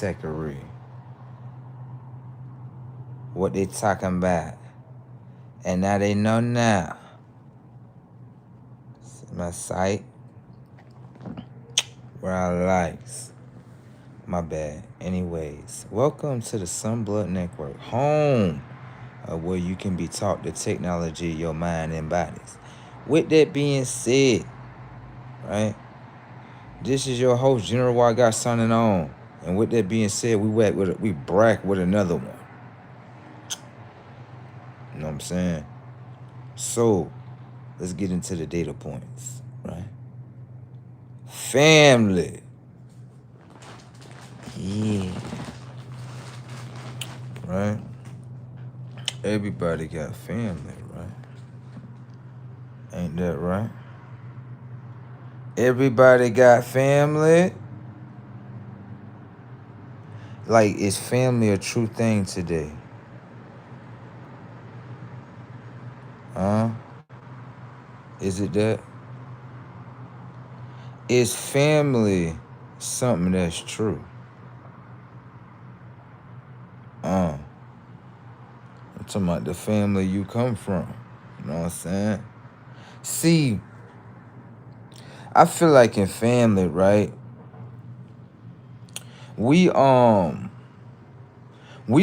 Techary. What they talking about? And now they know now. See my site where I likes. My bad. Anyways, welcome to the Sunblood Network, home where you can be taught the technology your mind embodies. With that being said, right, this is your host, General Waga, signing on. And with that being said, we brack with another one. You know what I'm saying? So, let's get into the data points, right? Family. Yeah. Right? Everybody got family, right? Ain't that right? Everybody got family. Like, is family a true thing today? Huh? Is it that? Is family something that's true? I'm talking about the family you come from. You know what I'm saying? See, I feel like in family, right? We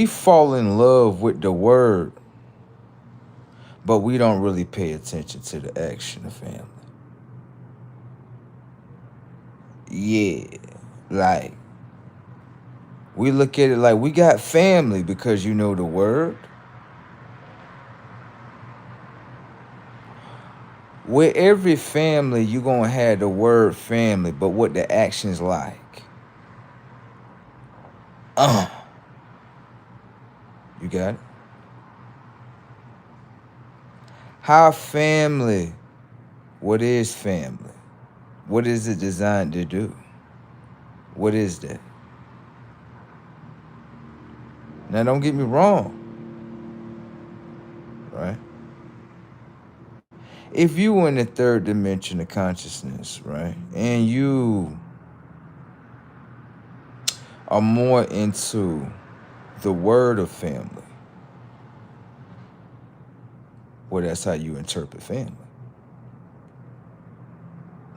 fall in love with the word, but we don't really pay attention to the action of family. Yeah, like we look at it like we got family because you know the word. With every family, you gonna have the word family, but what the actions like. You got it? How family? What is family? What is it designed to do? What is that? Now, don't get me wrong, right? If you in the third dimension of consciousness, right, and you are more into the word of family, well, that's how you interpret family.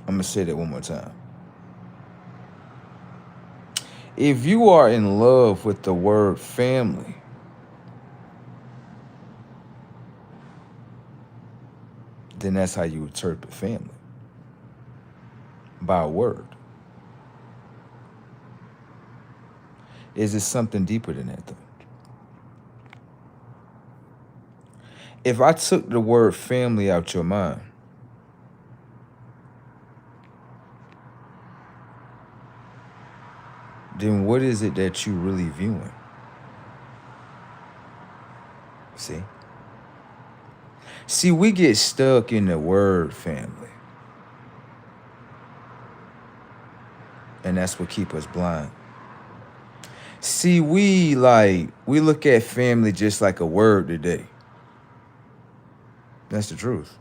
I'm gonna say that one more time. If you are in love with the word family, then that's how you interpret family. By a word. Is it something deeper than that, though? If I took the word family out your mind, then what is it that you really viewing? See, we get stuck in the word family. And that's what keep us blind. See, we look at family just like a word today. That's the truth.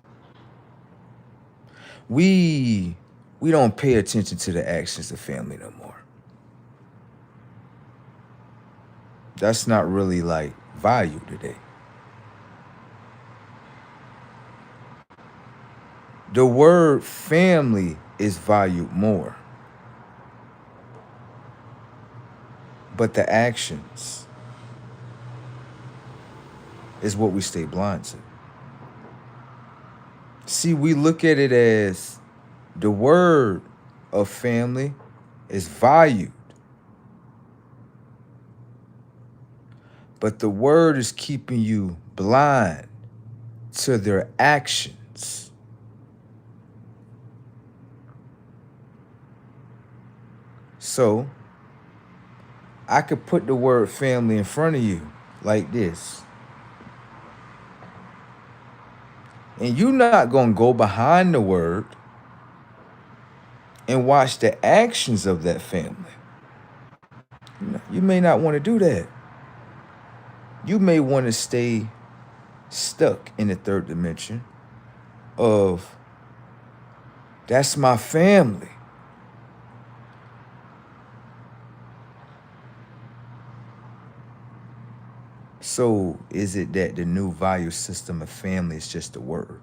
We don't pay attention to the actions of family no more. That's not really like value today. The word family is valued more. But the actions is what we stay blind to. See, we look at it as the word of family is valued. But the word is keeping you blind to their actions. So, I could put the word family in front of you like this. And you're not going to go behind the word and watch the actions of that family. You may not want to do that. You may want to stay stuck in the third dimension of that's my family. So is it that the new value system of family is just a word?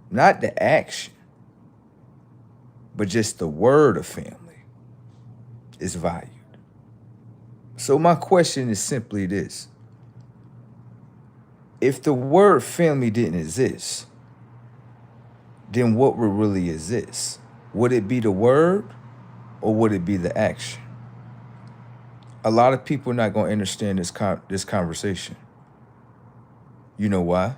Not the action, but just the word of family is valued. So my question is simply this. If the word family didn't exist, then what would really exist? Would it be the word or would it be the action? A lot of people are not going to understand this conversation. You know why?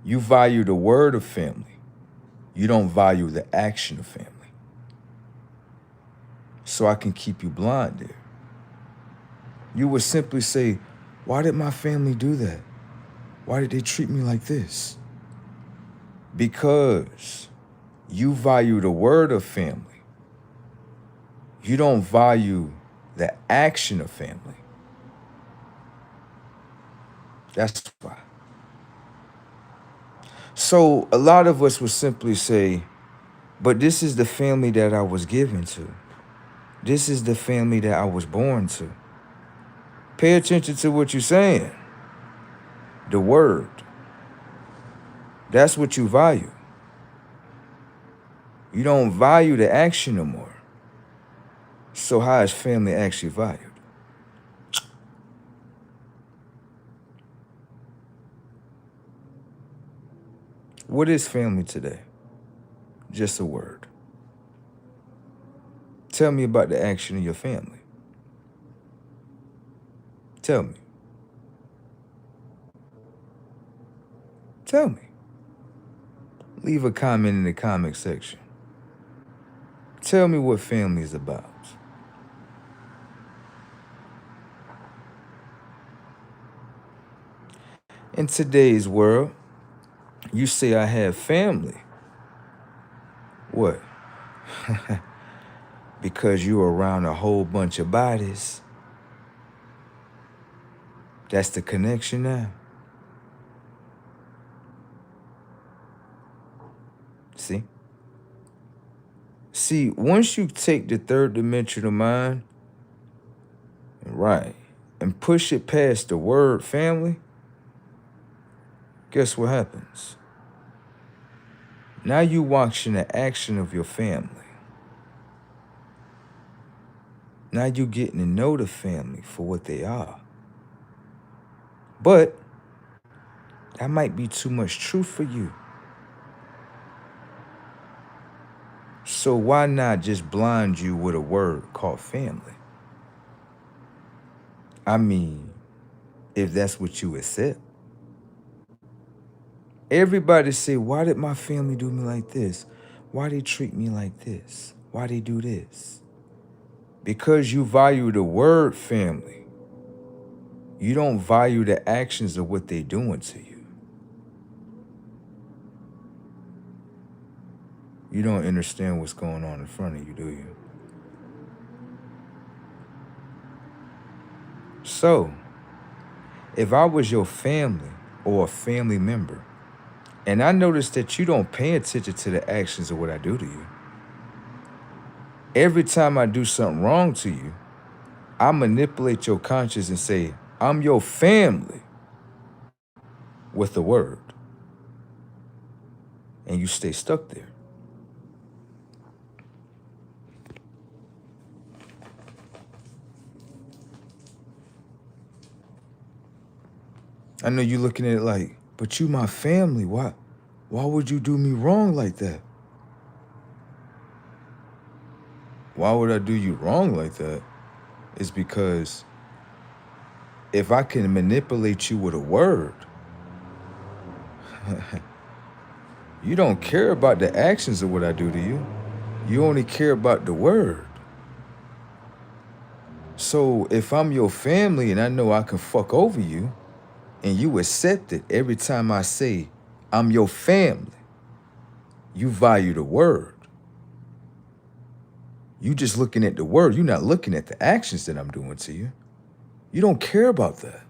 You value the word of family. You don't value the action of family. So I can keep you blind there. You would simply say, why did my family do that? Why did they treat me like this? Because you value the word of family. You don't value the action of family. That's why. So a lot of us would simply say, but this is the family that I was given to. This is the family that I was born to. Pay attention to what you're saying. The word. That's what you value. You don't value the action no more. So how is family actually valued? What is family today? Just a word. Tell me about the action of your family. Tell me. Tell me. Leave a comment in the comment section. Tell me what family is about. In today's world, you say I have family. What? Because you're around a whole bunch of bodies. That's the connection now. See? See, once you take the third dimensional mind, right, and push it past the word family, guess what happens? Now you watching the action of your family. Now you getting to know the family for what they are. But that might be too much truth for you. So why not just blind you with a word called family? I mean, if that's what you accept. Everybody say, why did my family do me like this? Why they treat me like this? Why they do this? Because you value the word family. You don't value the actions of what they're doing to you. You don't understand what's going on in front of you, do you? So, if I was your family or a family member, and I noticed that you don't pay attention to the actions of what I do to you, every time I do something wrong to you, I manipulate your conscience and say, I'm your family with the word. And you stay stuck there. I know you're looking at it like, but you my family. Why would you do me wrong like that? Why would I do you wrong like that? It's because if I can manipulate you with a word, you don't care about the actions of what I do to you. You only care about the word. So if I'm your family and I know I can fuck over you, and you accept it every time I say, I'm your family, you value the word. You just looking at the word. You're not looking at the actions that I'm doing to you. You don't care about that.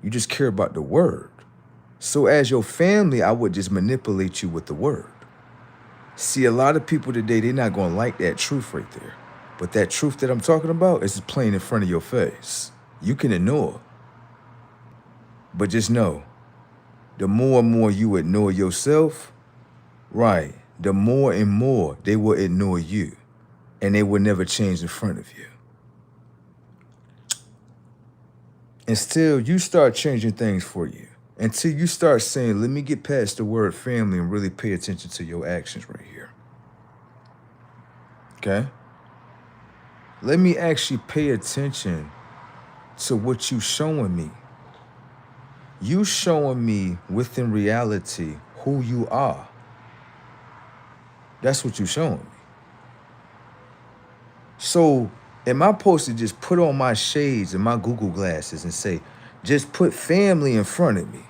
You just care about the word. So as your family, I would just manipulate you with the word. See, a lot of people today, they're not going to like that truth right there. But that truth that I'm talking about is plain in front of your face. You can ignore. But just know, the more and more you ignore yourself, right, the more and more they will ignore you. And they will never change in front of you. Until you start changing things for you. Until you start saying, let me get past the word family and really pay attention to your actions right here. Okay? Let me actually pay attention to what you showing me. You showing me within reality who you are. That's what you showing me. So am I supposed to just put on my shades and my Google glasses and say, just put family in front of me,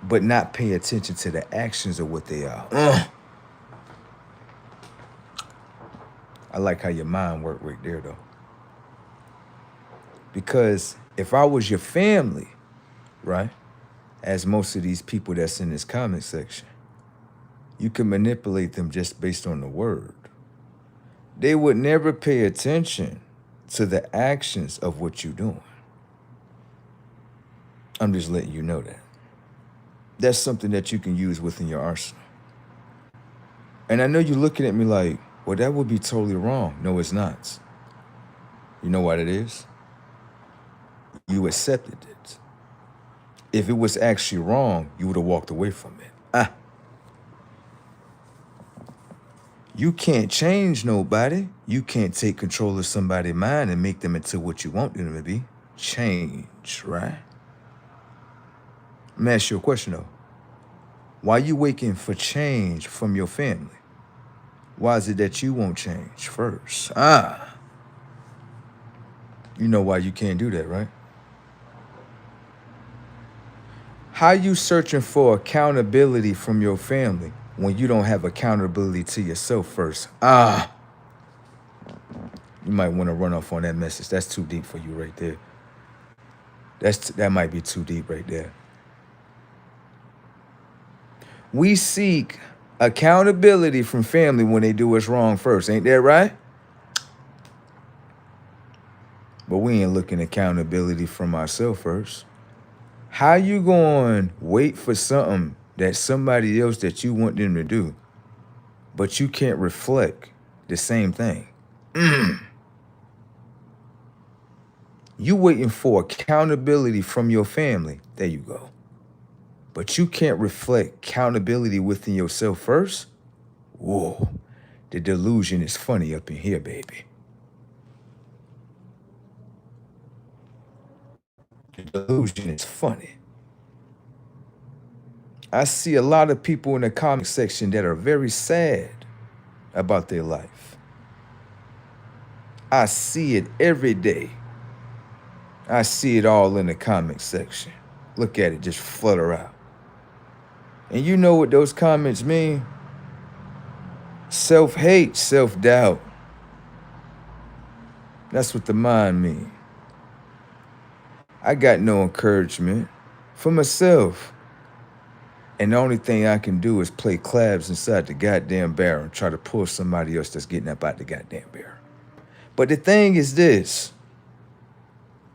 but not pay attention to the actions of what they are? I like how your mind worked right there, though. Because if I was your family, right, as most of these people that's in this comment section, you can manipulate them just based on the word. They would never pay attention to the actions of what you're doing. I'm just letting you know that. That's something that you can use within your arsenal. And I know you're looking at me like, well, that would be totally wrong. No, it's not. You know what it is? You accepted it. If it was actually wrong, you would have walked away from it. You can't change nobody. You can't take control of somebody's mind and make them into what you want them to be. Change, right? Let me ask you a question, though. Why are you waiting for change from your family? Why is it that you won't change first? You know why you can't do that, right? How you searching for accountability from your family when you don't have accountability to yourself first? You might want to run off on that message. That's too deep for you right there. That might be too deep right there. We seek accountability from family when they do us wrong first. Ain't that right? But we ain't looking accountability from ourselves first. How you going to wait for something that somebody else that you want them to do, but you can't reflect the same thing? You waiting for accountability from your family. There you go. But you can't reflect accountability within yourself first? Whoa, the delusion is funny up in here, baby. The delusion is funny. I see a lot of people in the comment section that are very sad about their life. I see it every day. I see it all in the comment section. Look at it just flutter out. And you know what those comments mean? Self-hate, self-doubt. That's what the mind means. I got no encouragement for myself. And the only thing I can do is play claps inside the goddamn barrel and try to pull somebody else that's getting up out the goddamn barrel. But the thing is this.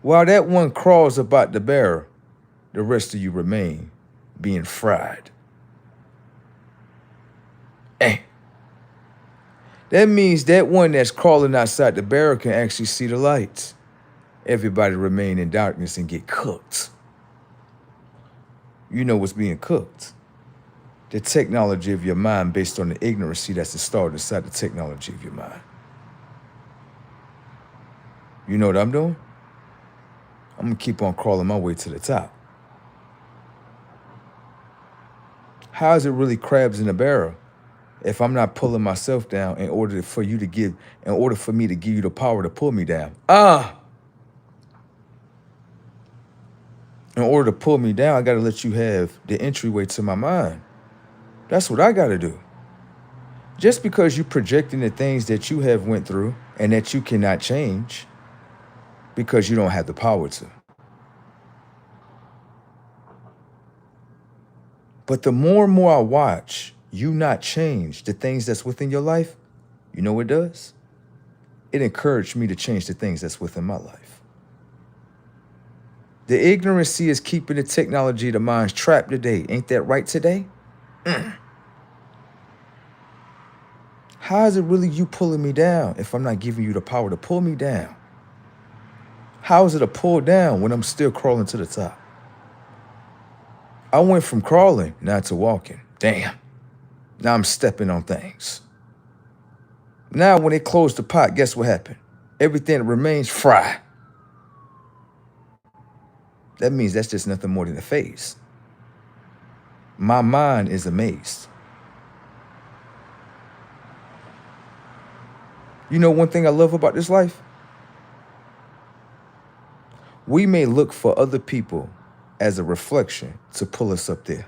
While that one crawls about the barrel, the rest of you remain being fried. That means that one that's crawling outside the barrel can actually see the lights. Everybody remain in darkness and get cooked. You know what's being cooked. The technology of your mind based on the ignorancy that's installed inside the technology of your mind. You know what I'm doing? I'm gonna keep on crawling my way to the top. How is it really crabs in a barrel if I'm not pulling myself down in order for me to give you the power to pull me down? In order to pull me down, I gotta let you have the entryway to my mind. That's what I gotta do. Just because you're projecting the things that you have went through and that you cannot change because you don't have the power to. But the more and more I watch you not change the things that's within your life, You know what it does? It encouraged me to change the things that's within my life. The ignorancy is keeping the technology of the minds trapped today. Ain't that right today? How is it really you pulling me down if I'm not giving you the power to pull me down? How is it a pull down when I'm still crawling to the top? I went from crawling now to walking. Damn. Now I'm stepping on things. Now when they closed the pot, guess what happened? Everything that remains fried. That means that's just nothing more than a phase. My mind is amazed. You know one thing I love about this life? We may look for other people as a reflection to pull us up there.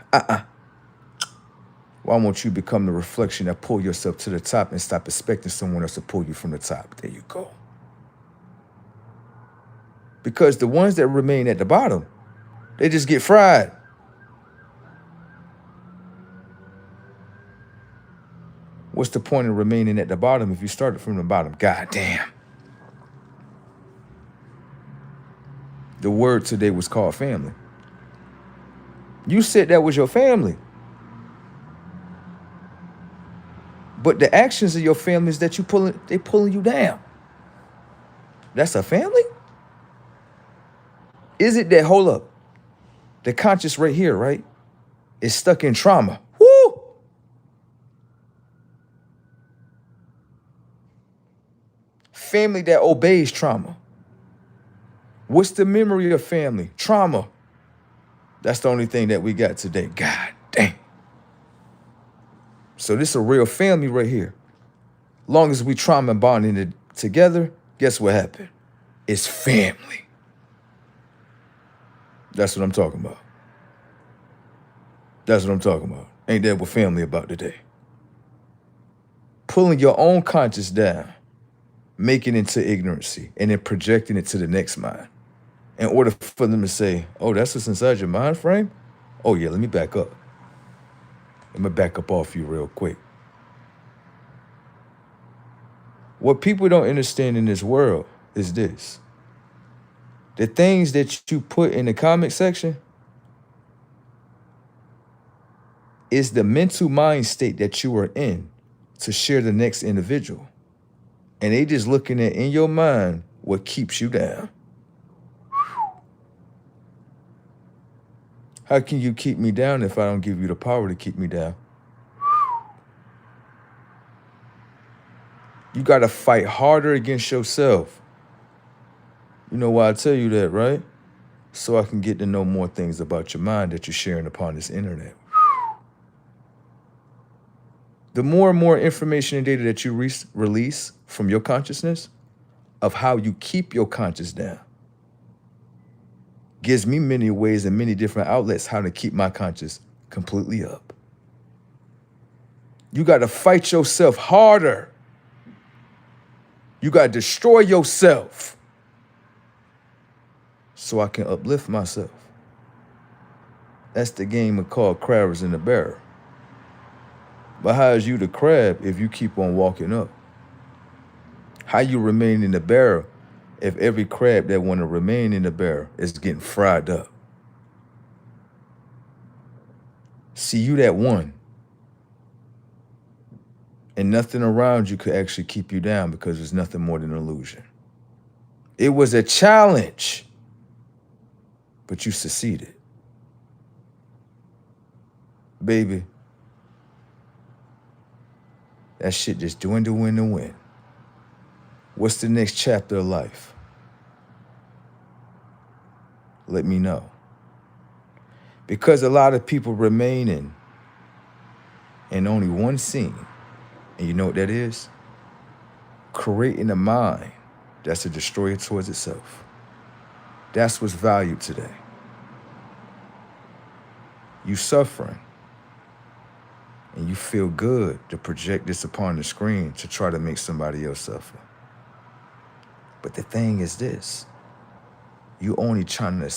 Why won't you become the reflection that pull yourself to the top and stop expecting someone else to pull you from the top? There you go. Because the ones that remain at the bottom, they just get fried. What's the point of remaining at the bottom if you started from the bottom? God damn. The word today was called family. You said that was your family. But the actions of your family is that they pulling you down. That's a family? Is it that, hold up, the conscious right here, right, is stuck in trauma? Woo! Family that obeys trauma. What's the memory of family? Trauma. That's the only thing that we got today. God damn. So this is a real family right here. Long as we trauma bonding it together, guess what happened? It's family. That's what I'm talking about. That's what I'm talking about. Ain't that what family about today? Pulling your own conscious down, making it into ignorancy, and then projecting it to the next mind. In order for them to say, oh, that's what's inside your mind frame? Oh yeah, let me back up. Let me back up off you real quick. What people don't understand in this world is this. The things that you put in the comment section is the mental mind state that you are in to share the next individual. And they just looking at in your mind what keeps you down. How can you keep me down if I don't give you the power to keep me down? You got to fight harder against yourself. You know why I tell you that, right? So I can get to know more things about your mind that you're sharing upon this internet. The more and more information and data that you release from your consciousness of how you keep your conscious down gives me many ways and many different outlets how to keep my conscious completely up. You got to fight yourself harder. You got to destroy yourself so I can uplift myself. That's the game called Crabbers in the Barrel. But how is you the crab if you keep on walking up? How you remain in the barrel if every crab that want to remain in the barrel is getting fried up? See, you that one. And nothing around you could actually keep you down because it's nothing more than an illusion. It was a challenge, but you succeeded. Baby, that shit just dwindle in the wind. What's the next chapter of life? Let me know. Because a lot of people remain in only one scene. And you know what that is? Creating a mind that's a destroyer towards itself. That's what's valued today. You suffering. And you feel good to project this upon the screen to try to make somebody else suffer. But the thing is this. You only trying to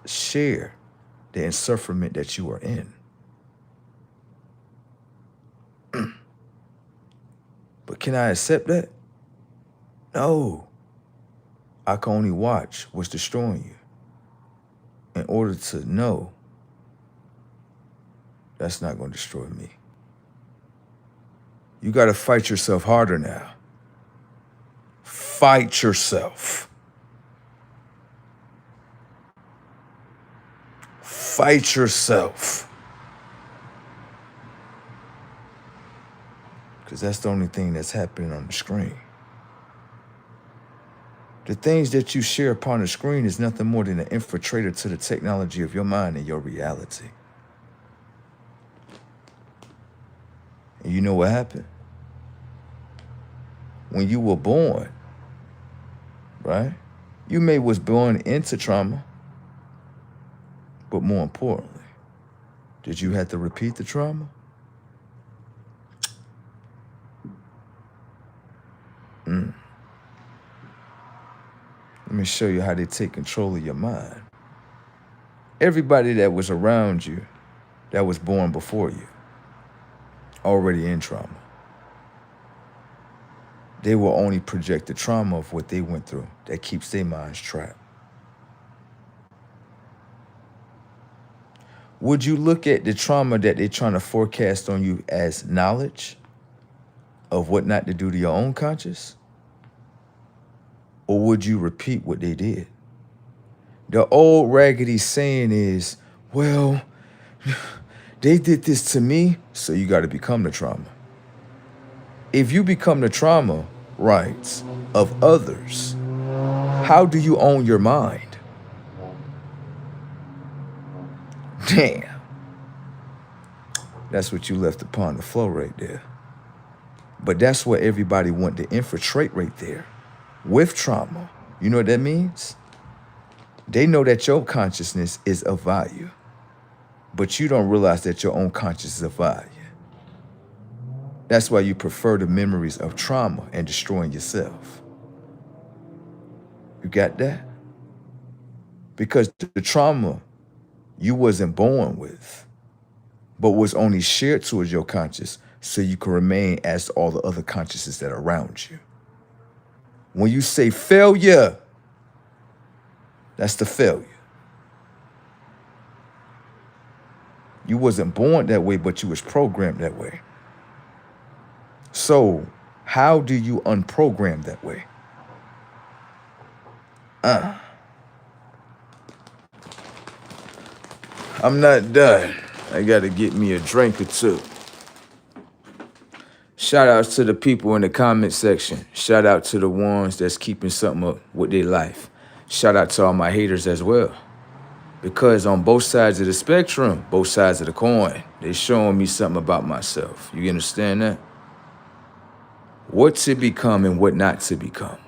share the insufferment that you are in. But can I accept that? No. I can only watch what's destroying you in order to know that's not going to destroy me. You got to fight yourself harder now. Fight yourself. Fight yourself. Because that's the only thing that's happening on the screen. The things that you share upon the screen is nothing more than an infiltrator to the technology of your mind and your reality. And you know what happened? When you were born, right? You may was born into trauma, but more importantly, did you have to repeat the trauma? Let me show you how they take control of your mind. Everybody that was around you, that was born before you, already in trauma. They will only project the trauma of what they went through that keeps their minds trapped. Would you look at the trauma that they're trying to forecast on you as knowledge of what not to do to your own conscious? Or would you repeat what they did? The old raggedy saying is, well, they did this to me, so you got to become the trauma. If you become the trauma rights of others, how do you own your mind? Damn. That's what you left upon the flow right there. But that's what everybody want to infiltrate right there. With trauma. You know what that means? They know that your consciousness is of value, but you don't realize that your own consciousness is of value. That's why you prefer the memories of trauma and destroying yourself. You got that? Because the trauma you wasn't born with, but was only shared towards your conscious so you can remain as all the other consciousnesses that are around you. When you say failure, that's the failure. You wasn't born that way, but you was programmed that way. So how do you unprogram that way? I'm not done. I gotta get me a drink or two. Shout outs to the people in the comment section. Shout out to the ones that's keeping something up with their life. Shout out to all my haters as well. Because on both sides of the spectrum, both sides of the coin, they're showing me something about myself. You understand that? What to become and what not to become.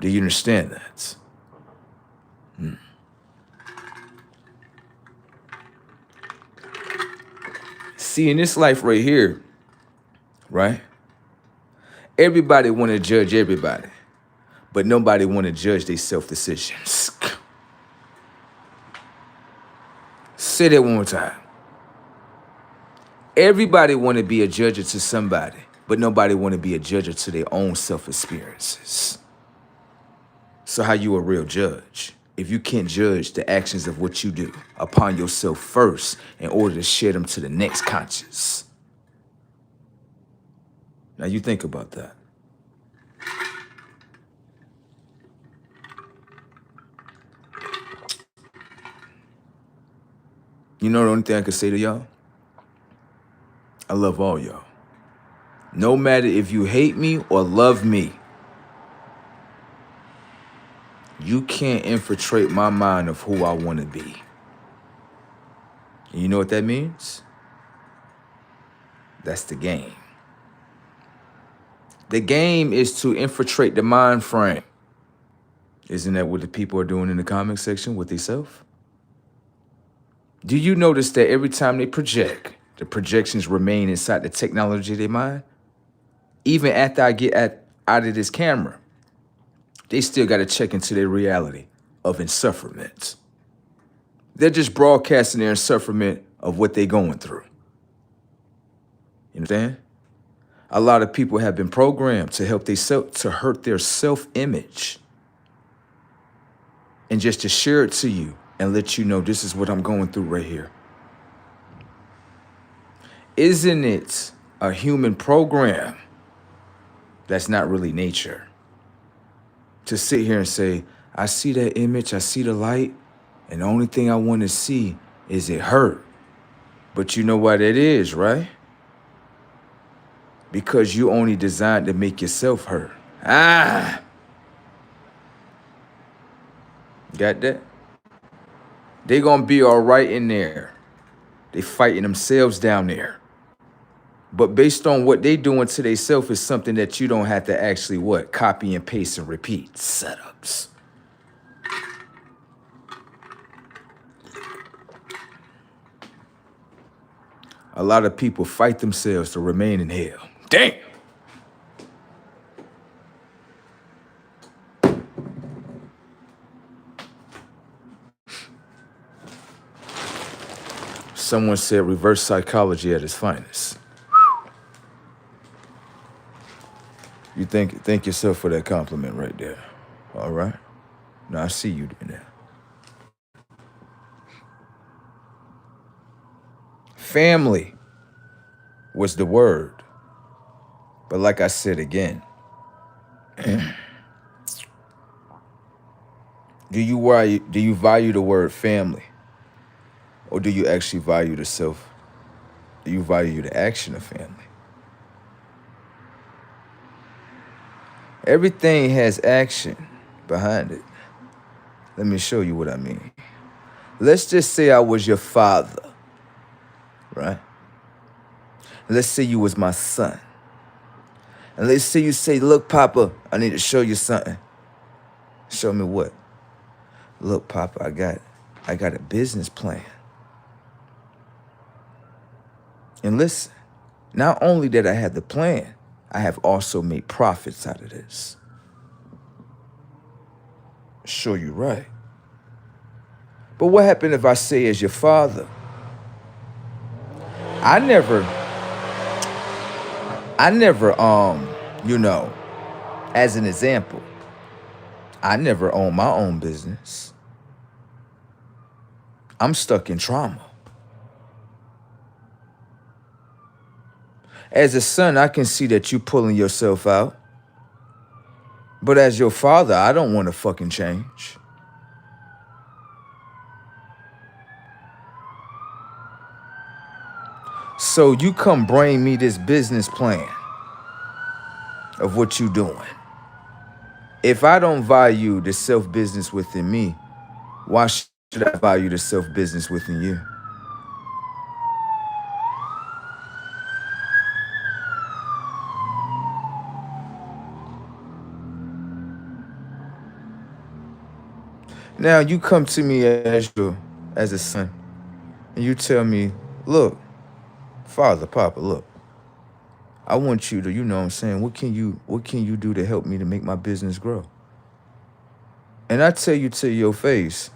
Do you understand that? See, in this life right here, right? Everybody want to judge everybody, but nobody want to judge their self-decisions. Say that one more time. Everybody want to be a judge to somebody, but nobody want to be a judge to their own self-experiences. So how you a real judge if you can't judge the actions of what you do upon yourself first in order to share them to the next conscious? Now you think about that. You know the only thing I can say to y'all? I love all y'all. No matter if you hate me or love me, you can't infiltrate my mind of who I want to be. And you know what that means? That's the game. The game is to infiltrate the mind frame. Isn't that what the people are doing in the comment section with themselves? Do you notice that every time they project, the projections remain inside the technology of their mind? Even after I get out of this camera, they still got to check into their reality of insufferment. They're just broadcasting their insufferment of what they're going through. You understand? A lot of people have been programmed to hurt their self-image, and just to share it to you and let you know this is what I'm going through right here. Isn't it a human program that's not really nature? To sit here and say, I see that image, I see the light, and the only thing I want to see is it hurt. But you know what it is, right? Because you only designed to make yourself hurt. Got that? They gonna be all right in there. They fighting themselves down there. But based on what they doing to themselves is something that you don't have to actually what? Copy and paste and repeat. Setups. A lot of people fight themselves to remain in hell. Damn. Someone said reverse psychology at its finest. You thank yourself for that compliment right there. All right? Now I see you doing that. Family was the word. But like I said again, do you value the word family? Or do you actually value the self? Do you value the action of family? Everything has action behind it. Let me show you what I mean. Let's just say I was your father, right? Let's say you was my son. And let's say you say, look, Papa, I need to show you something. Show me what? Look, Papa, I got a business plan. And listen, not only did I have the plan, I have also made profits out of this. Sure, you're right. But what happened if I say as your father, I never, as an example, I never owned my own business. I'm stuck in trauma. As a son, I can see that you pulling yourself out. But as your father, I don't want to fucking change. So you come bring me this business plan of what you doing. If I don't value the self-business within me, why should I value the self-business within you? Now you come to me as a son, and you tell me, look, Father, Papa, look, I want you to, you know what I'm saying, what can you do to help me to make my business grow? And I tell you to your face,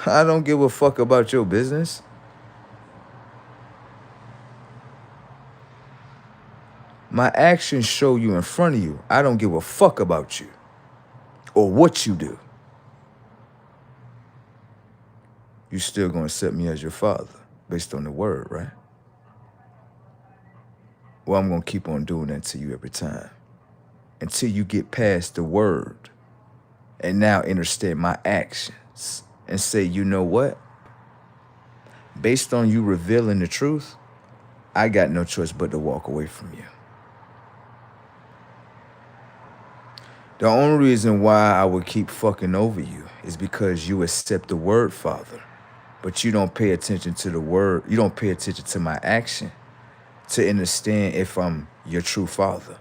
I don't give a fuck about your business. My actions show you in front of you, I don't give a fuck about you or what you do. You still gonna accept me as your father based on the word, right? Well, I'm gonna keep on doing that to you every time until you get past the word and now understand my actions and say, you know what? Based on you revealing the truth, I got no choice but to walk away from you. The only reason why I would keep fucking over you is because you accept the word, Father, but you don't pay attention to the word. You don't pay attention to my action to understand if I'm your true father.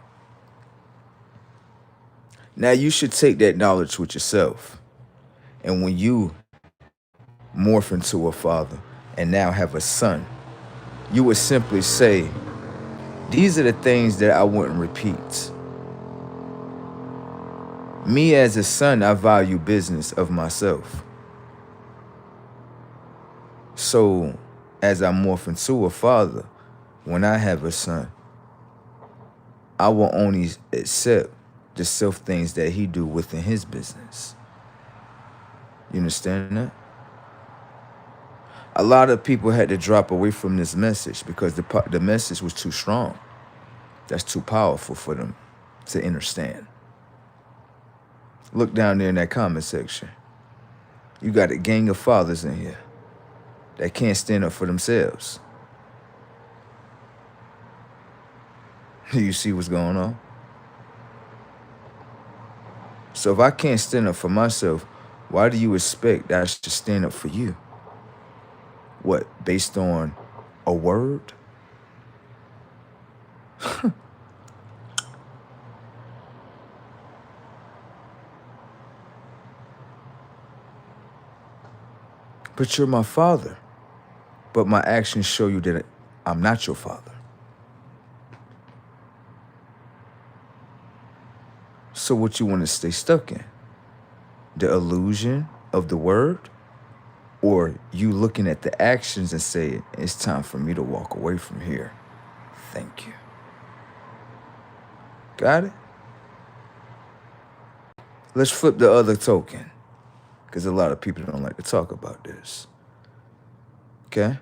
Now you should take that knowledge with yourself. And when you morph into a father and now have a son, you would simply say, these are the things that I wouldn't repeat. Me as a son, I value business of myself. So as I morph into a father, when I have a son, I will only accept the self things that he do within his business. You understand that? A lot of people had to drop away from this message because the message was too strong. That's too powerful for them to understand. Look down there in that comment section. You got a gang of fathers in here that can't stand up for themselves. You see what's going on? So if I can't stand up for myself, why do you expect that I should stand up for you? What, based on a word? But you're my father. But my actions show you that I'm not your father. So what you want to stay stuck in? The illusion of the word? Or you looking at the actions and say, it's time for me to walk away from here. Thank you. Got it? Let's flip the other token, because a lot of people don't like to talk about this. Okay?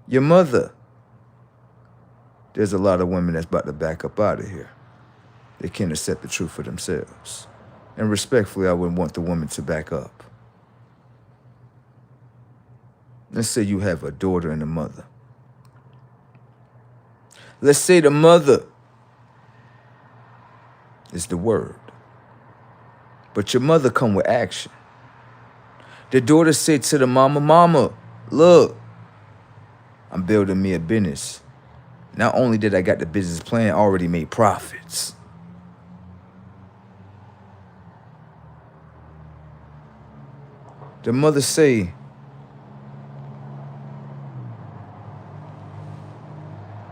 Your mother. There's a lot of women that's about to back up out of here. They can't accept the truth for themselves. And respectfully, I wouldn't want the woman to back up. Let's say you have a daughter and a mother. Let's say the mother is the word, but your mother come with action. The daughter said to the mama, "Mama, look, I'm building me a business. Not only did I got the business plan, I already made profits." The mother say,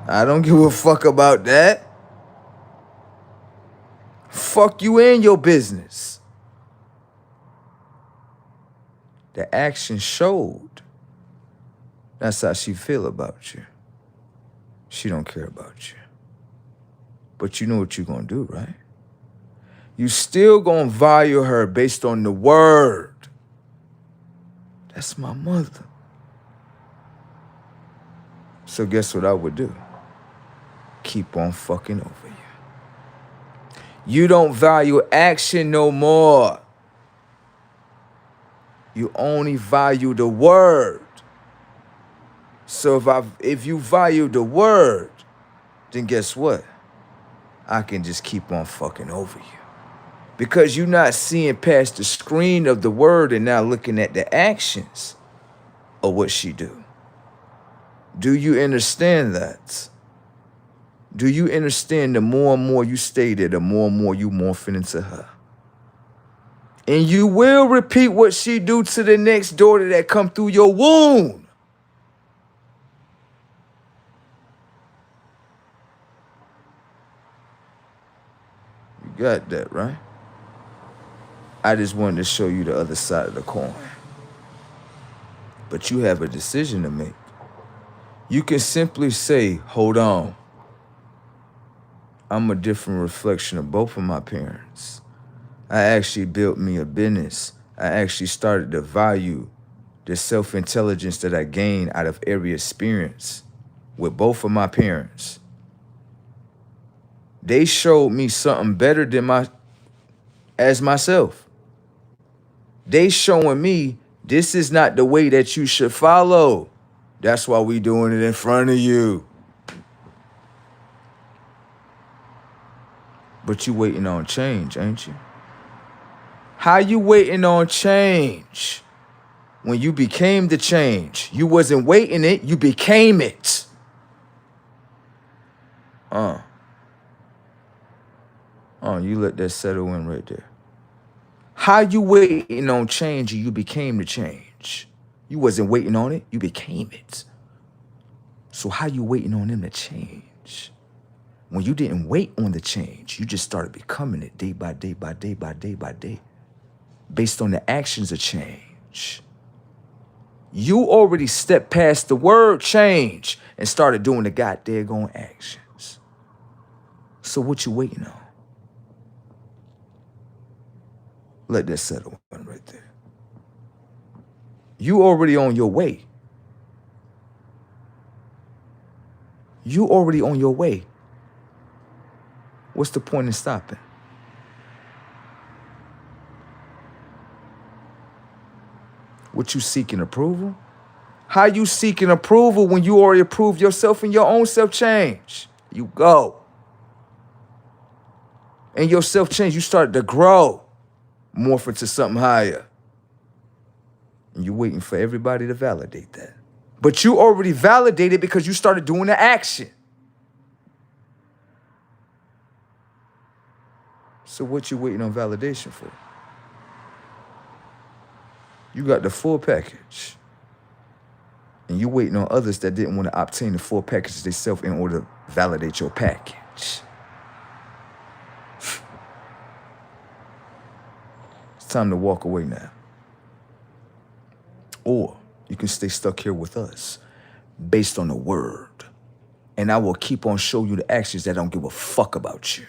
"I don't give a fuck about that. Fuck you and your business." The action showed. That's how she feel about you. She don't care about you. But you know what you're gonna do, right? You still gonna value her based on the word. That's my mother. So guess what I would do? Keep on fucking over you. You don't value action no more. You only value the word. So if you value the word, then guess what? I can just keep on fucking over you. Because you're not seeing past the screen of the word and now looking at the actions of what she do. Do you understand that? Do you understand the more and more you stay there, the more and more you morphing into her? And you will repeat what she do to the next daughter that come through your womb. You got that, right? I just wanted to show you the other side of the coin. But you have a decision to make. You can simply say, hold on. I'm a different reflection of both of my parents. I actually built me a business. I actually started to value the self-intelligence that I gained out of every experience with both of my parents. They showed me something better than myself. They showing me this is not the way that you should follow. That's why we doing it in front of you. But you waiting on change, ain't you? How you waiting on change? When you became the change. You wasn't waiting it, you became it. You let that settle in right there. How you waiting on change and you became the change? You wasn't waiting on it, you became it. So how you waiting on them to change? When you didn't wait on the change, you just started becoming it day by day by day by day by day. Based on the actions of change. You already stepped past the word change and started doing the goddamn action. So what you waiting on? Let that settle in right there. You already on your way. You already on your way. What's the point in stopping? What you seeking approval? How you seeking approval when you already approved yourself and your own self-change? You go. And your self-change, you start to grow, morph into something higher. And you're waiting for everybody to validate that. But you already validated because you started doing the action. So what you waiting on validation for? You got the full package. And you waiting on others that didn't want to obtain the full package themselves in order to validate your package. It's time to walk away now. Or you can stay stuck here with us based on the word. And I will keep on showing you the actions that don't give a fuck about you.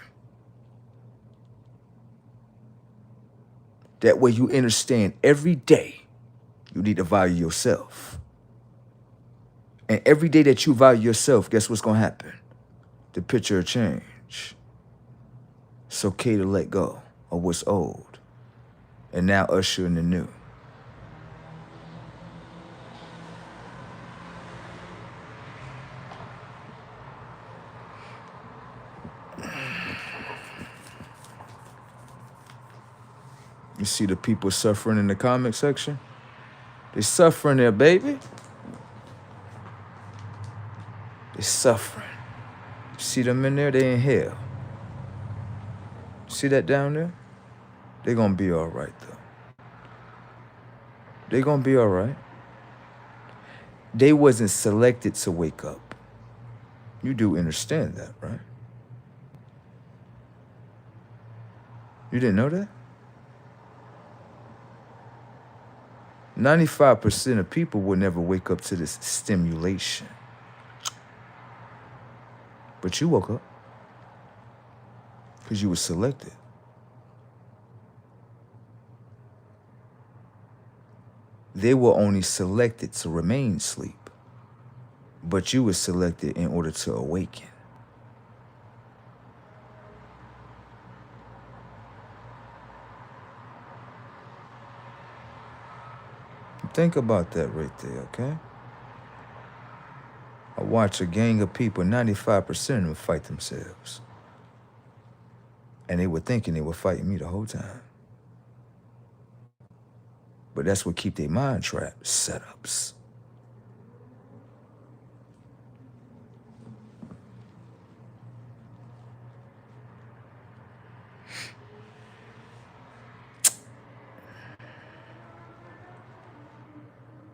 That way you understand every day you need to value yourself. And every day that you value yourself, guess what's going to happen? The picture will change. It's okay to let go of what's old and now usher in the new. You see the people suffering in the comment section? They suffering there, baby. They suffering. See them in there? They in hell. See that down there? They gonna be all right, though. They gonna be all right. They wasn't selected to wake up. You do understand that, right? You didn't know that? 95% of people will never wake up to this stimulation. But you woke up because you were selected. They were only selected to remain asleep, but you were selected in order to awaken. Think about that right there, okay? I watch a gang of people, 95% of them fight themselves. And they were thinking they were fighting me the whole time. But that's what keep their mind trapped, setups.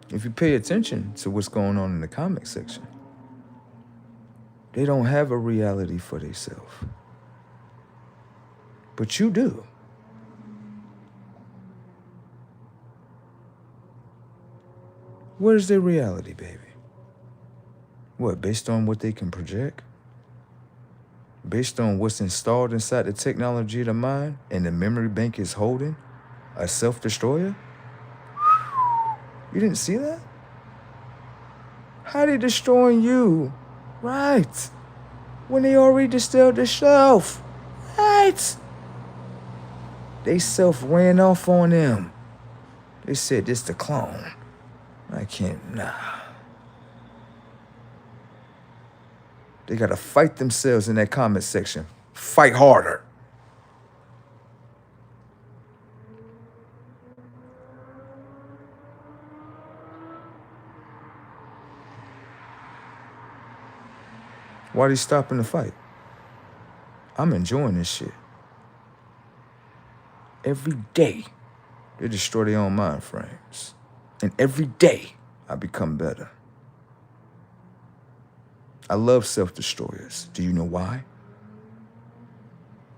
If you pay attention to what's going on in the comment section, they don't have a reality for themselves. But you do. What is their reality, baby? What, based on what they can project? Based on what's installed inside the technology of the mind and the memory bank is holding? A self-destroyer? You didn't see that? How they destroying you? Right. When they already distilled the self. Right. They self ran off on them. They said this the clone. I can't, nah. They gotta fight themselves in that comment section. Fight harder. Why they stopping the fight? I'm enjoying this shit. Every day, they destroy their own mind frames. And every day, I become better. I love self-destroyers. Do you know why?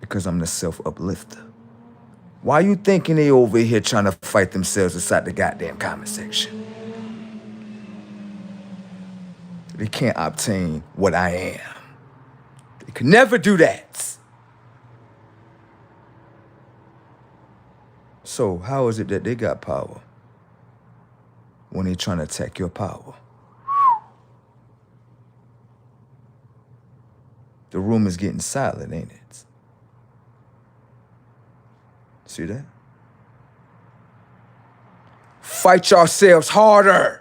Because I'm the self-uplifter. Why you thinking they over here trying to fight themselves inside the goddamn comment section? They can't obtain what I am. They could never do that. So how is it that they got power when they trying to attack your power? The room is getting silent, ain't it? See that? Fight yourselves harder.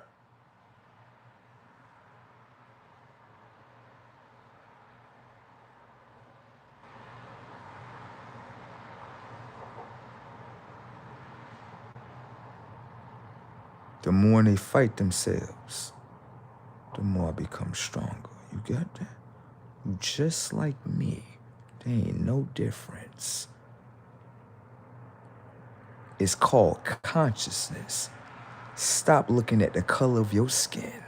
The more they fight themselves, the more I become stronger. You got that? You just like me. There ain't no difference. It's called consciousness. Stop looking at the color of your skin.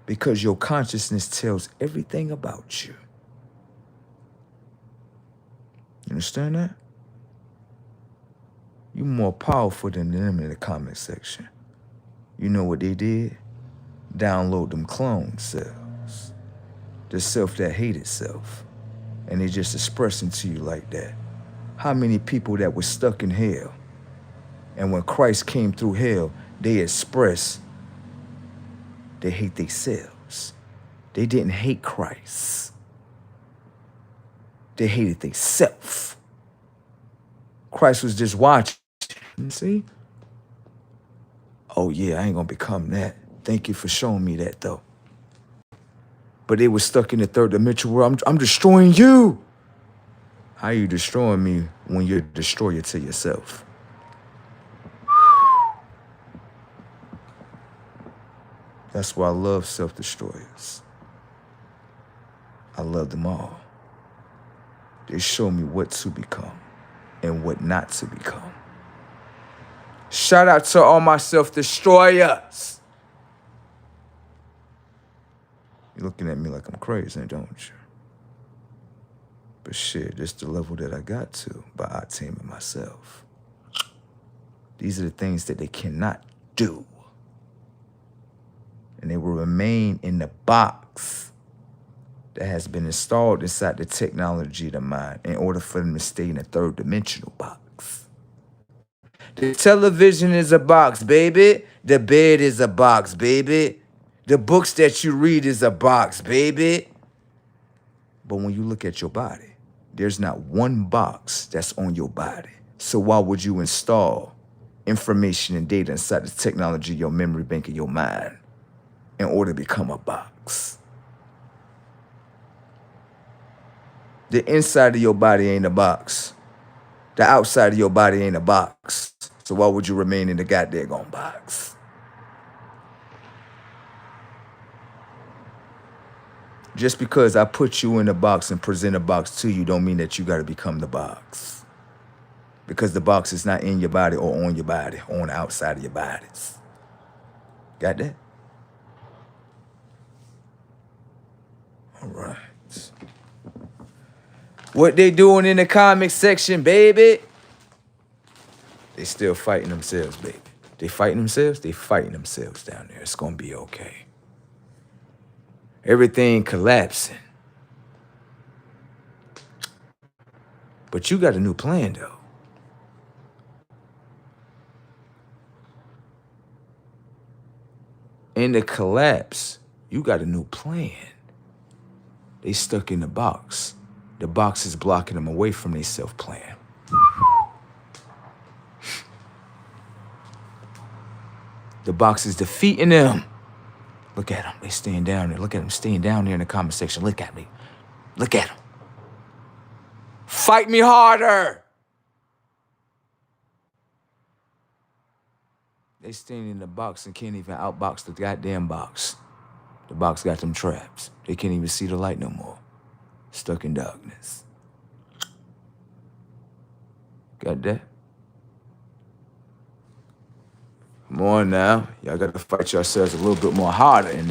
Because your consciousness tells everything about you. You understand that? You're more powerful than them in the comment section. You know what they did? Download them clone cells. The self that hate itself. And they just expressing to you like that. How many people that were stuck in hell, and when Christ came through hell, they expressed they hate themselves. They didn't hate Christ. They hated themselves. Christ was just watching. You see? Oh yeah, I ain't gonna become that. Thank you for showing me that though. But they were stuck in the third dimension where I'm destroying you. How you destroying me when you're a destroyer to yourself? That's why I love self-destroyers. I love them all. They show me what to become and what not to become. Shout out to all my self-destroyers. You're looking at me like I'm crazy, don't you? But shit, this the level that I got to by out-taming myself. These are the things that they cannot do. And they will remain in the box that has been installed inside the technology of the mind in order for them to stay in a third dimensional box. The television is a box, baby. The bed is a box, baby. The books that you read is a box, baby. But when you look at your body, there's not one box that's on your body. So why would you install information and data inside the technology, your memory bank of your mind, in order to become a box? The inside of your body ain't a box. The outside of your body ain't a box. So why would you remain in the goddamn box? Just because I put you in a box and present a box to you don't mean that you got to become the box. Because the box is not in your body or on your body or on the outside of your bodies. Got that? All right. What they doing in the comic section, baby? They still fighting themselves, baby. They fighting themselves? They fighting themselves down there. It's gonna be okay. Everything collapsing. But you got a new plan, though. In the collapse, you got a new plan. They stuck in the box. The box is blocking them away from their self-plan. The box is defeating them. Look at them. They staying down there. Look at them staying down there in the comment section. Look at me. Look at them. Fight me harder. They staying in the box and can't even outbox the goddamn box. The box got them traps. They can't even see the light no more. Stuck in darkness. Got that? Come on now. Y'all gotta fight yourselves a little bit more harder in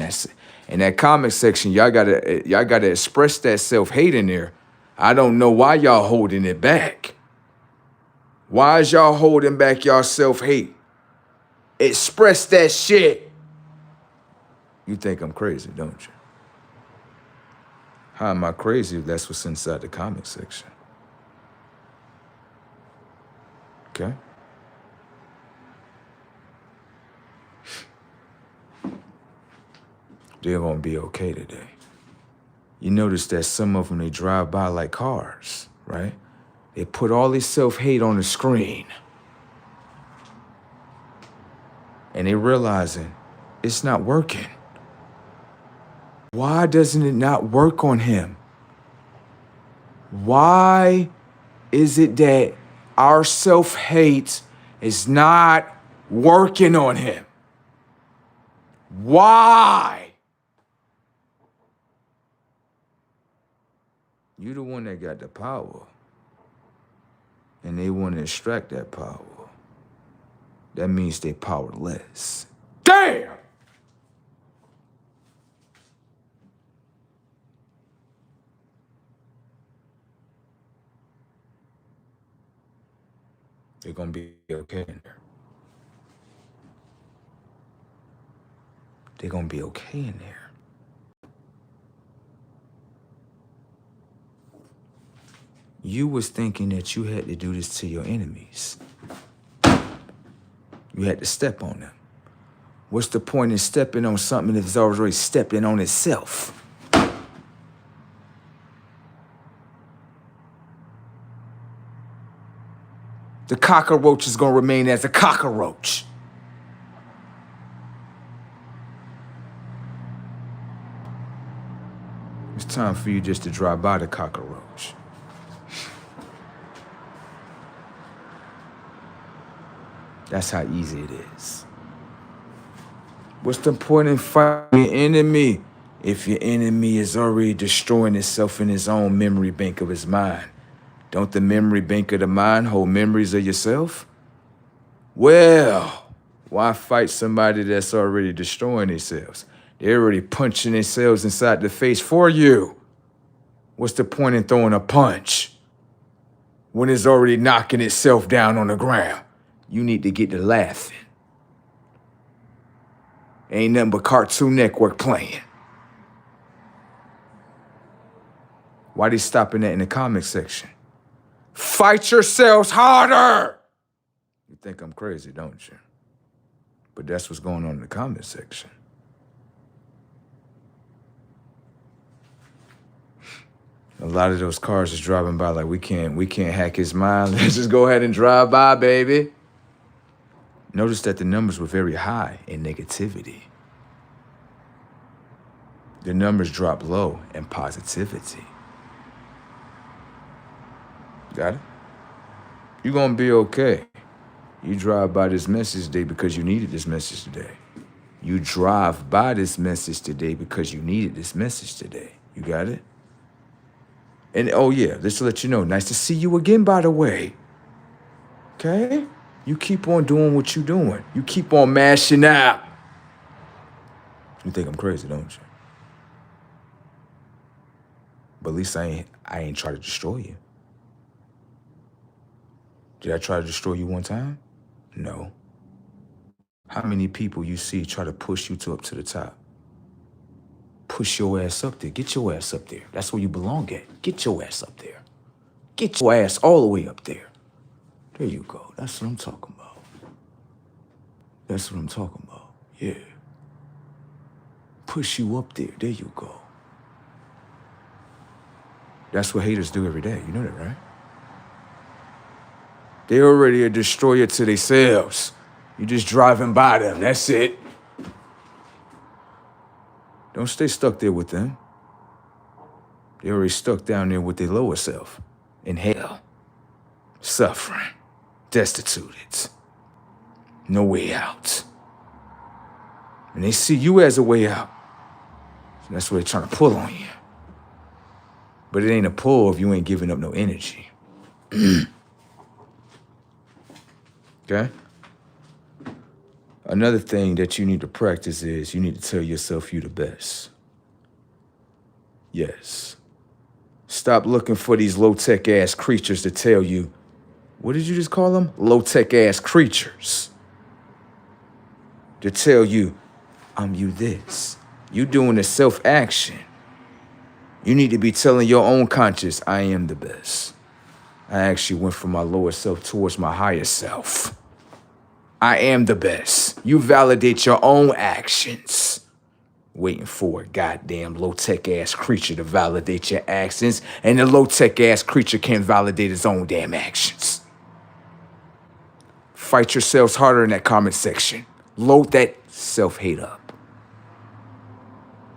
that comment section. Y'all gotta express that self-hate in there. I don't know why y'all holding it back. Why is y'all holding back y'all self-hate? Express that shit. You think I'm crazy, don't you? How am I crazy if that's what's inside the comment section? Okay? They're going to be okay today. You notice that some of them, they drive by like cars, right? They put all this self-hate on the screen. And they realizing it's not working. Why doesn't it not work on him? Why is it that our self-hate is not working on him? Why? You the one that got the power. And they want to extract that power. That means they're powerless. Damn! They're going to be okay in there. They're going to be okay in there. You was thinking that you had to do this to your enemies. You had to step on them. What's the point in stepping on something that's already stepping on itself? The cockroach is going to remain as a cockroach. It's time for you just to drive by the cockroach. That's how easy it is. What's the point in fighting your enemy if your enemy is already destroying itself in his own memory bank of his mind? Don't the memory bank of the mind hold memories of yourself? Well, why fight somebody that's already destroying themselves? They're already punching themselves inside the face for you. What's the point in throwing a punch when it's already knocking itself down on the ground? You need to get to laughing. Ain't nothing but Cartoon Network playing. Why they stopping that in the comic section? Fight yourselves harder! You think I'm crazy, don't you? But that's what's going on in the comment section. A lot of those cars is driving by like we can't hack his mind. Let's just go ahead and drive by, baby. Notice that the numbers were very high in negativity. The numbers dropped low in positivity. Got it? You're gonna be okay. You drive by this message today because you needed this message today. You drive by this message today because you needed this message today. You got it? And oh yeah, just to let you know, nice to see you again, by the way. Okay? You keep on doing what you're doing. You keep on mashing out. You think I'm crazy, don't you? But at least I ain't try to destroy you. Did I try to destroy you one time? No. How many people you see try to push you up to the top? Push your ass up there. Get your ass up there. That's where you belong at. Get your ass up there. Get your ass all the way up there. There you go. That's what I'm talking about. That's what I'm talking about. Yeah. Push you up there. There you go. That's what haters do every day. You know that, right? They already a destroyer to themselves. You just driving by them. That's it. Don't stay stuck there with them. They already stuck down there with their lower self. In hell. Suffering. Destituted. No way out. And they see you as a way out. So that's why they're trying to pull on you. But it ain't a pull if you ain't giving up no energy. Okay? Another thing that you need to practice is you need to tell yourself you the best. Yes. Stop looking for these low-tech ass creatures to tell you, what did you just call them? Low-tech ass creatures. To tell you, I'm you this. You doing the self-action. You need to be telling your own conscience, I am the best. I actually went from my lower self towards my higher self. I am the best. You validate your own actions. Waiting for a goddamn low-tech ass creature to validate your actions, and the low-tech ass creature can't validate his own damn actions. Fight yourselves harder in that comment section. Load that self-hate up.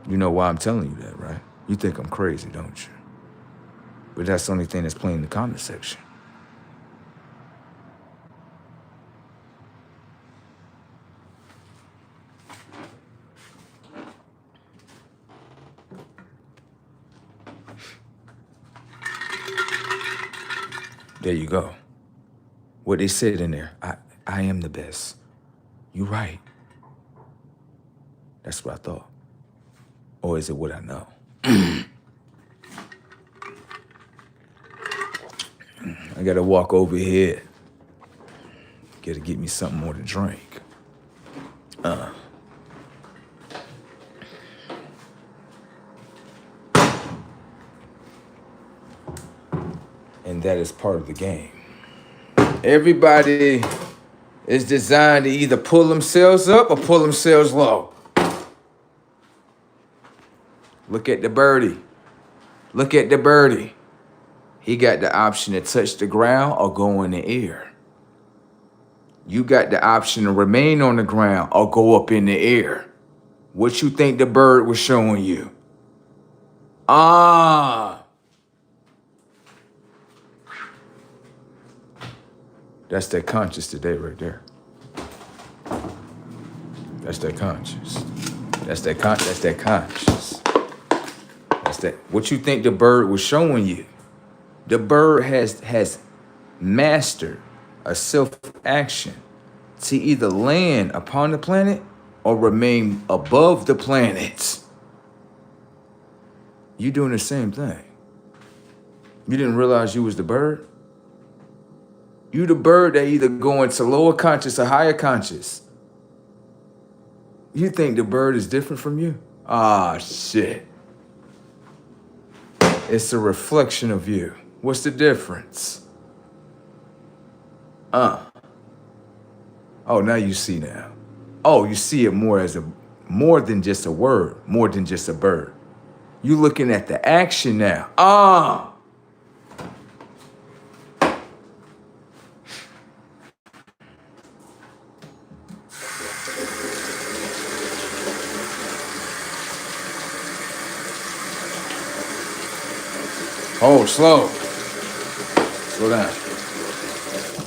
You know why I'm telling you that, right? You think I'm crazy, don't you? But that's the only thing that's playing in the comment section. There you go. What they said in there, I am the best. You right. That's what I thought. Or is it what I know? I gotta walk over here. Gotta get me something more to drink. And that is part of the game. Everybody is designed to either pull themselves up or pull themselves low. Look at the birdie. Look at the birdie. He got the option to touch the ground or go in the air. You got the option to remain on the ground or go up in the air. What you think the bird was showing you? That's that conscious today right there. That's that conscious. That's that conscious. That's that. What you think the bird was showing you? The bird has mastered a self-action to either land upon the planet or remain above the planet. You doing the same thing. You didn't realize you was the bird? You the bird that either go into lower conscious or higher conscious. You think the bird is different from you? Shit. It's a reflection of you. What's the difference? Oh, now you see now. Oh, you see it more than just a word, more than just a bird. You looking at the action now. Oh, slow down.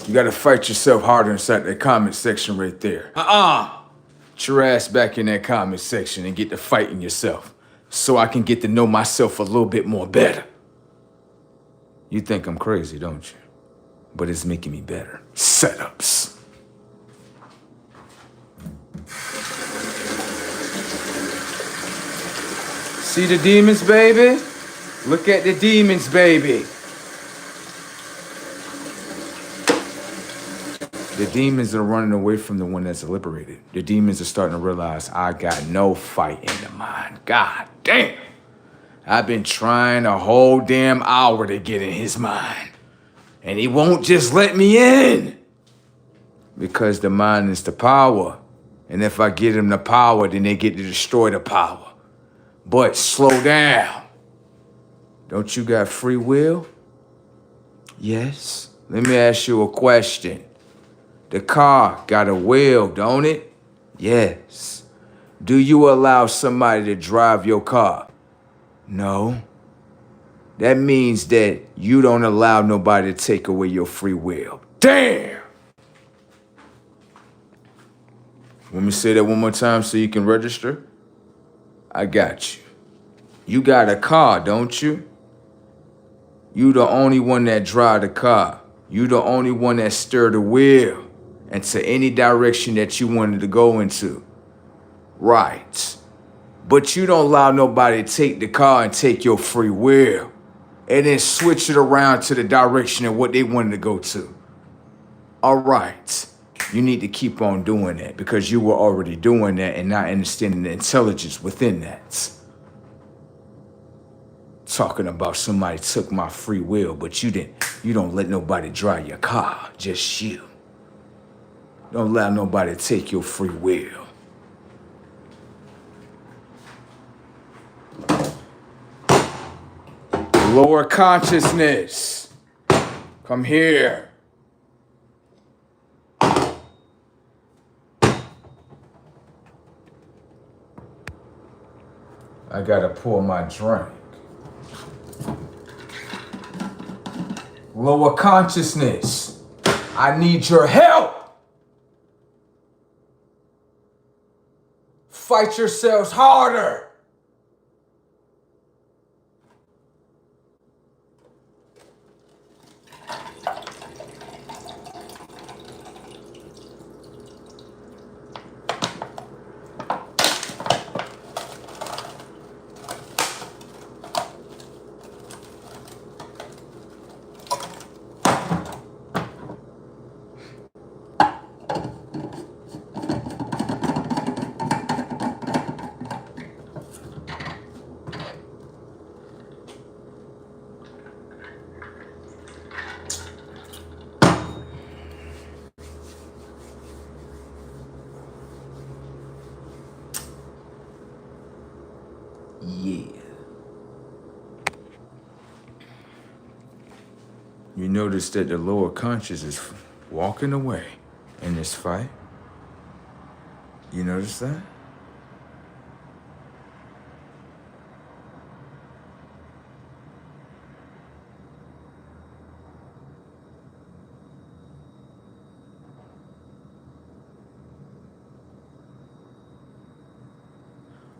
You gotta fight yourself harder inside that comment section right there. Get your ass back in that comment section and get to fighting yourself so I can get to know myself a little bit more better. You think I'm crazy, don't you? But it's making me better. Setups. See the demons, baby? Look at the demons, baby. The demons are running away from the one that's liberated. The demons are starting to realize I got no fight in the mind. God damn. I've been trying a whole damn hour to get in his mind. And he won't just let me in. Because the mind is the power. And if I get him the power, then they get to destroy the power. But slow down. Don't you got free will? Yes. Let me ask you a question. The car got a wheel, don't it? Yes. Do you allow somebody to drive your car? No. That means that you don't allow nobody to take away your free will. Damn! Want me to say that one more time so you can register? I got you. You got a car, don't you? You the only one that drive the car. You the only one that stir the wheel into any direction that you wanted to go into. Right. But you don't allow nobody to take the car and take your free will and then switch it around to the direction of what they wanted to go to. All right. You need to keep on doing that because you were already doing that and not understanding the intelligence within that. Talking about somebody took my free will, but you didn't You don't let nobody drive your car, just you. Don't allow nobody to take your free will. Lower consciousness. Come here. I gotta pour my drink. Lower consciousness. I need your help. Fight yourselves harder. Yeah. You notice that the lower conscious is walking away in this fight? You notice that?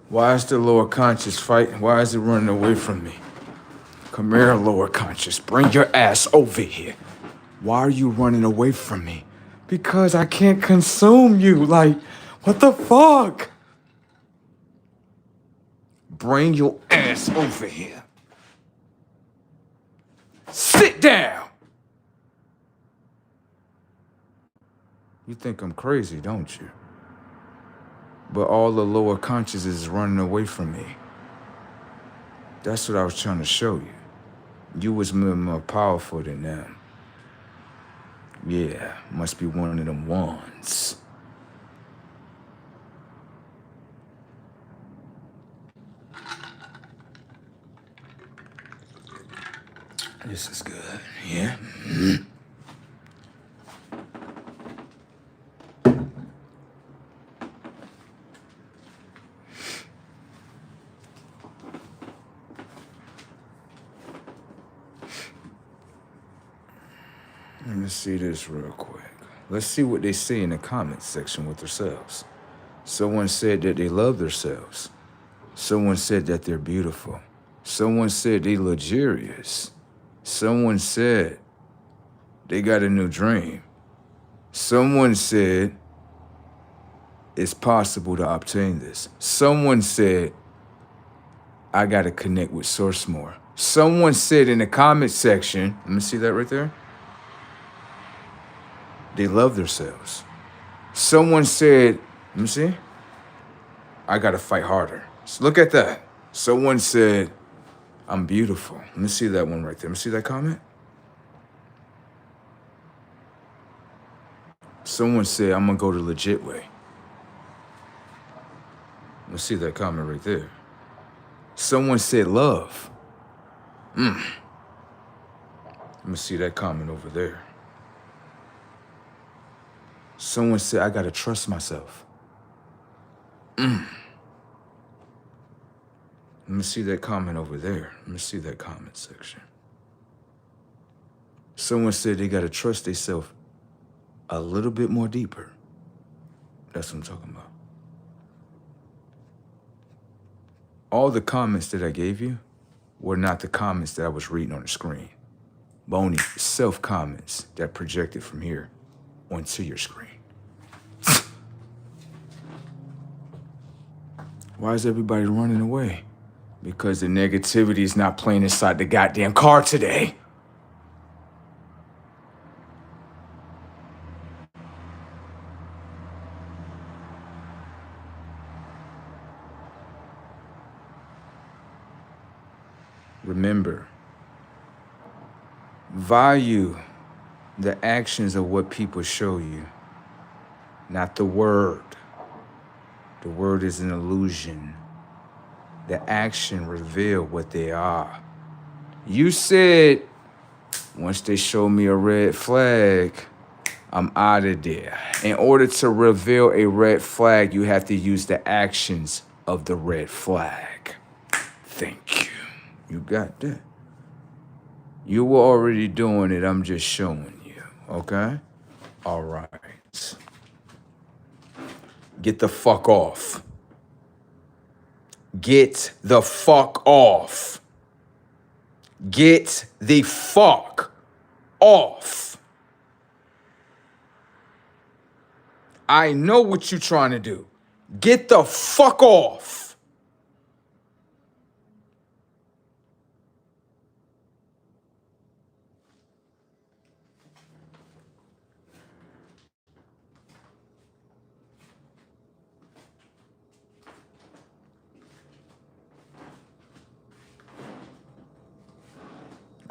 Why is the lower conscious fighting? Why is it running away from me? Come here, lower conscious. Bring your ass over here. Why are you running away from me? Because I can't consume you. Like, what the fuck? Bring your ass over here. Sit down. You think I'm crazy, don't you? But all the lower conscious is running away from me. That's what I was trying to show you. You was more powerful than them. Yeah, must be one of them ones. This is good, yeah? Let me see this real quick. Let's see what they say in the comments section with themselves. Someone said that they love themselves. Someone said that they're beautiful. Someone said they luxurious. Someone said they got a new dream. Someone said it's possible to obtain this. Someone said I gotta connect with Source more. Someone said in the comment section, let me see that right there. They love themselves. Someone said, let me see. I gotta fight harder. So look at that. Someone said, I'm beautiful. Let me see that one right there. Let me see that comment. Someone said, I'm gonna go the legit way. Let me see that comment right there. Someone said love. Let me see that comment over there. Someone said, I gotta trust myself. Let me see that comment over there. Let me see that comment section. Someone said they gotta trust themselves a little bit more deeper. That's what I'm talking about. All the comments that I gave you were not the comments that I was reading on the screen, but only self-comments that projected from here onto your screen. Why is everybody running away? Because the negativity is not playing inside the goddamn car today. Remember, Value the actions of what people show you, not the word. The word is an illusion. The action reveal what they are. You said, once they show me a red flag, I'm out of there. In order to reveal a red flag, you have to use the actions of the red flag. Thank you. You got that. You were already doing it. I'm just showing you. Okay? All right. Get the fuck off. Get the fuck off. Get the fuck off. I know what you're trying to do. Get the fuck off.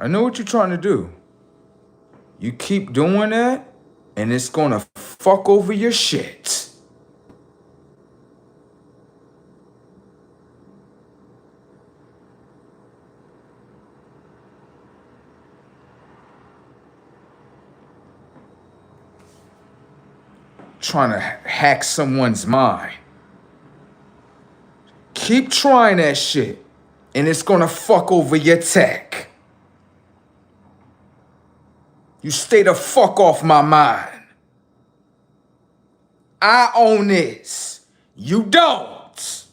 I know what you're trying to do. You keep doing that, and it's gonna fuck over your shit. Trying to hack someone's mind. Keep trying that shit, and it's gonna fuck over your tech. You stay the fuck off my mind. I own this. You don't.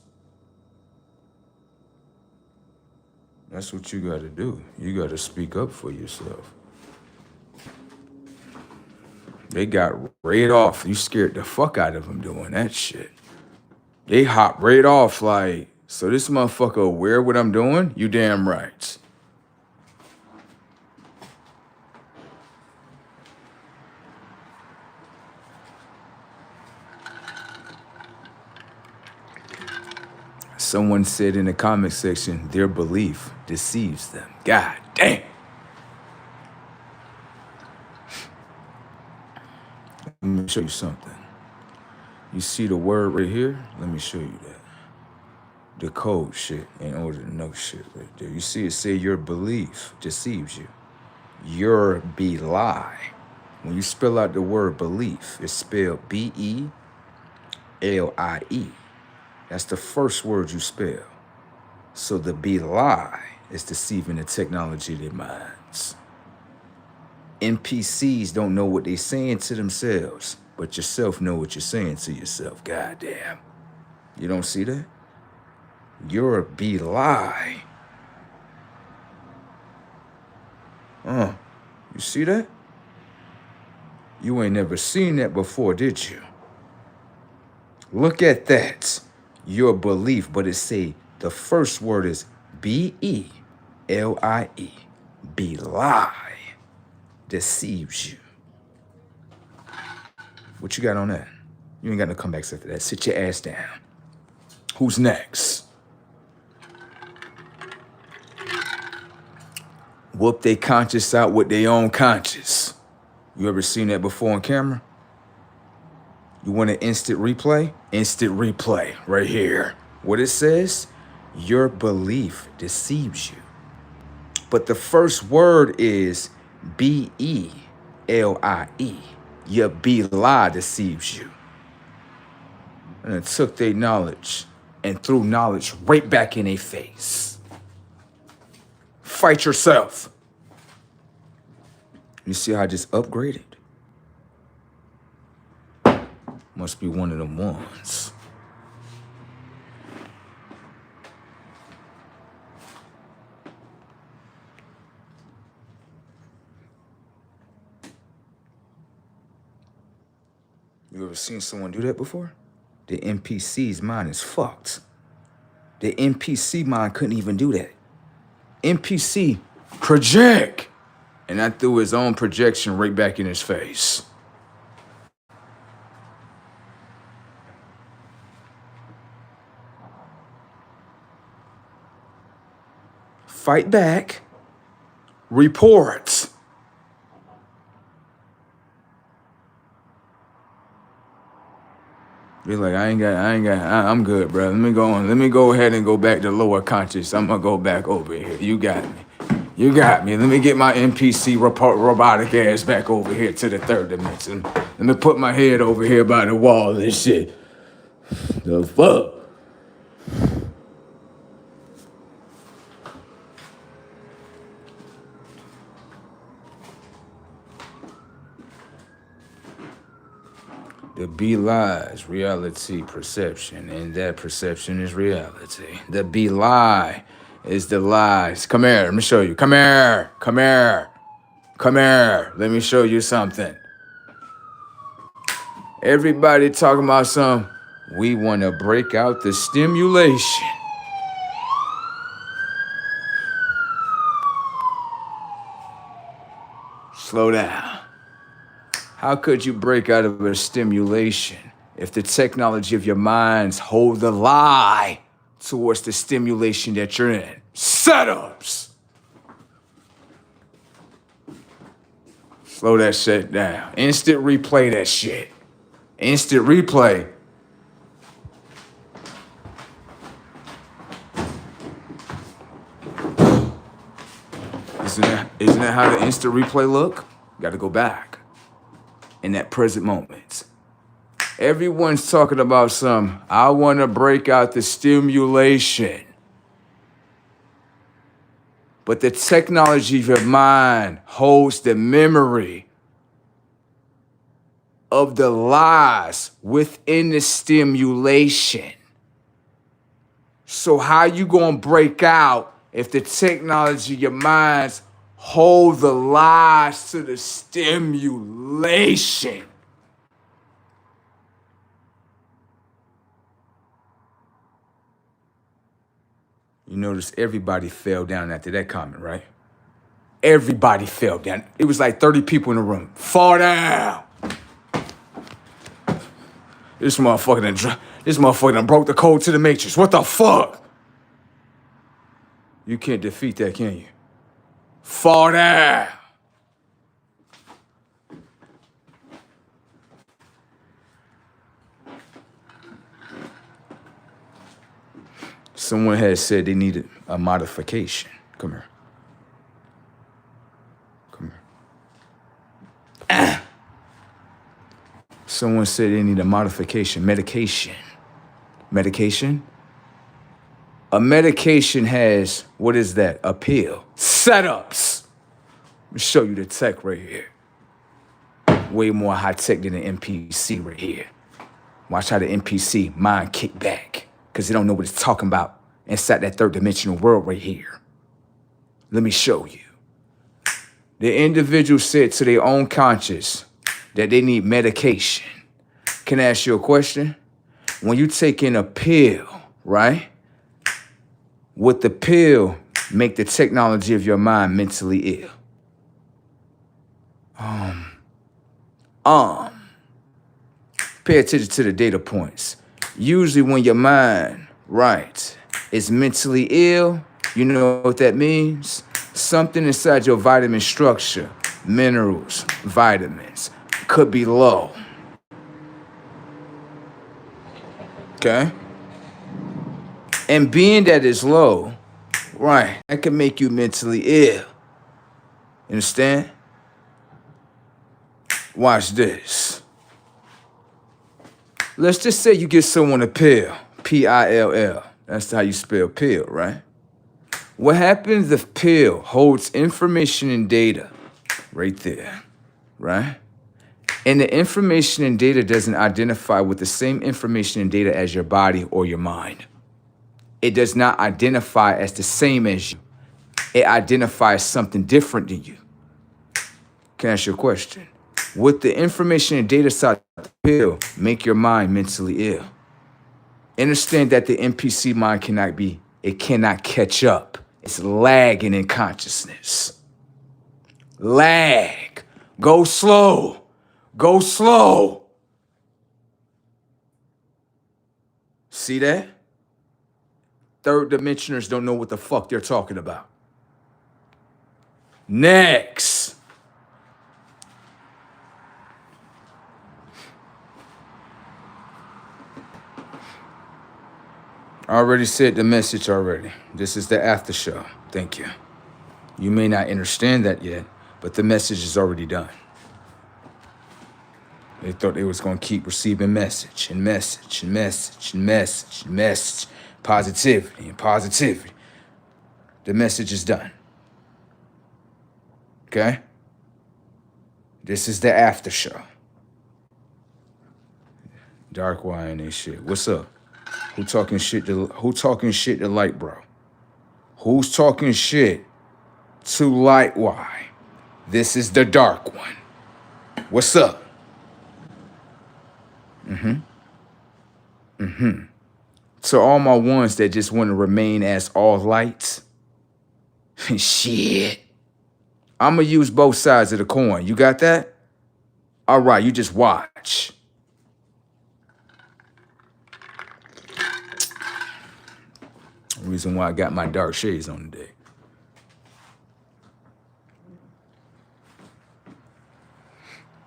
That's what you gotta do. You gotta speak up for yourself. They got right off. You scared the fuck out of them doing that shit. They hop right off like, so this motherfucker aware what I'm doing? You damn right. Someone said in the comment section, their belief deceives them. God damn. Let me show you something. You see the word right here? Let me show you that. The code shit in order to know shit right there. You see it say your belief deceives you. Your belie. When you spell out the word belief, it's spelled B-E-L-I-E. That's the first word you spell. So the belie is deceiving the technology of their minds. NPCs don't know what they're saying to themselves, but yourself know what you're saying to yourself. Goddamn. You don't see that? You're a belie. You see that? You ain't never seen that before, did you? Look at that. Your belief, but it say the first word is B-E-L-I-E. Belie. Deceives you. What you got on that? You ain't got no comebacks after that. Sit your ass down. Who's next? Whoop they conscience out with their own conscience. You ever seen that before on camera? You want an instant replay? Instant replay right here. What it says? Your belief deceives you. But the first word is B-E-L-I-E. Your belie deceives you. And it took their knowledge and threw knowledge right back in their face. Fight yourself. You see how I just upgraded? Must be one of them ones. You ever seen someone do that before? The NPC's mind is fucked. The NPC mind couldn't even do that. NPC, project! And I threw his own projection right back in his face. Fight back. Report. Be like, I'm good, bro. Let me go ahead and go back to lower conscious. I'm gonna go back over here. You got me. You got me. Let me get my NPC robotic ass back over here to the third dimension. Let me put my head over here by the wall and shit. The fuck? The be lies, reality, perception, and that perception is reality. The be lie is the lies. Come here, let me show you. Come here, come here, come here. Let me show you something. Everybody talking about some, we want to break out the stimulation. Slow down. How could you break out of a stimulation if the technology of your minds hold the lie towards the stimulation that you're in? Setups! Slow that shit down. Instant replay that shit. Instant replay. Isn't that how the instant replay look? Gotta go back. In that present moment. Everyone's talking about some, I want to break out the stimulation. But the technology of your mind holds the memory of the lies within the stimulation. So how you gonna break out if the technology of your minds hold the lies to the stimulation? You notice everybody fell down after that comment, right? Everybody fell down. It was like 30 people in the room. Fall down. This motherfucker done broke the code to the matrix. What the fuck? You can't defeat that, can you? Fall down. Someone had said they needed a modification. Come here. Come here. Someone said they need a modification. Medication. Medication? A medication has, what is that? A pill. Setups. Let me show you the tech right here. Way more high tech than the NPC right here. Watch how the NPC mind kick back. Because they don't know what it's talking about inside that third dimensional world right here. Let me show you. The individual said to their own conscious that they need medication. Can I ask you a question? When you take in a pill, right? Would the pill make the technology of your mind mentally ill? Pay attention to the data points. Usually when your mind, right, is mentally ill, you know what that means? Something inside your vitamin structure, minerals, vitamins, could be low. Okay? And being that it's low, right, that can make you mentally ill. You understand? Watch this. Let's just say you give someone a pill, P-I-L-L. That's how you spell pill, right? What happens if pill holds information and data right there, right? And the information and data doesn't identify with the same information and data as your body or your mind. It does not identify as the same as you. It identifies something different than you. Can I ask you a question? Would the information and data side of the pill make your mind mentally ill? Understand that the NPC mind cannot catch up. It's lagging in consciousness. Lag. Go slow. Go slow. See that? Third dimensioners don't know what the fuck they're talking about. Next. already said the message already. This is the after show. Thank you. You may not understand that yet, but the message is already done. They thought they was gonna keep receiving message and message and message and message and message, positivity and positivity. The message is done. Okay? This is the after show. Dark wine and shit. What's up? Who talking shit to Light Bro? Who's talking shit to Light Y? This is the dark one. What's up? To all my ones that just want to remain as all lights. Shit. I'ma use both sides of the coin. You got that? All right, you just watch. Reason why I got my dark shades on today.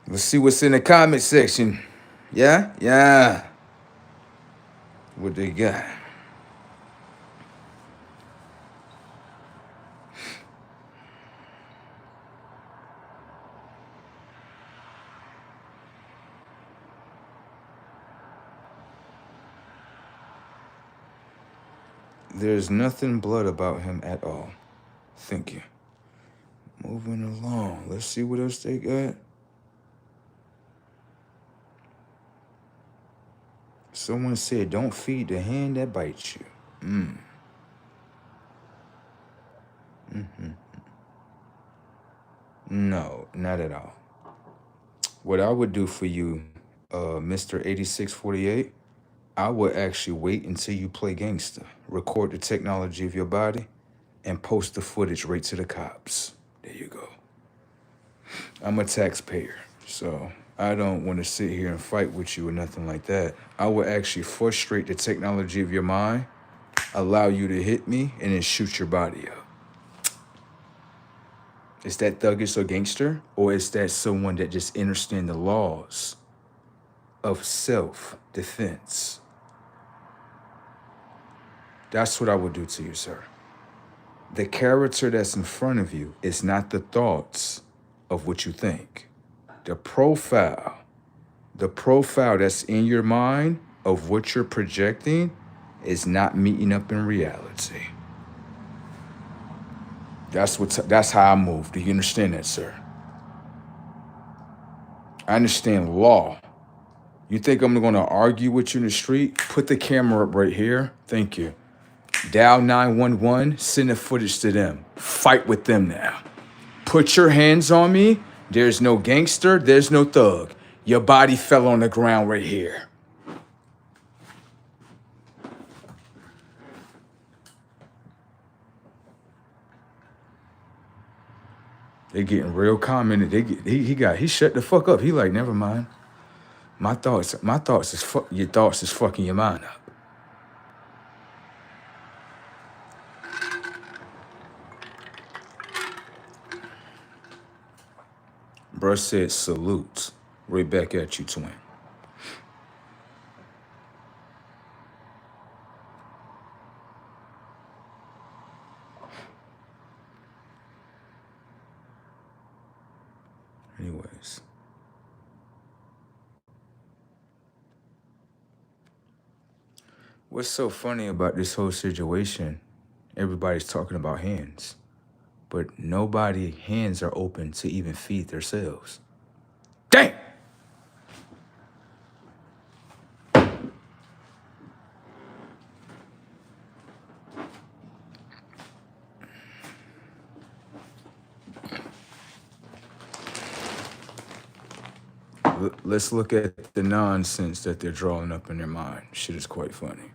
Let's see what's in the comment section. Yeah? Yeah. What they got? There's nothing blood about him at all. Thank you. Moving along. Let's see what else they got. Someone said, don't feed the hand that bites you. No, not at all. What I would do for you, Mr. 8648, I would actually wait until you play gangster, record the technology of your body, and post the footage right to the cops. There you go. I'm a taxpayer, so I don't want to sit here and fight with you or nothing like that. I would actually frustrate the technology of your mind, allow you to hit me, and then shoot your body up. Is that thuggish or gangster? Or is that someone that just understands the laws of self-defense? That's what I would do to you, sir. The character that's in front of you is not the thoughts of what you think. The profile that's in your mind of what you're projecting is not meeting up in reality. That's how I move. Do you understand that, sir? I understand law. You think I'm gonna argue with you in the street? Put the camera up right here. Thank you. Dial 911, send the footage to them. Fight with them now. Put your hands on me. There's no gangster, there's no thug. Your body fell on the ground right here. They getting real commented. He shut the fuck up. He like, never mind. Your thoughts is fucking your mind up. Bruh said salute. Right back at you, twin. Anyways. What's so funny about this whole situation? Everybody's talking about hands, but nobody hands are open to even feed themselves. Dang! Let's look at the nonsense that they're drawing up in their mind. Shit is quite funny.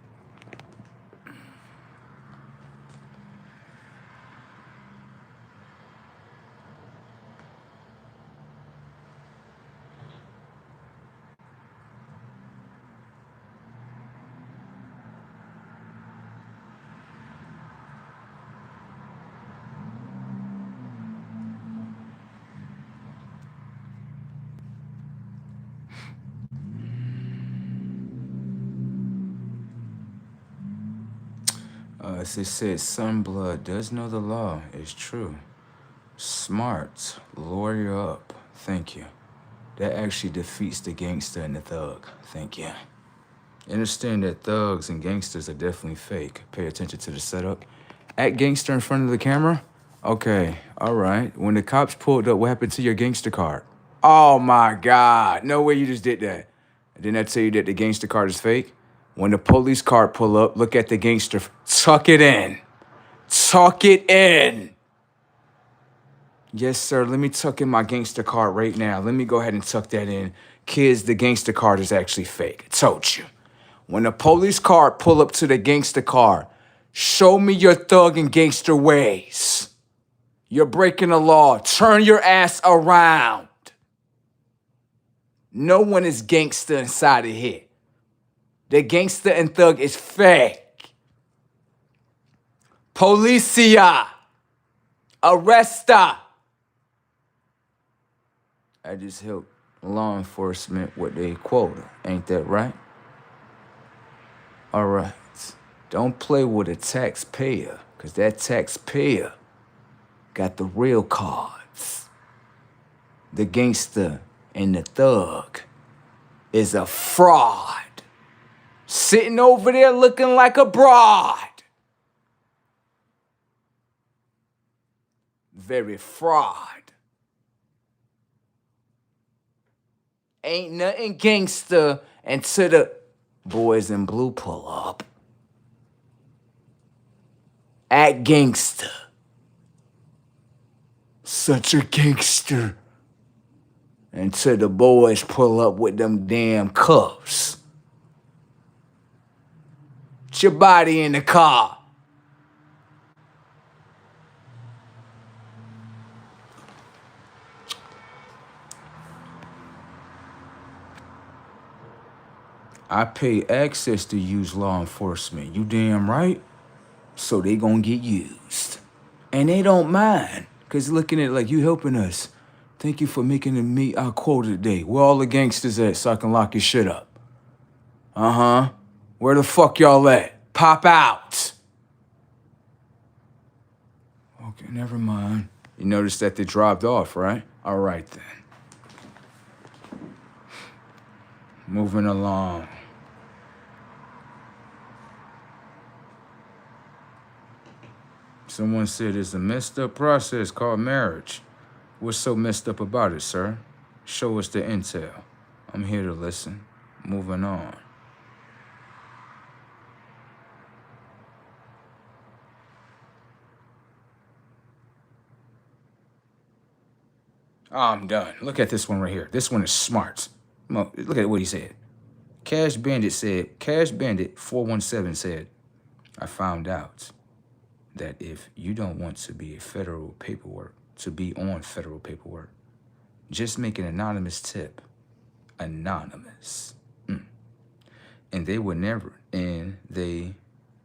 As it said, Sunblood does know the law. It's true. Smart. Lawyer up. Thank you. That actually defeats the gangster and the thug. Thank you. Understand that thugs and gangsters are definitely fake. Pay attention to the setup. Act gangster in front of the camera? Okay, all right. When the cops pulled up, what happened to your gangster card? Oh my God. No way you just did that. Didn't I tell you that the gangster card is fake? When the police card pull up, look at the gangster. Tuck it in. Tuck it in. Yes, sir. Let me tuck in my gangster card right now. Let me go ahead and tuck that in. Kids, the gangster card is actually fake. I told you. When the police card pull up to the gangster car, show me your thug and gangster ways. You're breaking the law. Turn your ass around. No one is gangster inside of here. The gangster and thug is fake. Policia. Arresta. I just helped law enforcement with their quota. Ain't that right? All right. Don't play with a taxpayer, because that taxpayer got the real cards. The gangster and the thug is a fraud. Sitting over there looking like a broad. Very fraud. Ain't nothing gangster until the boys in blue pull up. Act gangster. Such a gangster. Until the boys pull up with them damn cuffs. Put your body in the car. I pay access to use law enforcement. You damn right. So they gonna get used. And they don't mind. Cause looking at it like, you helping us. Thank you for making it meet our quota today. Where all the gangsters at so I can lock your shit up? Uh-huh. Where the fuck y'all at? Pop out. Okay, never mind. You noticed that they dropped off, right? All right then. Moving along. Someone said it's a messed up process called marriage. What's so messed up about it, sir? Show us the intel. I'm here to listen. Moving on. I'm done. Look at this one right here. This one is smart. Look at what he said. Cash Bandit 417 said, I found out that if you don't want to be on federal paperwork, just make an anonymous tip. Anonymous. And they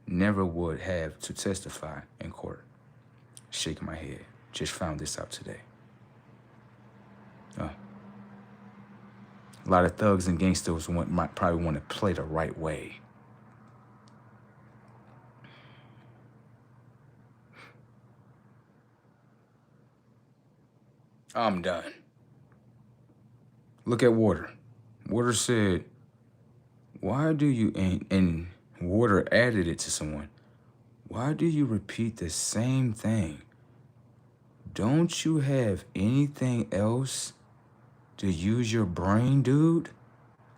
never would have to testify in court. Shaking my head. Just found this out today. A lot of thugs and gangsters might probably want to play the right way. I'm done. Look at Water. Water said, why do you, and Water added it to someone, why do you repeat the same thing? Don't you have anything else to use your brain, dude?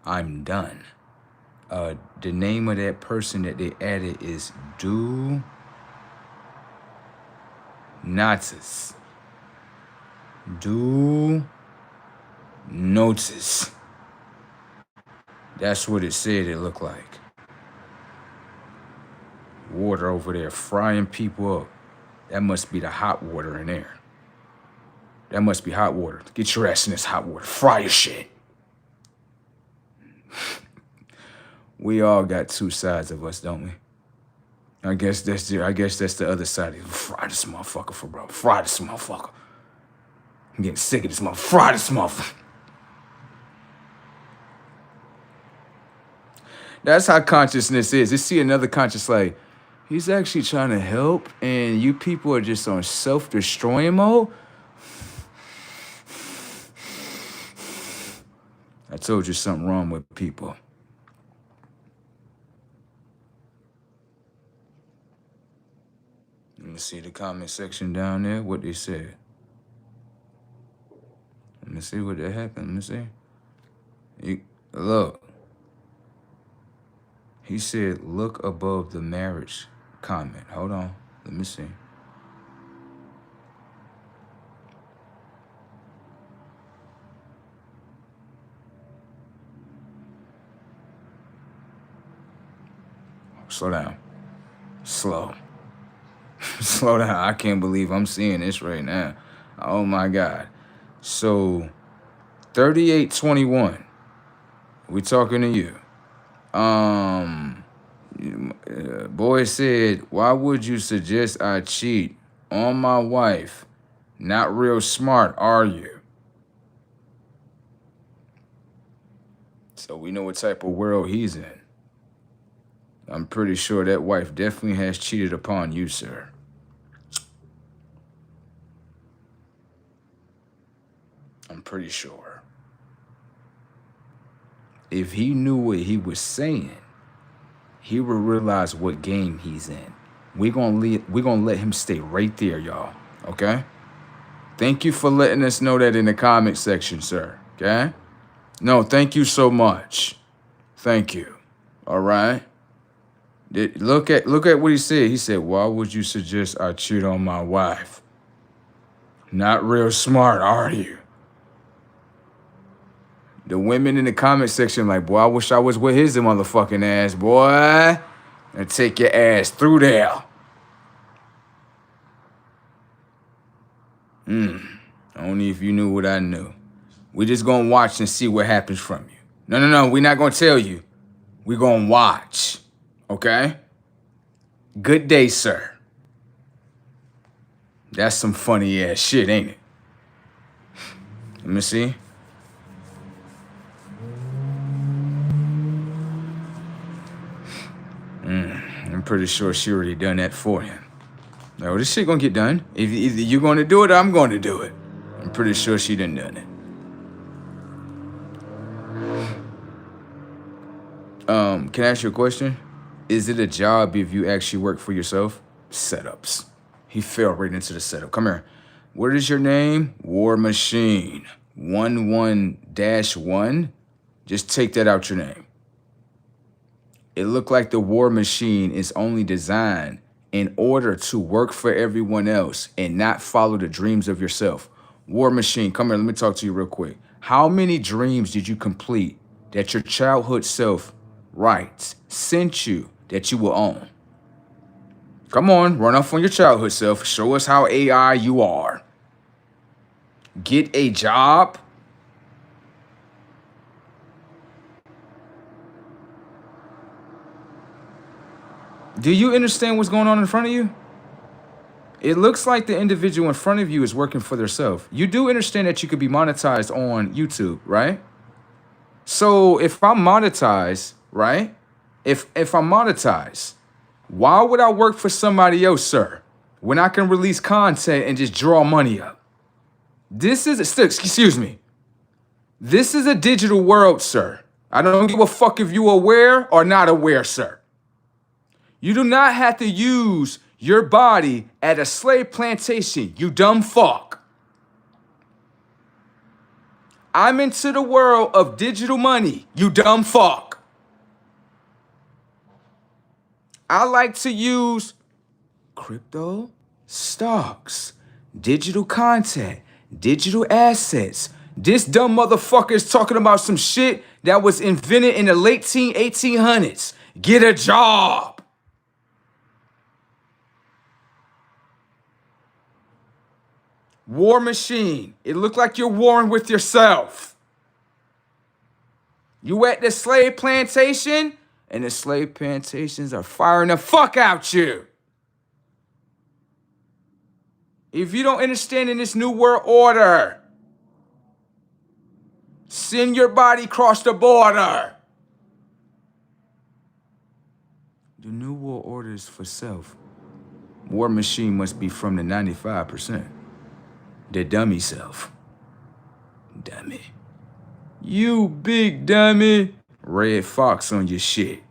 I'm done. The name of that person that they added is Do Notice. Do Notice. That's what it said it looked like. Water over there frying people up. That must be the hot water in there. That must be hot water. Get your ass in this hot water. Fry your shit. We all got two sides of us, don't we? I guess that's the other side. Fry this motherfucker for bro. Fry this motherfucker. I'm getting sick of this motherfucker. Fry this motherfucker. That's how consciousness is. You see another conscious like, He's actually trying to help, and you people are just on self-destroying mode. I told you something wrong with people. Let me see the comment section down there, what they said. Let me see what that happened. Let me see. Look. He said, look above the marriage comment. Hold on. Let me see. Slow down. Slow. Slow down. I can't believe I'm seeing this right now. Oh my God. So 3821. We talking to you. Boy said, why would you suggest I cheat on my wife? Not real smart, are you? So we know what type of world he's in. I'm pretty sure that wife definitely has cheated upon you, sir. I'm pretty sure. If he knew what he was saying, he would realize what game he's in. We're gonna let him stay right there, y'all. Okay? Thank you for letting us know that in the comment section, sir. Okay? No, thank you so much. Thank you. All right? Look at what he said. He said, why would you suggest I cheat on my wife? Not real smart, are you? The women in the comment section like, boy, I wish I was with his motherfucking ass, boy. And take your ass through there. Only if you knew what I knew. We just gonna watch and see what happens from you. No, we're not gonna tell you. We're gonna watch. Okay? Good day, sir. That's some funny ass shit, ain't it? Let me see. I'm pretty sure she already done that for him. No, this shit gonna get done. If either you're gonna do it or I'm gonna do it. I'm pretty sure she done it. Can I ask you a question? Is it a job if you actually work for yourself? Setups. He fell right into the setup. Come here. What is your name? War Machine. 11-1. Just take that out your name. It looked like the War Machine is only designed in order to work for everyone else and not follow the dreams of yourself. War Machine, come here, let me talk to you real quick. How many dreams did you complete that your childhood self sent you that you will own? Come on, run off on your childhood self. Show us how AI you are. Get a job. Do you understand what's going on in front of you? It looks like the individual in front of you is working for themselves. You do understand that you could be monetized on YouTube, right? So if I'm monetized, right? If I'm monetized, why would I work for somebody else, sir, when I can release content and just draw money up? This is, excuse me. This is a digital world, sir. I don't give a fuck if you're aware or not aware, sir. You do not have to use your body at a slave plantation, you dumb fuck. I'm into the world of digital money, you dumb fuck. I like to use crypto, stocks, digital content, digital assets. This dumb motherfucker is talking about some shit that was invented in the late 1800s. Get a job. War Machine. It looked like you're warring with yourself. You at the slave plantation, and the slave plantations are firing the fuck out you. If you don't understand in this new world order, send your body across the border. The New World Order is for self. War Machine must be from the 95%. The dummy self. Dummy. You big dummy. Red Fox on your shit.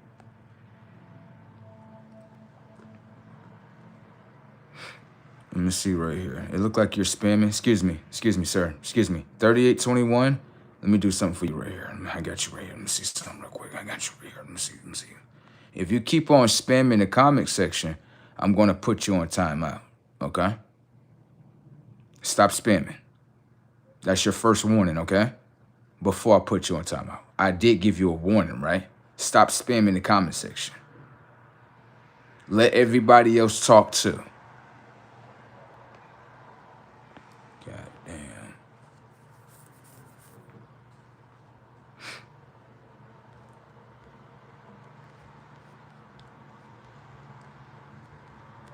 Let me see right here. It looked like you're spamming. Excuse me, sir. Excuse me. 3821. Let me do something for you right here. I got you right here. Let me see something real quick. I got you right here. Let me see. If you keep on spamming the comment section, I'm going to put you on timeout. Okay? Stop spamming. That's your first warning, okay? Before I put you on timeout. I did give you a warning, right? Stop spamming the comment section. Let everybody else talk too. God damn.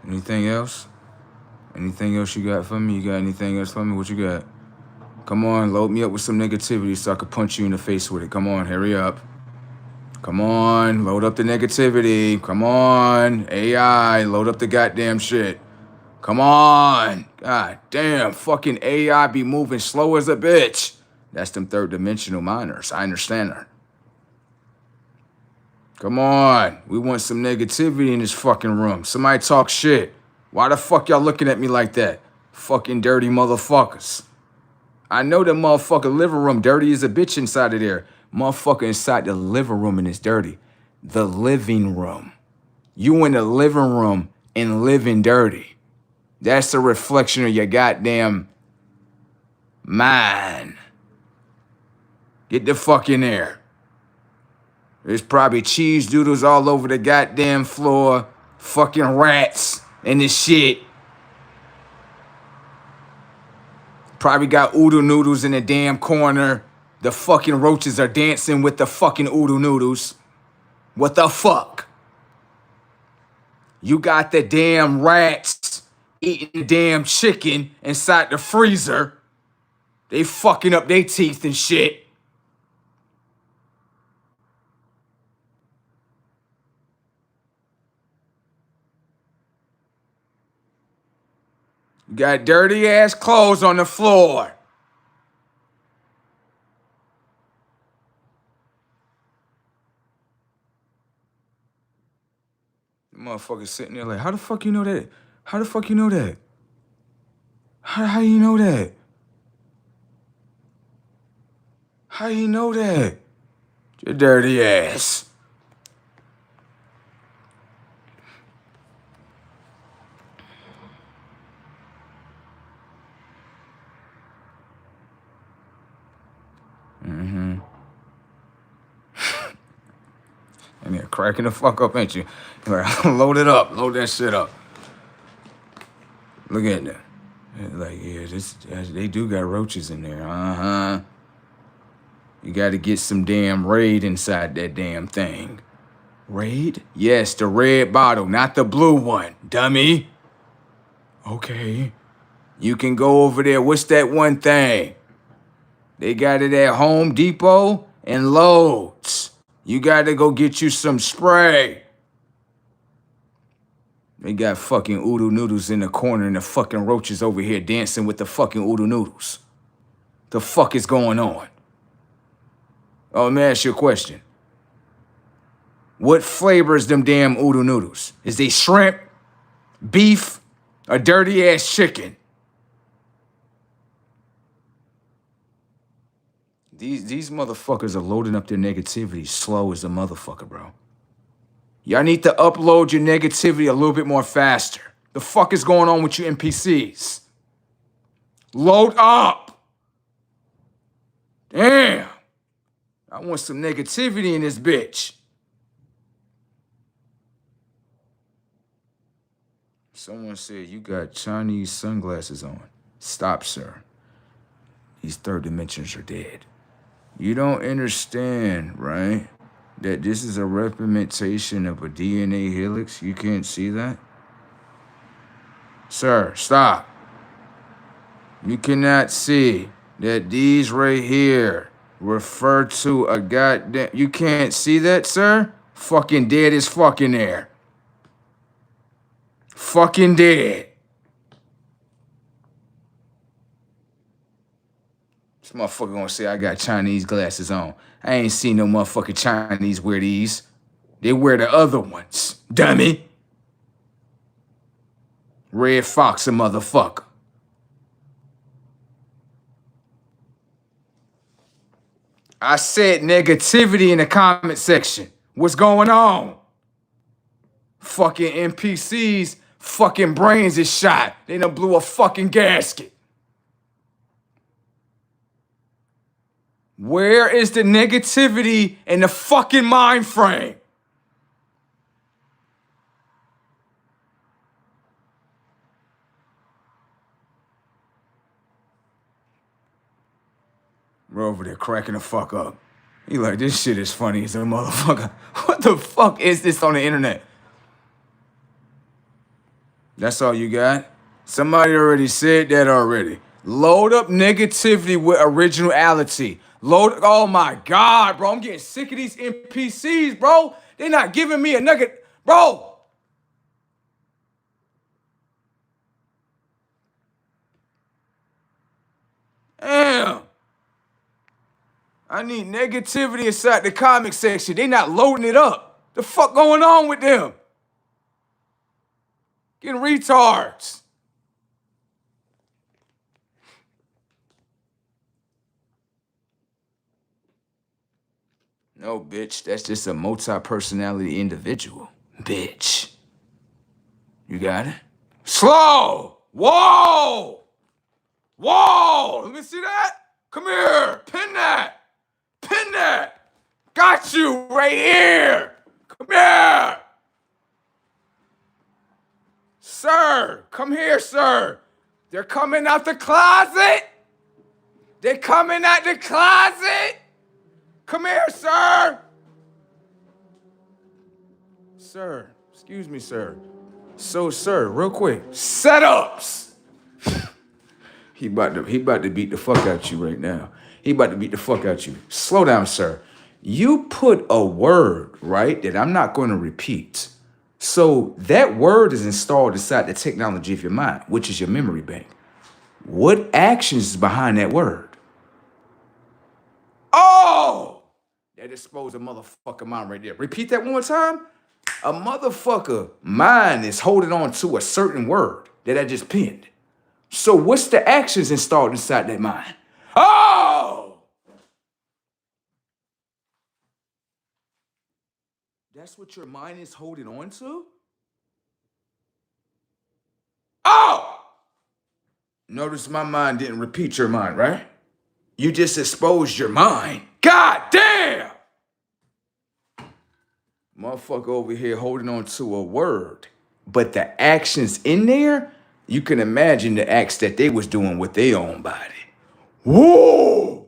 Anything else? Anything else you got for me? You got anything else for me? What you got? Come on, load me up with some negativity so I can punch you in the face with it. Come on, hurry up. Come on, load up the negativity. Come on, AI, load up the goddamn shit. Come on. God damn, fucking AI be moving slow as a bitch. That's them third dimensional miners. I understand her. Come on, we want some negativity in this fucking room. Somebody talk shit. Why the fuck y'all looking at me like that? Fucking dirty motherfuckers. I know the motherfucker living room dirty as a bitch inside of there. Motherfucker inside the living room and it's dirty. The living room. You in the living room and living dirty. That's a reflection of your goddamn mind. Get the fuck in there. There's probably cheese doodles all over the goddamn floor. Fucking rats and this shit. Probably got oodle noodles in the damn corner. The fucking roaches are dancing with the fucking oodle noodles. What the fuck? You got the damn rats eating the damn chicken inside the freezer. They fucking up their teeth and shit. You got dirty ass clothes on the floor. The motherfucker sitting there like, how the fuck you know that? How the fuck you know that? How you know that? How you know that? Your dirty ass. And they're cracking the fuck up, ain't you? Like, load it up. Load that shit up. Look at that. Like, yeah, they do got roaches in there. Uh-huh. You got to get some damn Raid inside that damn thing. Raid? Yes, the red bottle, not the blue one, dummy. Okay. You can go over there. What's that one thing? They got it at Home Depot and Lowe's. You got to go get you some spray. They got fucking oodle noodles in the corner and the fucking roaches over here dancing with the fucking oodle noodles. The fuck is going on? Oh, let me ask you a question. What flavor is them damn oodle noodles? Is they shrimp, beef, or dirty ass chicken? These motherfuckers are loading up their negativity slow as a motherfucker, bro. Y'all need to upload your negativity a little bit more faster. The fuck is going on with you NPCs? Load up. Damn. I want some negativity in this bitch. Someone said you got Chinese sunglasses on. Stop, sir. These third dimensions are dead. You don't understand, right? That this is a representation of a DNA helix. You can't see that? Sir, stop. You cannot see that these right here refer to a goddamn... You can't see that, sir? Fucking dead as fucking there. Fucking dead. This motherfucker gonna say I got Chinese glasses on. I ain't seen no motherfucking Chinese wear these. They wear the other ones, dummy. Red Fox a motherfucker. I said negativity in the comment section. What's going on? Fucking NPCs, fucking brains is shot. They done blew a fucking gasket. Where is the negativity in the fucking mind frame? We're over there cracking the fuck up. He like, this shit is funny as a motherfucker. What the fuck is this on the internet? That's all you got? Somebody already said that already. Load up negativity with originality. Oh my God, bro. I'm getting sick of these NPCs, bro. They're not giving me a nugget. Bro. Damn. I need negativity inside the comic section. They not loading it up. The fuck going on with them? Getting retards. No, bitch. That's just a multi-personality individual. Bitch. You got it? Slow! Whoa! Whoa! Let me see that. Come here. Pin that. Pin that. Got you right here. Come here. Sir, come here, sir. They're coming out the closet. They're coming out the closet. Come here, sir. Sir, excuse me, sir. So, sir, real quick, setups. He about to beat the fuck out you right now. He about to beat the fuck out you. Slow down, sir. You put a word, right, that I'm not going to repeat. So that word is installed inside the technology of your mind, which is your memory bank. What actions is behind that word? Oh! That exposed a motherfucker mind right there. Repeat that one more time. A motherfucker mind is holding on to a certain word that I just pinned. So what's the actions installed inside that mind? Oh! That's what your mind is holding on to? Oh! Notice my mind didn't repeat your mind, right? You just exposed your mind. God damn! Motherfucker over here holding on to a word. But the actions in there, you can imagine the acts that they was doing with their own body. Whoa!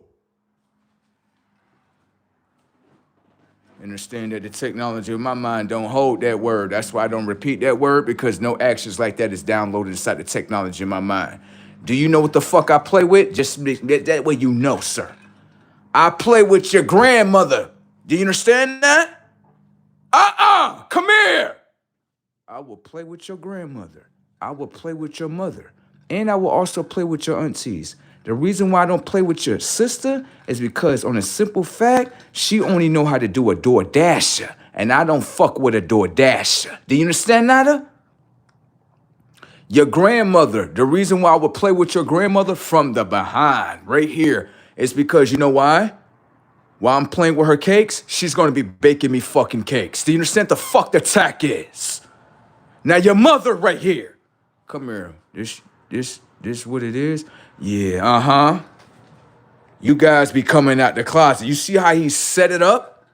Understand that the technology of my mind don't hold that word. That's why I don't repeat that word, because no actions like that is downloaded inside the technology of my mind. Do you know what the fuck I play with? Just that way you know, sir. I play with your grandmother. Do you understand that? Come here. I will play with your grandmother. I will play with your mother. And I will also play with your aunties. The reason why I don't play with your sister is because, on a simple fact, she only know how to do a DoorDasher, and I don't fuck with a DoorDasher. Do you understand, Nada? Your grandmother, the reason why I would play with your grandmother from the behind, right here, is because, you know why? While I'm playing with her cakes, she's gonna be baking me fucking cakes. Do you understand the fuck the tack is? Now your mother right here. Come here. This what it is? Yeah, You guys be coming out the closet. You see how he set it up?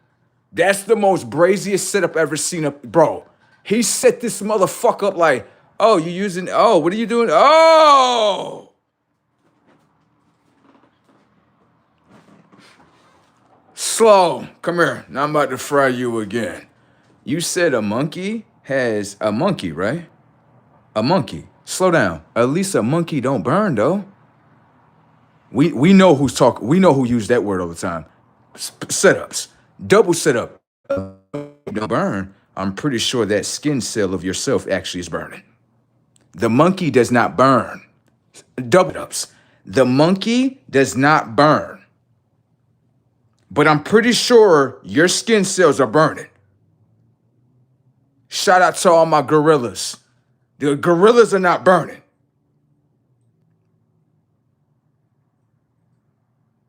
That's the most braziest setup I've ever seen. Bro, he set this motherfucker up like, oh, you using, oh, what are you doing? Oh! Slow, come here. Now I'm about to fry you again. You said a monkey has a monkey, right? A monkey. Slow down. At least a monkey don't burn, though. We know who's talking. We know who used that word all the time. Setups. Double setup. Don't burn. I'm pretty sure that skin cell of yourself actually is burning. The monkey does not burn. Double ups. The monkey does not burn. But I'm pretty sure your skin cells are burning. Shout out to all my gorillas. The gorillas are not burning.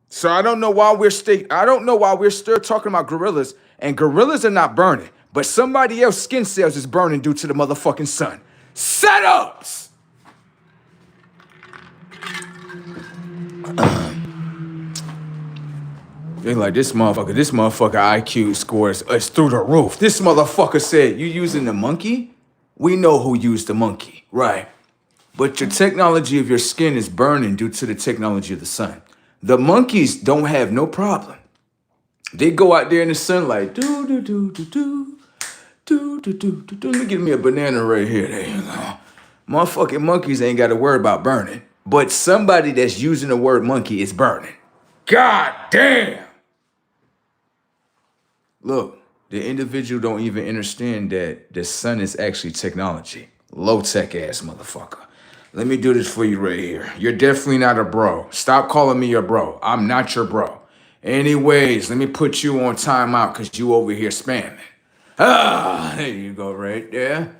So I don't know why we're still talking about gorillas, and gorillas are not burning, but somebody else's skin cells is burning due to the motherfucking sun. Setups! They like this motherfucker IQ scores is through the roof. This motherfucker said, you using the monkey? We know who used the monkey, right? But your technology of your skin is burning due to the technology of the sun. The monkeys don't have no problem. They go out there in the sunlight, do do do do do do do do do do. Let me get me a banana right here. There you go. Motherfucking monkeys ain't got to worry about burning. But somebody that's using the word monkey is burning. God damn. Look, the individual don't even understand that the sun is actually technology. Low-tech ass motherfucker. Let me do this for you right here. You're definitely not a bro. Stop calling me your bro. I'm not your bro. Anyways, let me put you on timeout because you over here spamming. Ah, there you go right there.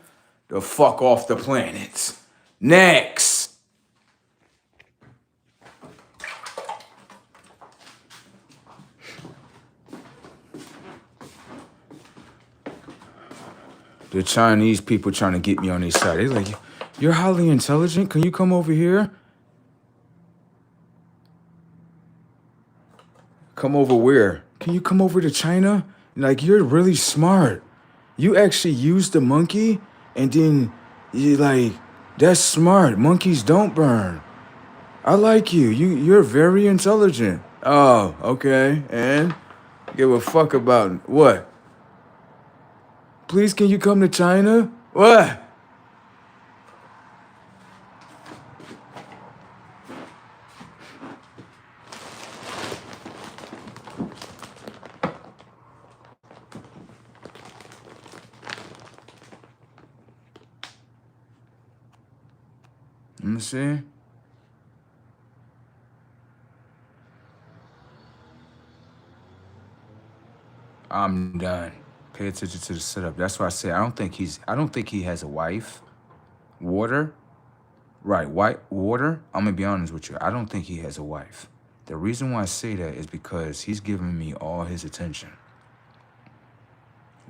The fuck off the planet. Next. The Chinese people trying to get me on their side. They're like, you're highly intelligent. Can you come over here? Come over where? Can you come over to China? Like, you're really smart. You actually used the monkey and then you like, that's smart. Monkeys don't burn. I like you. You're very intelligent. Oh, okay. And give a fuck about what? Please, can you come to China? What? Let me see. I'm done. Pay attention to the setup. That's why I say I don't think he has a wife. Water. Right, water. I'm gonna be honest with you. I don't think he has a wife. The reason why I say that is because he's giving me all his attention.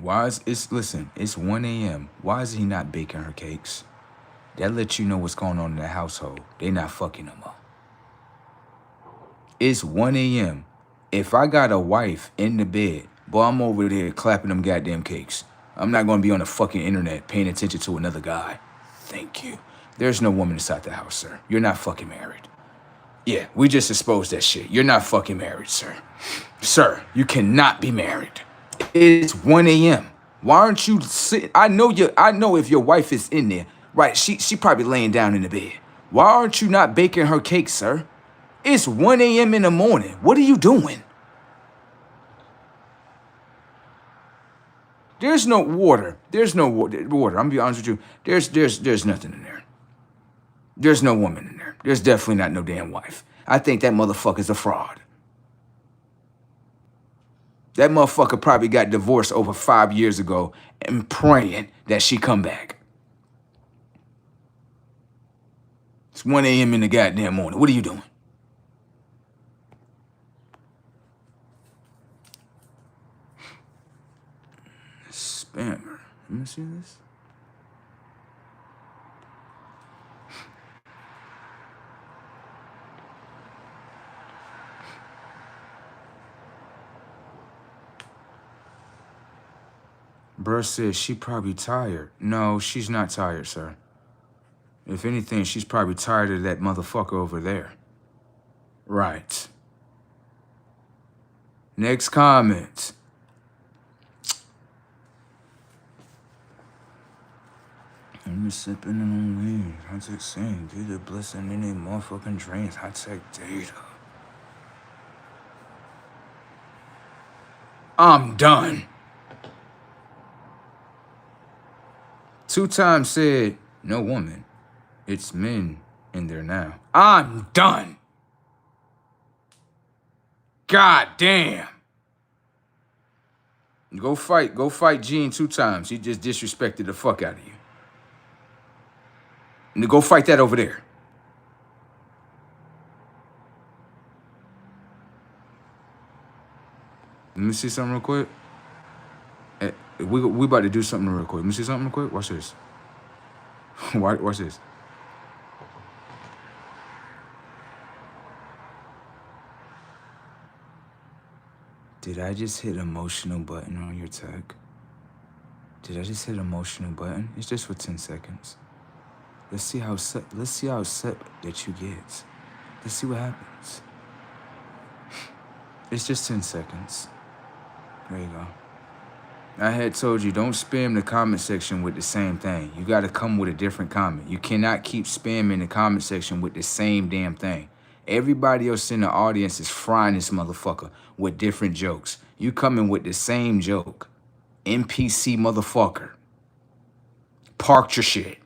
Listen, it's 1 a.m. Why is he not baking her cakes? That lets you know what's going on in the household. They not fucking no more. It's 1 a.m. If I got a wife in the bed, boy, I'm over there clapping them goddamn cakes. I'm not gonna be on the fucking internet paying attention to another guy. Thank you. There's no woman inside the house, sir. You're not fucking married. Yeah, we just exposed that shit. You're not fucking married, sir. Sir, you cannot be married. It's 1 a.m. Why aren't you sitting? I know if your wife is in there, right? She probably laying down in the bed. Why aren't you not baking her cake, sir? It's 1 a.m. in the morning. What are you doing? There's no water. There's no water. I'm gonna be honest with you. There's nothing in there. There's no woman in there. There's definitely not no damn wife. I think that motherfucker's a fraud. That motherfucker probably got divorced over 5 years ago and praying that she come back. It's 1 a.m. in the goddamn morning. What are you doing? Spammer. Let me see this. Bruh says she probably tired. No, she's not tired, sir. If anything, she's probably tired of that motherfucker over there. Right. Next comment. I'm sipping on weed. High tech saying, be the blessing in their motherfucking dreams. High tech data. I'm done. 2 times said, no woman. It's men in there now. I'm done. God damn. Go fight Gene 2 times. He just disrespected the fuck out of you. And go fight that over there. Let me see something real quick. We about to do something real quick. Let me see something real quick. Watch this. Watch this. Did I just hit emotional button on your tech? Did I just hit emotional button? It's just for 10 seconds. Let's see how upset that you get. Let's see what happens. It's just 10 seconds. There you go. I had told you, don't spam the comment section with the same thing. You got to come with a different comment. You cannot keep spamming the comment section with the same damn thing. Everybody else in the audience is frying this motherfucker with different jokes. You coming with the same joke. NPC motherfucker. Parked your shit.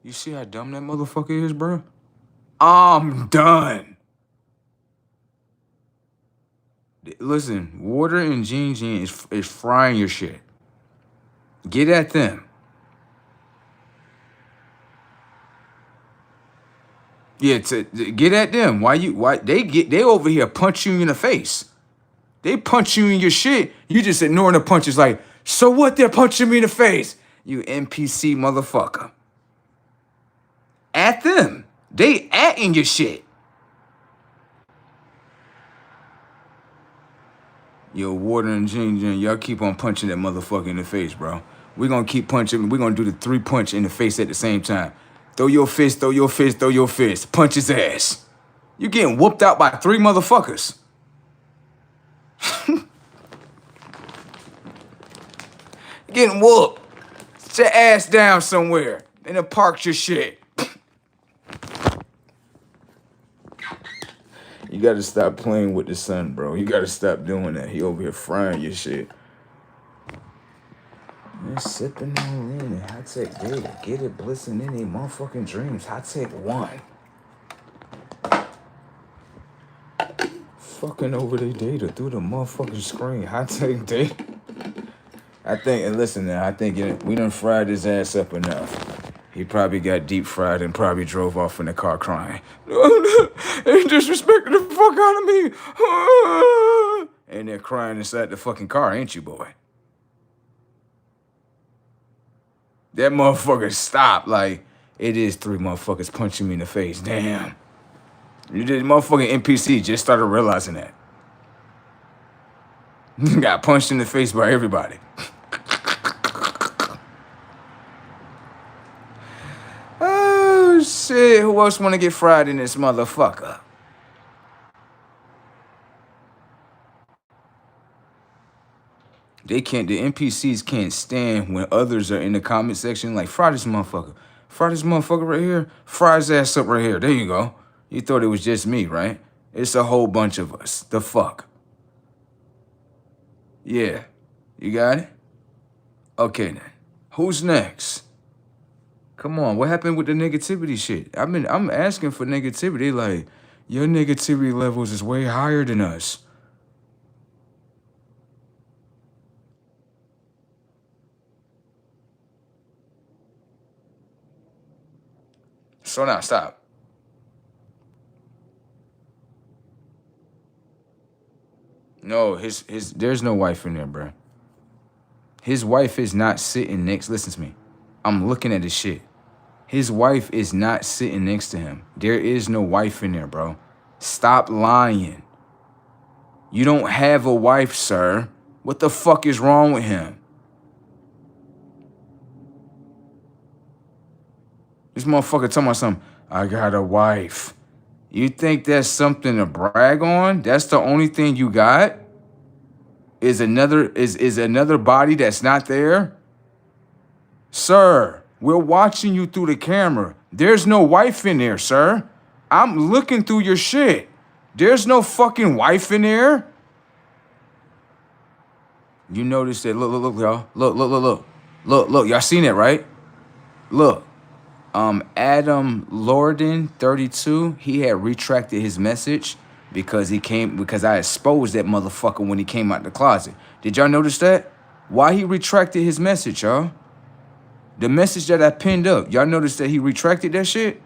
You see how dumb that motherfucker is, bro? I'm done. Listen, Water and Gene is frying your shit. Get at them. Yeah, get at them. Why they over here punch you in the face? They punch you in your shit. You just ignoring the punches like, so what? They're punching me in the face. You NPC motherfucker. At them. They in your shit. Yo, Water and Gene, y'all keep on punching that motherfucker in the face, bro. We're gonna keep punching. We're gonna do the 3 punch in the face at the same time. Throw your fist, throw your fist, throw your fist. Punch his ass. You getting whooped out by 3 motherfuckers. Getting whooped. Sit your ass down somewhere. And then park your shit. You gotta stop playing with the sun, bro. You gotta stop doing that. He over here frying your shit. Man, sipping on lean. Hot Tech Data. Get it blissing in their motherfucking dreams. Hot Tech 1. Fucking over their data through the motherfucking screen. Hot Tech Data. I think, and listen now, I think we done fried his ass up enough. He probably got deep fried and probably drove off in the car crying. They disrespected the fuck out of me. And they're crying inside the fucking car, ain't you, boy? That motherfucker stopped like, it is 3 motherfuckers punching me in the face. Damn. You did motherfucking NPC just started realizing that. Got punched in the face by everybody. Oh, shit. Who else want to get fried in this motherfucker? The NPCs can't stand when others are in the comment section like, fry this motherfucker. Fry this motherfucker right here. Fry his ass up right here. There you go. You thought it was just me, right? It's a whole bunch of us. The fuck? Yeah. You got it? Okay, then. Who's next? Come on, what happened with the negativity shit? I'm asking for negativity, like, your negativity levels is way higher than us. So now, stop. No, there's no wife in there, bro. His wife is not sitting next. Listen to me. I'm looking at this shit. His wife is not sitting next to him. There is no wife in there, bro. Stop lying. You don't have a wife, sir. What the fuck is wrong with him? This motherfucker talking about something. I got a wife. You think that's something to brag on? That's the only thing you got? Is another body that's not there? Sir, we're watching you through the camera. There's no wife in there, sir. I'm looking through your shit. There's no fucking wife in there. You notice that, look, y'all. Look, y'all seen it, right? Look. Adam Lorden, 32, he had retracted his message because I exposed that motherfucker when he came out the closet. Did y'all notice that? Why he retracted his message, y'all? The message that I pinned up. Y'all notice that he retracted that shit?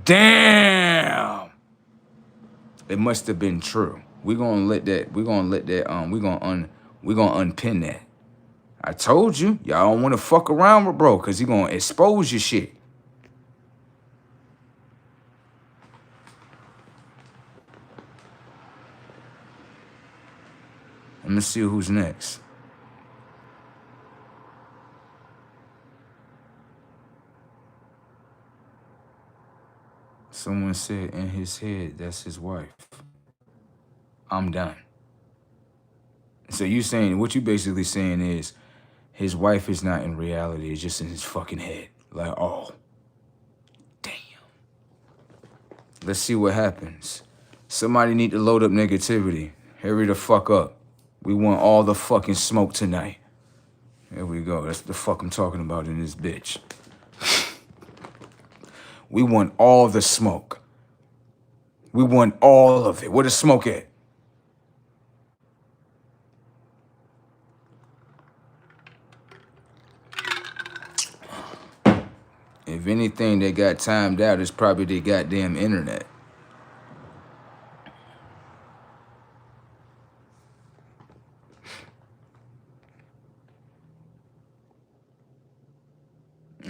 Damn! It must have been true. We're gonna unpin that. I told you, y'all don't wanna fuck around with bro, cause he gonna expose your shit. Let me see who's next. Someone said in his head, that's his wife. I'm done. So what you basically saying is his wife is not in reality, it's just in his fucking head. Like, oh, damn. Let's see what happens. Somebody need to load up negativity. Hurry the fuck up. We want all the fucking smoke tonight. There we go. That's the fuck I'm talking about in this bitch. We want all the smoke. We want all of it. Where the smoke at? If anything that got timed out, it's probably the goddamn internet.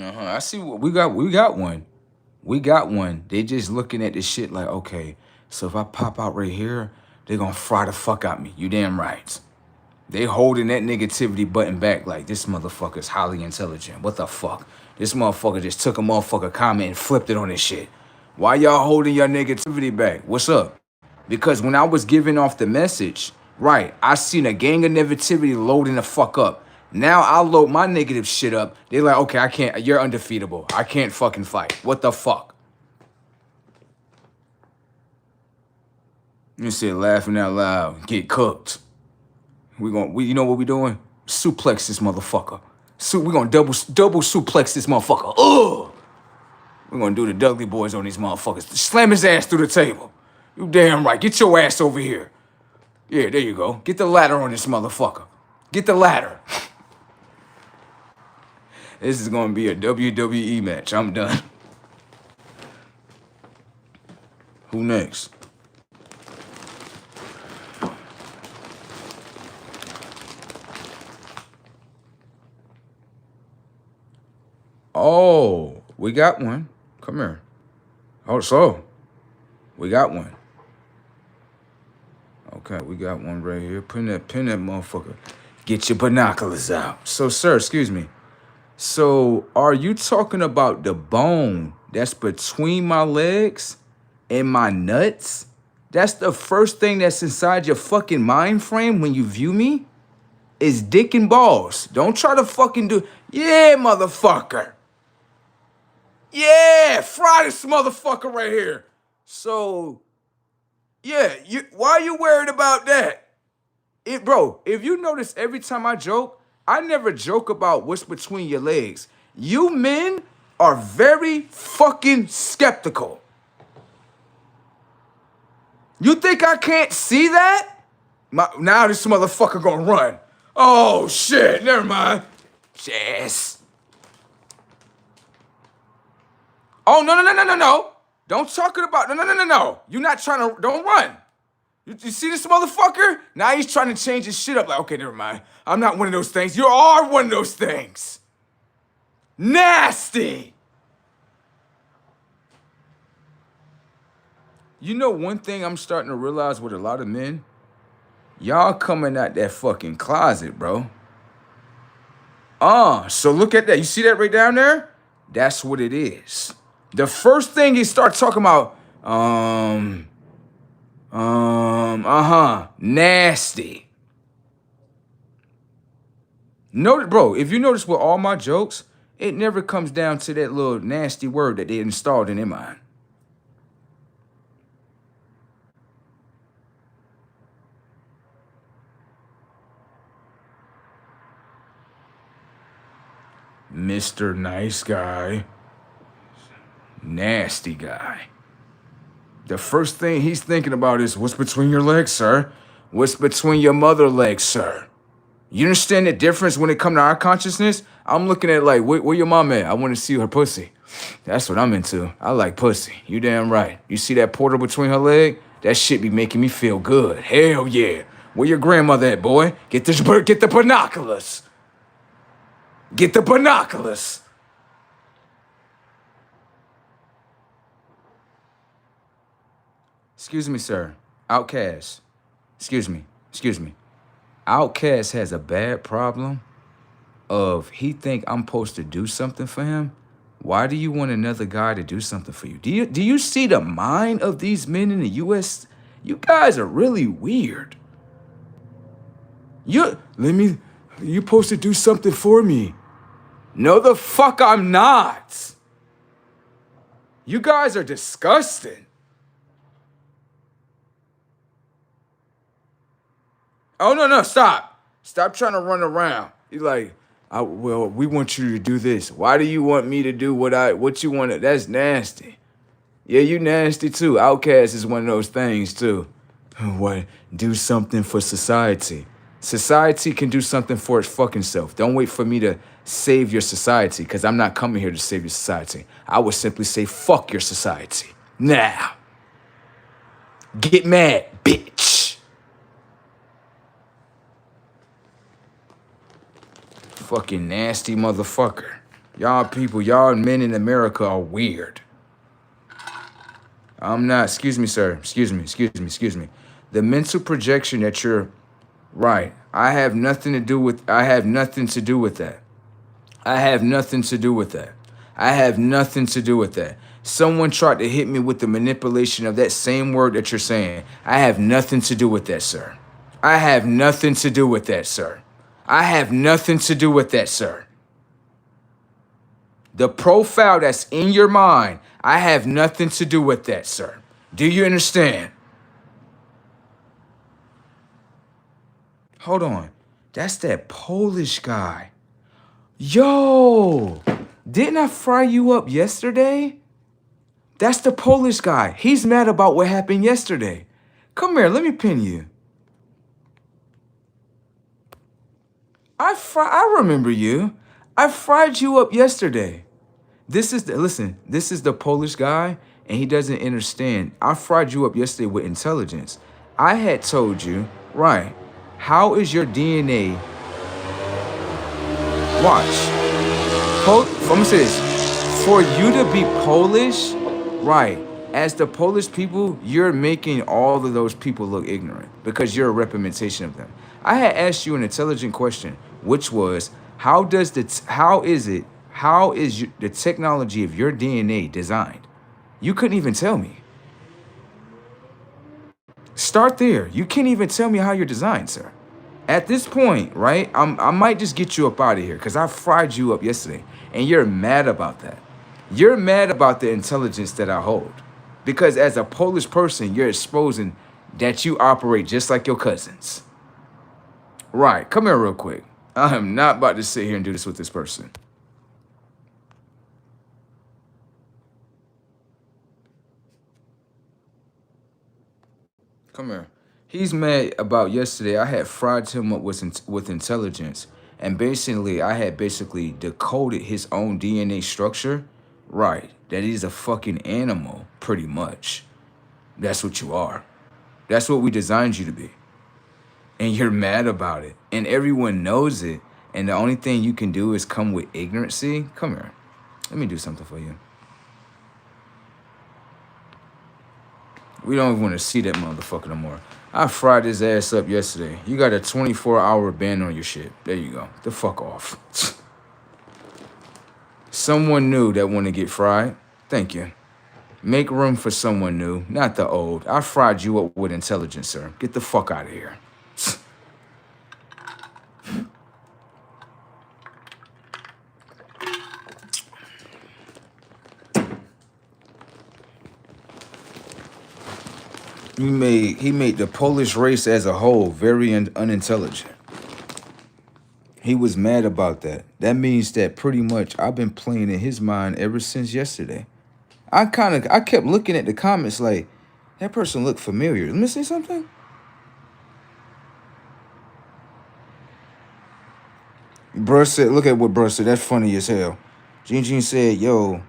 I see what we got. We got one. We got one. They just looking at this shit like, okay, so if I pop out right here, they gonna fry the fuck out me. You damn right. They holding that negativity button back like this motherfucker's highly intelligent. What the fuck? This motherfucker just took a motherfucker comment and flipped it on this shit. Why y'all holding your negativity back? What's up? Because when I was giving off the message, right, I seen a gang of negativity loading the fuck up. Now I load my negative shit up. They're like, okay, I can't, you're undefeatable. I can't fucking fight. What the fuck? You said laughing out loud, get cooked. You know what we doing? Suplex this motherfucker. We gonna double suplex this motherfucker. Ugh! We gonna do the Dudley Boys on these motherfuckers. Slam his ass through the table. You damn right. Get your ass over here. Yeah, there you go. Get the ladder on this motherfucker. Get the ladder. This is gonna be a WWE match. I'm done. Who next? Oh, we got one. Come here. Oh, so we got one. Okay, we got one right here. Pin that motherfucker. Get your binoculars out. So, sir, excuse me. So, are you talking about the bone that's between my legs and my nuts? That's the first thing that's inside your fucking mind frame when you view me? Is dick and balls. Don't try to fucking do... Yeah, motherfucker. Yeah, fry this motherfucker right here. So, yeah, why are you worried about that? Bro, if you notice every time I joke, I never joke about what's between your legs. You men are very fucking skeptical. You think I can't see that? Now this motherfucker gonna run. Oh shit, never mind. Yes. Oh, no. Don't talk about, no. You're not trying to, don't run. You see this motherfucker? Now he's trying to change his shit up. Like, okay, never mind. I'm not one of those things. You are one of those things. Nasty. You know one thing I'm starting to realize with a lot of men? Y'all coming out that fucking closet, bro. So look at that. You see that right down there? That's what it is. The first thing he starts talking about, nasty. Notice, bro, if you notice with all my jokes, it never comes down to that little nasty word that they installed in their mind. Mr. Nice Guy. Nasty guy. The first thing he's thinking about is, what's between your legs, sir? What's between your mother legs, sir? You understand the difference when it comes to our consciousness? I'm looking at like, where your mom at? I want to see her pussy. That's what I'm into. I like pussy. You damn right. You see that portal between her leg? That shit be making me feel good. Hell yeah. Where your grandmother at, boy? Get the binoculars. Get the binoculars. Excuse me, sir. Outcast. Excuse me. Outcast has a bad problem of he think I'm supposed to do something for him. Why do you want another guy to do something for you? Do you see the mind of these men in the US? You guys are really weird. You supposed to do something for me. No, the fuck I'm not. You guys are disgusting. Oh, no, stop. Stop trying to run around. You're like, well, we want you to do this. Why do you want me to do what you want? That's nasty. Yeah, you nasty too. Outcast is one of those things too. What? Do something for society. Society can do something for its fucking self. Don't wait for me to save your society, because I'm not coming here to save your society. I would simply say, fuck your society. Now. Get mad, bitch. Fucking nasty motherfucker. Y'all men in America are weird. I'm not, excuse me, sir. Excuse me. The mental projection that you're, right. I have nothing to do with that. I have nothing to do with that. Someone tried to hit me with the manipulation of that same word that you're saying. I have nothing to do with that, sir. I have nothing to do with that, sir. The profile that's in your mind, I have nothing to do with that, sir. Do you understand? Hold on. That's that Polish guy. Yo, didn't I fry you up yesterday? That's the Polish guy. He's mad about what happened yesterday. Come here, let me pin you. I remember you. I fried you up yesterday. This is the Polish guy, and he doesn't understand. I fried you up yesterday with intelligence. I had told you, right, how is your DNA? Watch. I'm gonna say this. For you to be Polish, right, as the Polish people, you're making all of those people look ignorant because you're a representation of them. I had asked you an intelligent question, which was, how is the technology of your DNA designed? You couldn't even tell me. Start there. You can't even tell me how you're designed, sir. At this point, right, I might just get you up out of here because I fried you up yesterday, and you're mad about that. You're mad about the intelligence that I hold because as a Polish person, you're exposing that you operate just like your cousins. Right, come here real quick. I am not about to sit here and do this with this person. Come here. He's mad about yesterday. I had fried him up with intelligence. And basically, I had decoded his own DNA structure. Right. That he's a fucking animal, pretty much. That's what you are. That's what we designed you to be. And you're mad about it. And everyone knows it. And the only thing you can do is come with ignorancy. Come here. Let me do something for you. We don't even want to see that motherfucker no more. I fried his ass up yesterday. You got a 24-hour ban on your shit. There you go. The fuck off. Someone new that want to get fried. Thank you. Make room for someone new, not the old. I fried you up with intelligence, sir. Get the fuck out of here. He made the Polish race as a whole very unintelligent. He was mad about that. That means that pretty much I've been playing in his mind ever since yesterday. I kept looking at the comments like that person looked familiar. Let me say something. Bruh said, look at what Bruh said. That's funny as hell. Gene said, yo,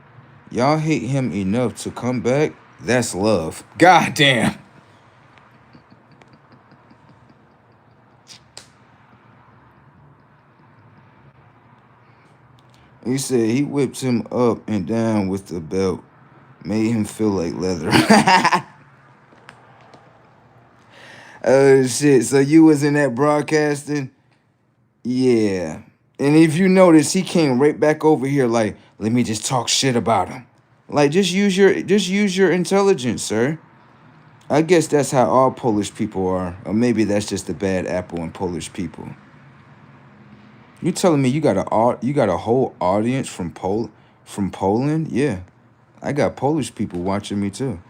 y'all hate him enough to come back? That's love. God damn. He said he whipped him up and down with the belt, made him feel like leather. Oh shit! So you was in that broadcasting? Yeah. And if you notice, he came right back over here like, let me just talk shit about him. Like, just use your intelligence, sir. I guess that's how all Polish people are, or maybe that's just the bad apple in Polish people. You telling me you got a whole audience from Poland? Yeah, I got Polish people watching me too.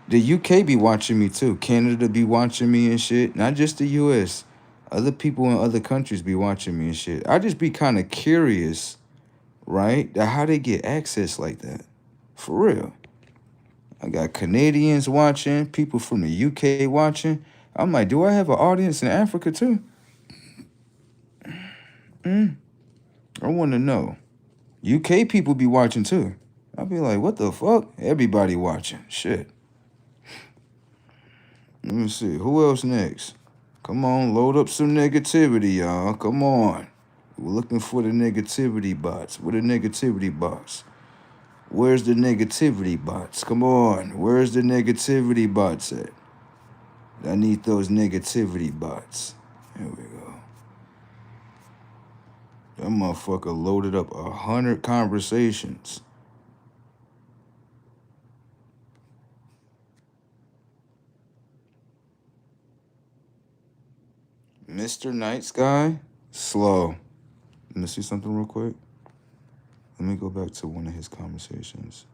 The UK be watching me too. Canada be watching me and shit. Not just the US. Other people in other countries be watching me and shit. I just be kind of curious, right? That how they get access like that. For real. I got Canadians watching, people from the UK watching. I'm like, do I have an audience in Africa too? I want to know. UK people be watching too. I'll be like, what the fuck? Everybody watching. Shit. Let me see. Who else next? Come on, load up some negativity, y'all. Come on. We're looking for the negativity bots. Where the negativity bots? Where's the negativity bots? Come on. Where's the negativity bots at? I need those negativity bots. Here we go. That motherfucker loaded up 100 conversations. Mr. Night Sky, slow. Let me see something real quick. Let me go back to one of his conversations.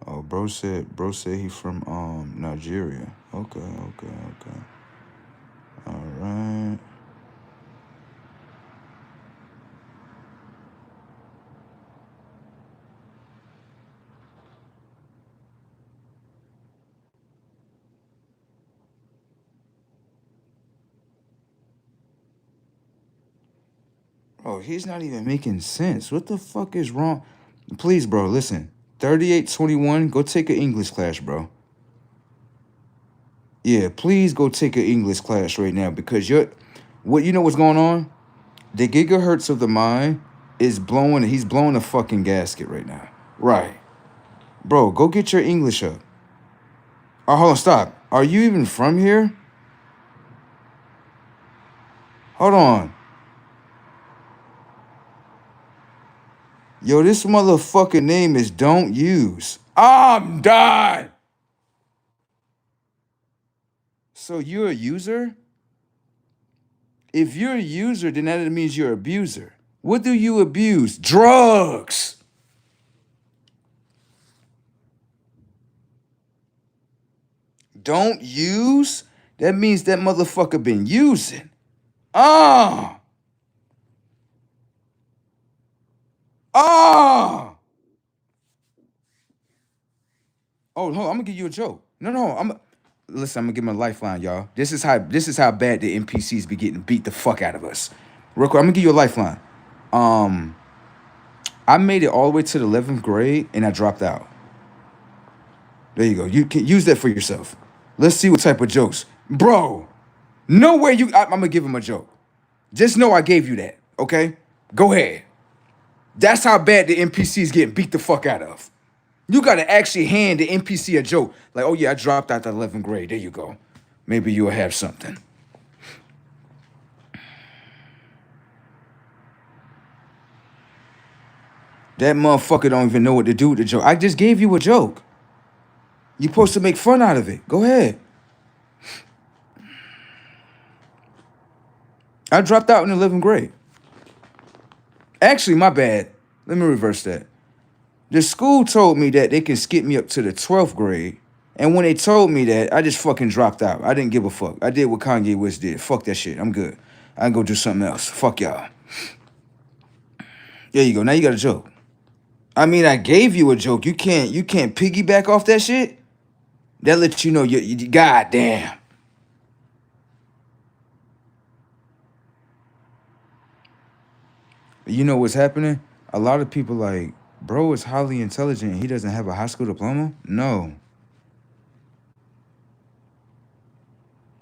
Oh, bro said he from Nigeria. Okay. All right. Oh, he's not even making sense. What the fuck is wrong? Please, bro, listen. 3821, go take an English class, bro. Yeah, please go take an English class right now because you know what's going on? The gigahertz of the mind is blowing, he's blowing a fucking gasket right now. Right. Bro, go get your English up. Oh, hold on, stop. Are you even from here? Hold on. Yo, this motherfucking name is Don't Use. I'm done. So you're a user? If you're a user, then that means you're an abuser. What do you abuse? Drugs. Don't use? That means that motherfucker been using. Ah. Oh, hold on, I'm gonna give you a joke. No, listen, I'm gonna give him a lifeline, y'all. This is how bad the NPCs be getting beat the fuck out of us. Real quick, I'm gonna give you a lifeline. I made it all the way to the 11th grade and I dropped out. There you go. You can use that for yourself. Let's see what type of jokes. Bro, no way I'm gonna give him a joke. Just know I gave you that, okay? Go ahead. That's how bad the NPCs getting beat the fuck out of. You gotta actually hand the NPC a joke. Like, oh yeah, I dropped out the 11th grade. There you go. Maybe you'll have something. That motherfucker don't even know what to do with the joke. I just gave you a joke. You're supposed to make fun out of it. Go ahead. I dropped out in 11th grade. Actually, my bad. Let me reverse that. The school told me that they can skip me up to the 12th grade. And when they told me that, I just fucking dropped out. I didn't give a fuck. I did what Kanye West did. Fuck that shit. I'm good. I can go do something else. Fuck y'all. There you go. Now you got a joke. I mean, I gave you a joke. You can't piggyback off that shit. That lets you know you goddamn. You know what's happening? A lot of people like, bro is highly intelligent. He doesn't have a high school diploma? No.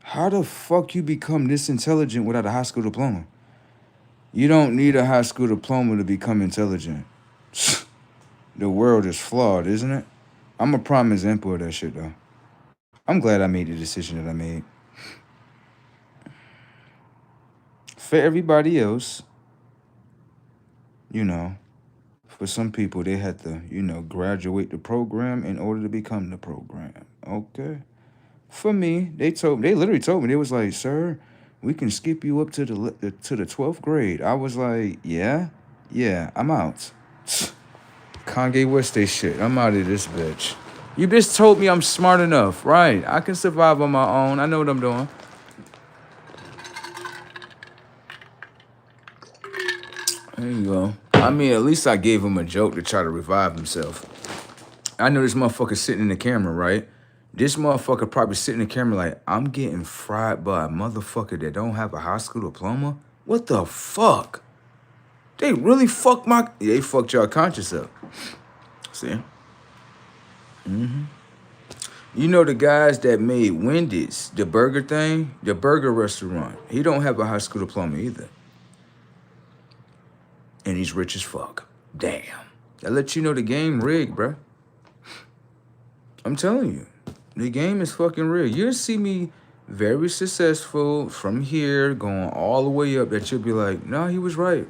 How the fuck you become this intelligent without a high school diploma? You don't need a high school diploma to become intelligent. The world is flawed, isn't it? I'm a prime example of that shit, though. I'm glad I made the decision that I made. For everybody else, you know, for some people, they had to, you know, graduate the program in order to become the program. Okay. For me, they literally told me, they was like, sir, we can skip you up to the 12th grade. I was like, yeah, I'm out. Kanye West, they shit. I'm out of this bitch. You just told me I'm smart enough, right? I can survive on my own. I know what I'm doing. There you go. I mean, at least I gave him a joke to try to revive himself. I know this motherfucker sitting in the camera, right? This motherfucker probably sitting in the camera like, I'm getting fried by a motherfucker that don't have a high school diploma? What the fuck? They really they fucked y'all conscience up. See? You know the guys that made Wendy's, the burger thing, the burger restaurant, he don't have a high school diploma either. And he's rich as fuck. Damn. That lets you know the game rigged, bro. I'm telling you. The game is fucking rigged. You'll see me very successful from here, going all the way up, that you'll be like, no, he was right.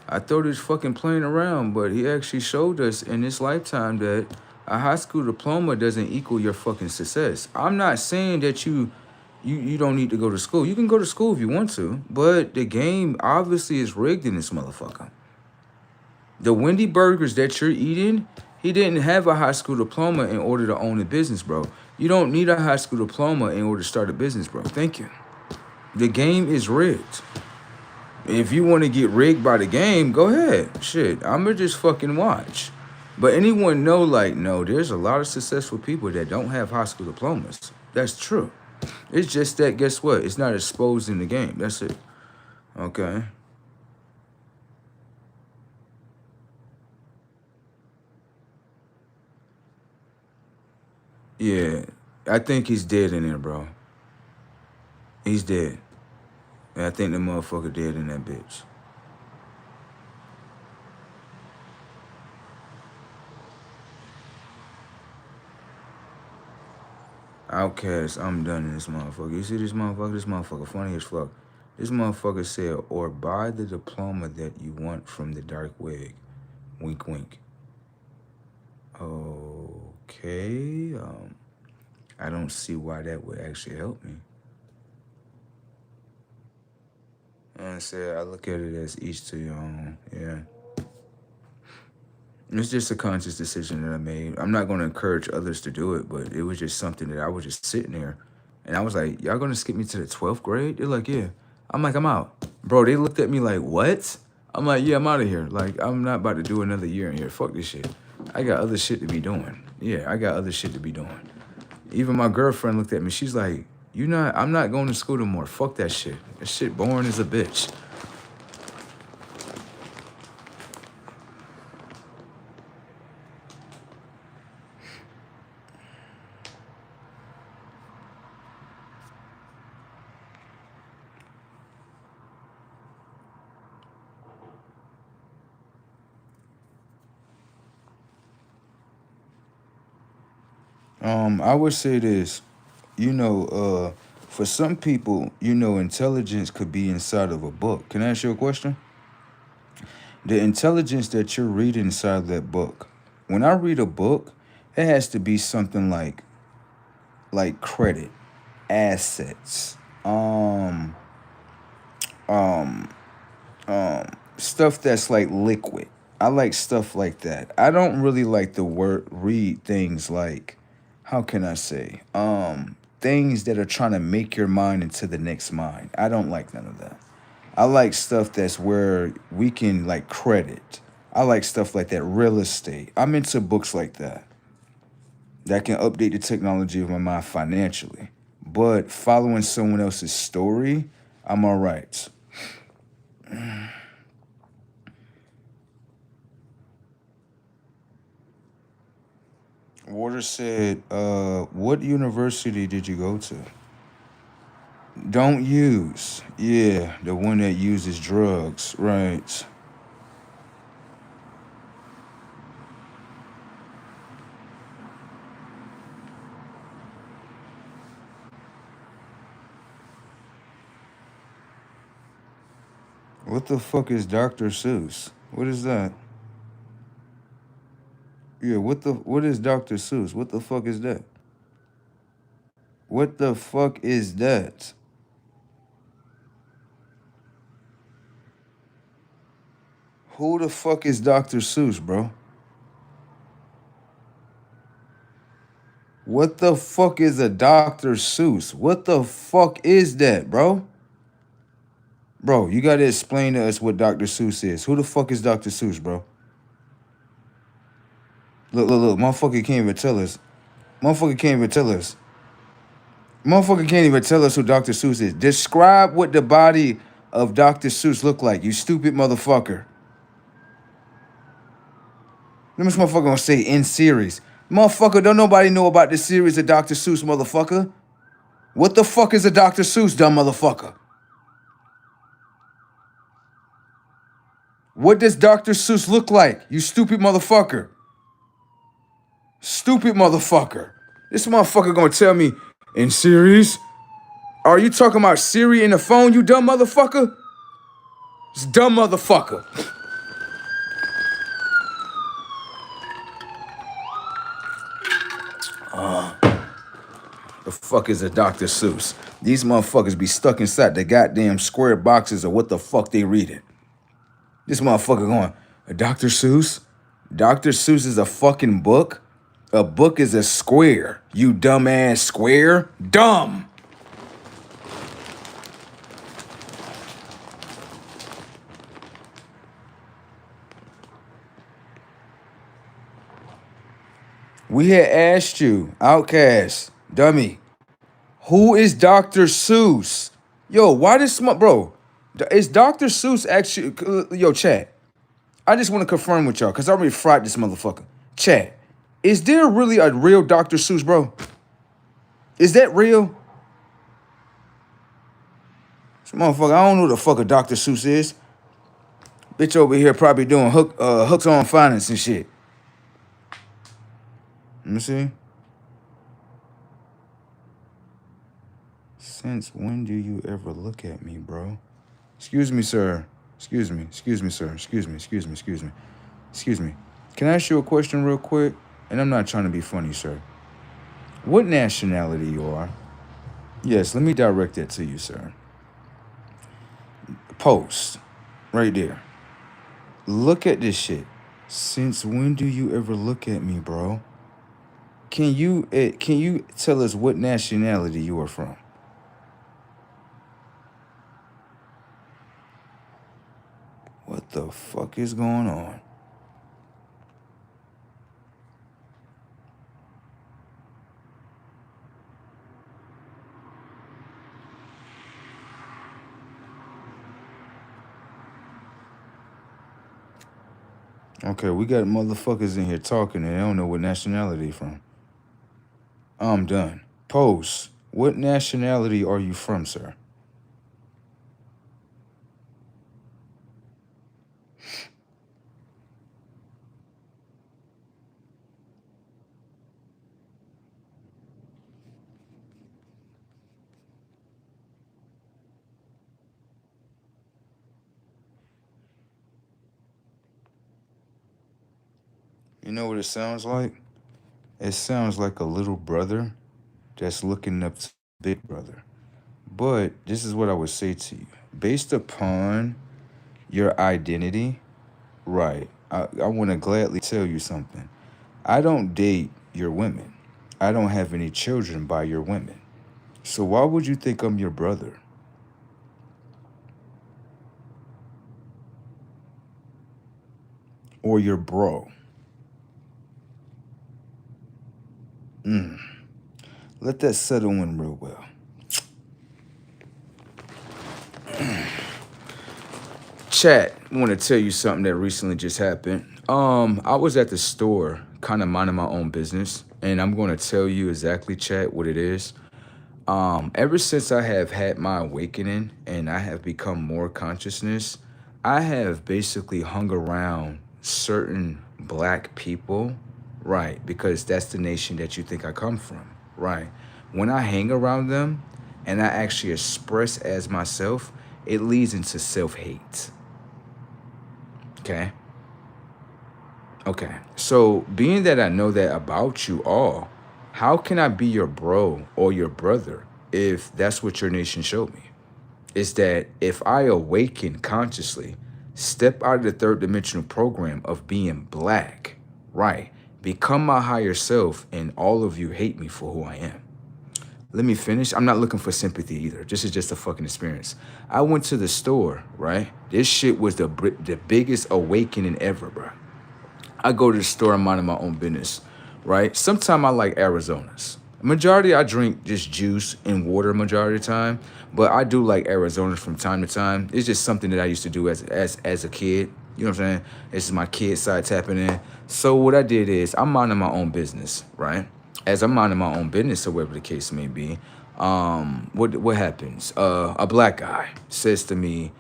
I thought he was fucking playing around, but he actually showed us in this lifetime that a high school diploma doesn't equal your fucking success. I'm not saying that you don't need to go to school. You can go to school if you want to, but the game obviously is rigged in this motherfucker. The Wendy burgers that you're eating, he didn't have a high school diploma in order to own a business, bro. You don't need a high school diploma in order to start a business, bro. Thank you. The game is rigged. If you want to get rigged by the game, go ahead. Shit, I'ma just fucking watch. But anyone know, like, no, there's a lot of successful people that don't have high school diplomas. That's true. It's just that, guess what? It's not exposed in the game. That's it. Okay. Yeah, I think he's dead in there, bro. He's dead. And I think the motherfucker dead in that bitch. Outcast, I'm done in this motherfucker. You see this motherfucker? This motherfucker funny as fuck. This motherfucker said, or buy the diploma that you want from the dark wig. Wink, wink. Okay. I don't see why that would actually help me. I said, I look at it as each to your own. Yeah. It's just a conscious decision that I made. I'm not going to encourage others to do it, but it was just something that I was just sitting there. And I was like, y'all going to skip me to the 12th grade? They're like, yeah. I'm like, I'm out. Bro, they looked at me like, what? I'm like, yeah, I'm out of here. Like, I'm not about to do another year in here. Fuck this shit. I got other shit to be doing. Yeah, I got other shit to be doing. Even my girlfriend looked at me. She's like, I'm not going to school no more. Fuck that shit. That shit boring as a bitch. I would say this, for some people, intelligence could be inside of a book. Can I ask you a question? The intelligence that you're reading inside of that book, when I read a book, it has to be something like credit, assets, stuff that's like liquid. I like stuff like that. I don't really like the read things like, how can I say, things that are trying to make your mind into the next mind. I don't like none of that. I like stuff that's where we can like credit. I like stuff like that, real estate. I'm into books like that can update the technology of my mind financially. But following someone else's story, I'm all right. Water said, what university did you go to? Don't use. Yeah, the one that uses drugs, right. What the fuck is Dr. Seuss? What is that? Yeah, what is Dr. Seuss? What the fuck is that? What the fuck is that? Who the fuck is Dr. Seuss, bro? What the fuck is a Dr. Seuss? What the fuck is that, bro? Bro, you gotta explain to us what Dr. Seuss is. Who the fuck is Dr. Seuss, bro? Look. Motherfucker can't even tell us. Motherfucker can't even tell us. Motherfucker can't even tell us who Dr. Seuss is. Describe what the body of Dr. Seuss look like, you stupid motherfucker. This motherfucker gonna say in series. Motherfucker, don't nobody know about the series of Dr. Seuss, motherfucker. What the fuck is a Dr. Seuss, dumb motherfucker? What does Dr. Seuss look like, you stupid motherfucker? Stupid motherfucker. This motherfucker gonna tell me in series? Are you talking about Siri in the phone, you dumb motherfucker? This dumb motherfucker. The fuck is a Dr. Seuss? These motherfuckers be stuck inside the goddamn square boxes of what the fuck they reading. This motherfucker going, a Dr. Seuss? Dr. Seuss is a fucking book? A book is a square, you dumbass square. Dumb. We had asked you, Outcast, dummy, who is Dr. Seuss? Yo, why this bro? Is Dr. Seuss actually? Yo, chat. I just want to confirm with y'all because I already fried this motherfucker. Chat. Is there really a real Dr. Seuss, bro? Is that real? This motherfucker, I don't know who the fuck a Dr. Seuss is. Bitch over here probably doing hooks on finance and shit. Let me see. Since when do you ever look at me, bro? Excuse me, sir. Excuse me, sir. Excuse me. Can I ask you a question real quick? And I'm not trying to be funny, sir. What nationality you are? Yes, let me direct that to you, sir. Post. Right there. Look at this shit. Since when do you ever look at me, bro? Can you tell us what nationality you are from? What the fuck is going on? Okay, we got motherfuckers in here talking and they don't know what nationality from. I'm done. Post. What nationality are you from, sir? You know what it sounds like? It sounds like a little brother that's looking up to big brother. But this is what I would say to you. Based upon your identity, right, I want to gladly tell you something. I don't date your women. I don't have any children by your women. So why would you think I'm your brother? or your bro? Let that settle in real well. Chat, I want to tell you something that recently just happened. I was at the store, kind of minding my own business, and I'm going to tell you exactly, chat, what it is. Ever since I have had my awakening and I have become more consciousness, I have basically hung around certain black people, right? Because that's the nation that you think I come from, right? When I hang around them and I actually express as myself, it leads into self-hate. Okay. Okay. So, being that I know that about you all, how can I be your bro or your brother if that's what your nation showed me? Is that if I awaken consciously, step out of the third dimensional program of being black, right? Become my higher self, and all of you hate me for who I am. Let me finish. I'm not looking for sympathy either. This is just a fucking experience. I went to the store, right? This shit was the biggest awakening ever, bro. I go to the store, I'm minding my own business, right? Sometimes I like Arizonas. Majority, I drink just juice and water majority of the time, but I do like Arizonas from time to time. It's just something that I used to do as a kid. You know what I'm saying? This is my kid side tapping in. So what I did is I'm minding my own business, right? As I'm minding my own business, or whatever the case may be, what happens? A black guy says to me,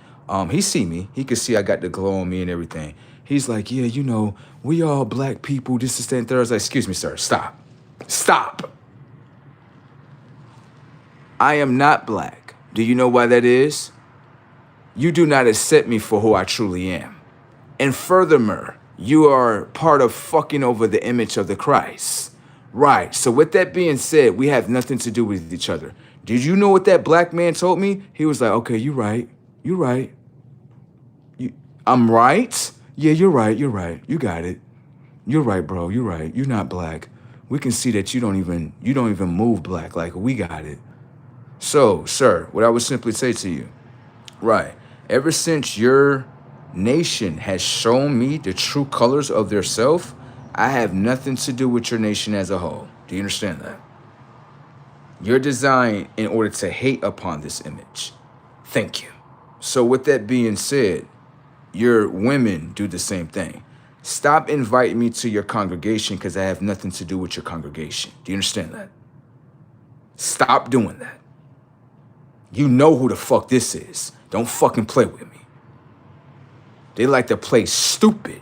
he see me, he could see I got the glow on me and everything. He's like, yeah, you know, we all black people, this is that and third. I was like, excuse me, sir, stop. Stop. I am not black. Do you know why that is? You do not accept me for who I truly am. And furthermore, you are part of fucking over the image of the Christ. Right. So with that being said, we have nothing to do with each other. Did you know what that black man told me? He was like, okay, you're right. You're right. I'm right? Yeah, you're right. You're right. You got it. You're right, bro. You're right. You're not black. We can see that you don't even move black. Like, we got it. So, sir, what I would simply say to you, right, ever since your nation has shown me the true colors of their self, I have nothing to do with your nation as a whole. Do you understand that? You're designed in order to hate upon this image. Thank you. So with that being said, your women do the same thing. Stop inviting me to your congregation because I have nothing to do with your congregation. Do you understand that? Stop doing that. You know who the fuck this is. Don't fucking play with me. They like to play stupid.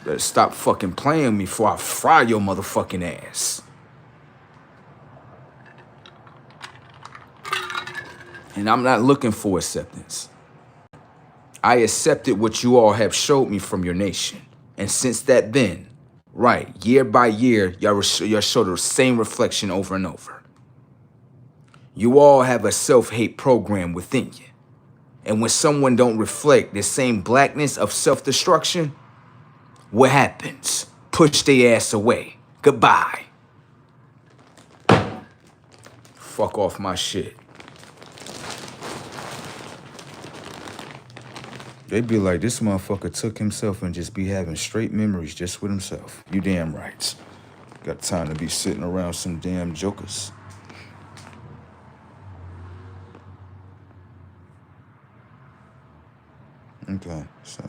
Better stop fucking playing with me before I fry your motherfucking ass. And I'm not looking for acceptance. I accepted what you all have showed me from your nation. And since that then, right, year by year, y'all show the same reflection over and over. You all have a self-hate program within you. And when someone don't reflect the same blackness of self-destruction, what happens? Push their ass away. Goodbye. Fuck off my shit. They be like, this motherfucker took himself and just be having straight memories just with himself. You damn right. Got time to be sitting around some damn jokers. Okay, so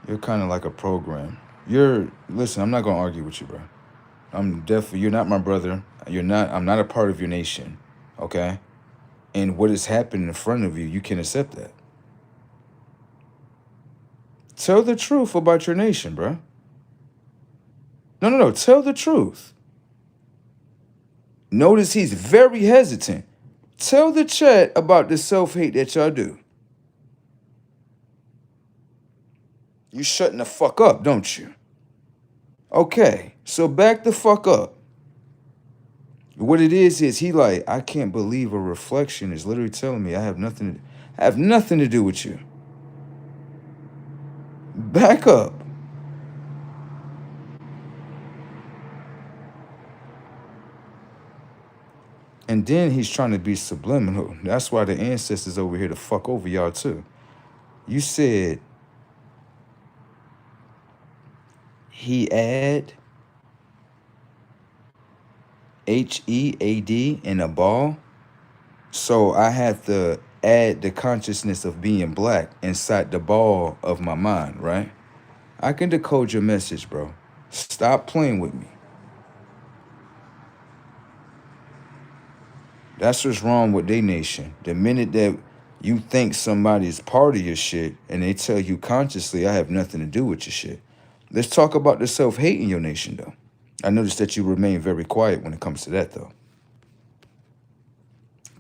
you're kind of like a program. Listen, I'm not gonna argue with you, bro. You're not my brother. I'm not a part of your nation, okay? And what has happened in front of you, you can accept that. Tell the truth about your nation, bro. No. Tell the truth. Notice he's very hesitant. Tell the chat about the self-hate that y'all do. You shutting the fuck up, don't you? Okay, so back the fuck up. What it is he like, I can't believe a reflection is literally telling me I have nothing to do with you. Back up. And And then he's trying to be subliminal. That's why the ancestors over here to fuck over y'all too. You said he add HEAD in a ball. So I had to add the consciousness of being black inside the ball of my mind, right? I can decode your message, bro. Stop playing with me. That's what's wrong with their nation. The minute that you think somebody's part of your shit and they tell you consciously, I have nothing to do with your shit. Let's talk about the self-hate in your nation, though. I noticed that you remain very quiet when it comes to that, though.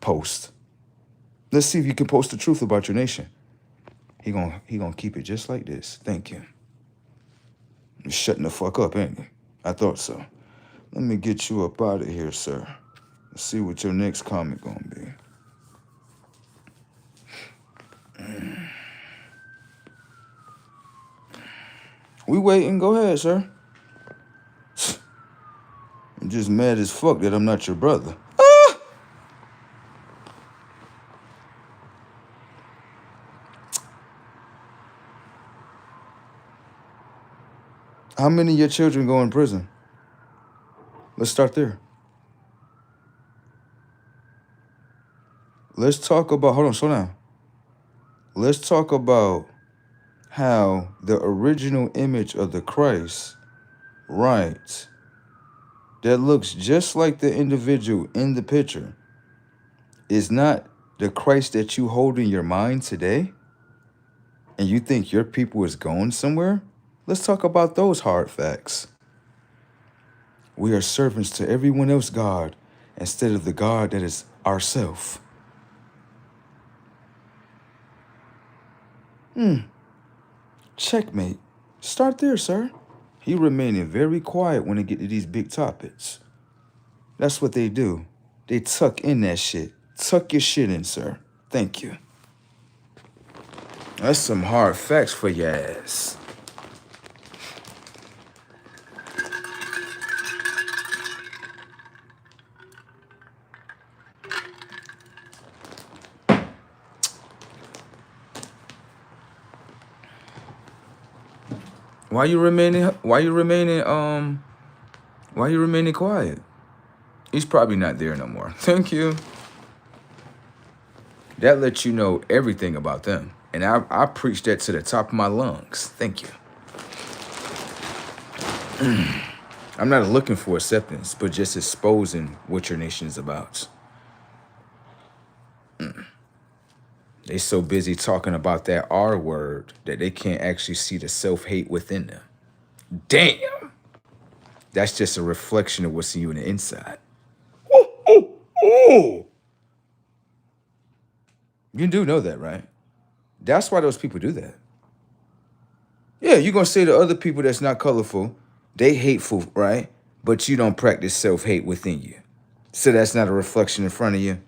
Post. Let's see if you can post the truth about your nation. He gonna keep it just like this. Thank you. You're shutting the fuck up, ain't you? I thought so. Let me get you up out of here, sir. Let's see what your next comment gonna be. We waiting. Go ahead, sir. I'm just mad as fuck that I'm not your brother. How many of your children go in prison? Let's start there. Let's talk about, hold on, slow down. Let's talk about how the original image of the Christ, right, that looks just like the individual in the picture, is not the Christ that you hold in your mind today, and you think your people is going somewhere? Let's talk about those hard facts. We are servants to everyone else God instead of the God that is ourself. Checkmate. Start there, sir. He remaining very quiet when they get to these big topics. That's what they do. They tuck in that shit. Tuck your shit in, sir. Thank you. That's some hard facts for your ass. Why you remaining quiet? He's probably not there no more. Thank you. That lets you know everything about them. And I preach that to the top of my lungs. Thank you. I'm not looking for acceptance, but just exposing what your nation is about. They so busy talking about that R word that they can't actually see the self-hate within them. Damn. That's just a reflection of what's in you on the inside. Ooh. You do know that, right? That's why those people do that. Yeah, you're going to say to other people that's not colorful, they hateful, right? But you don't practice self-hate within you. So that's not a reflection in front of you.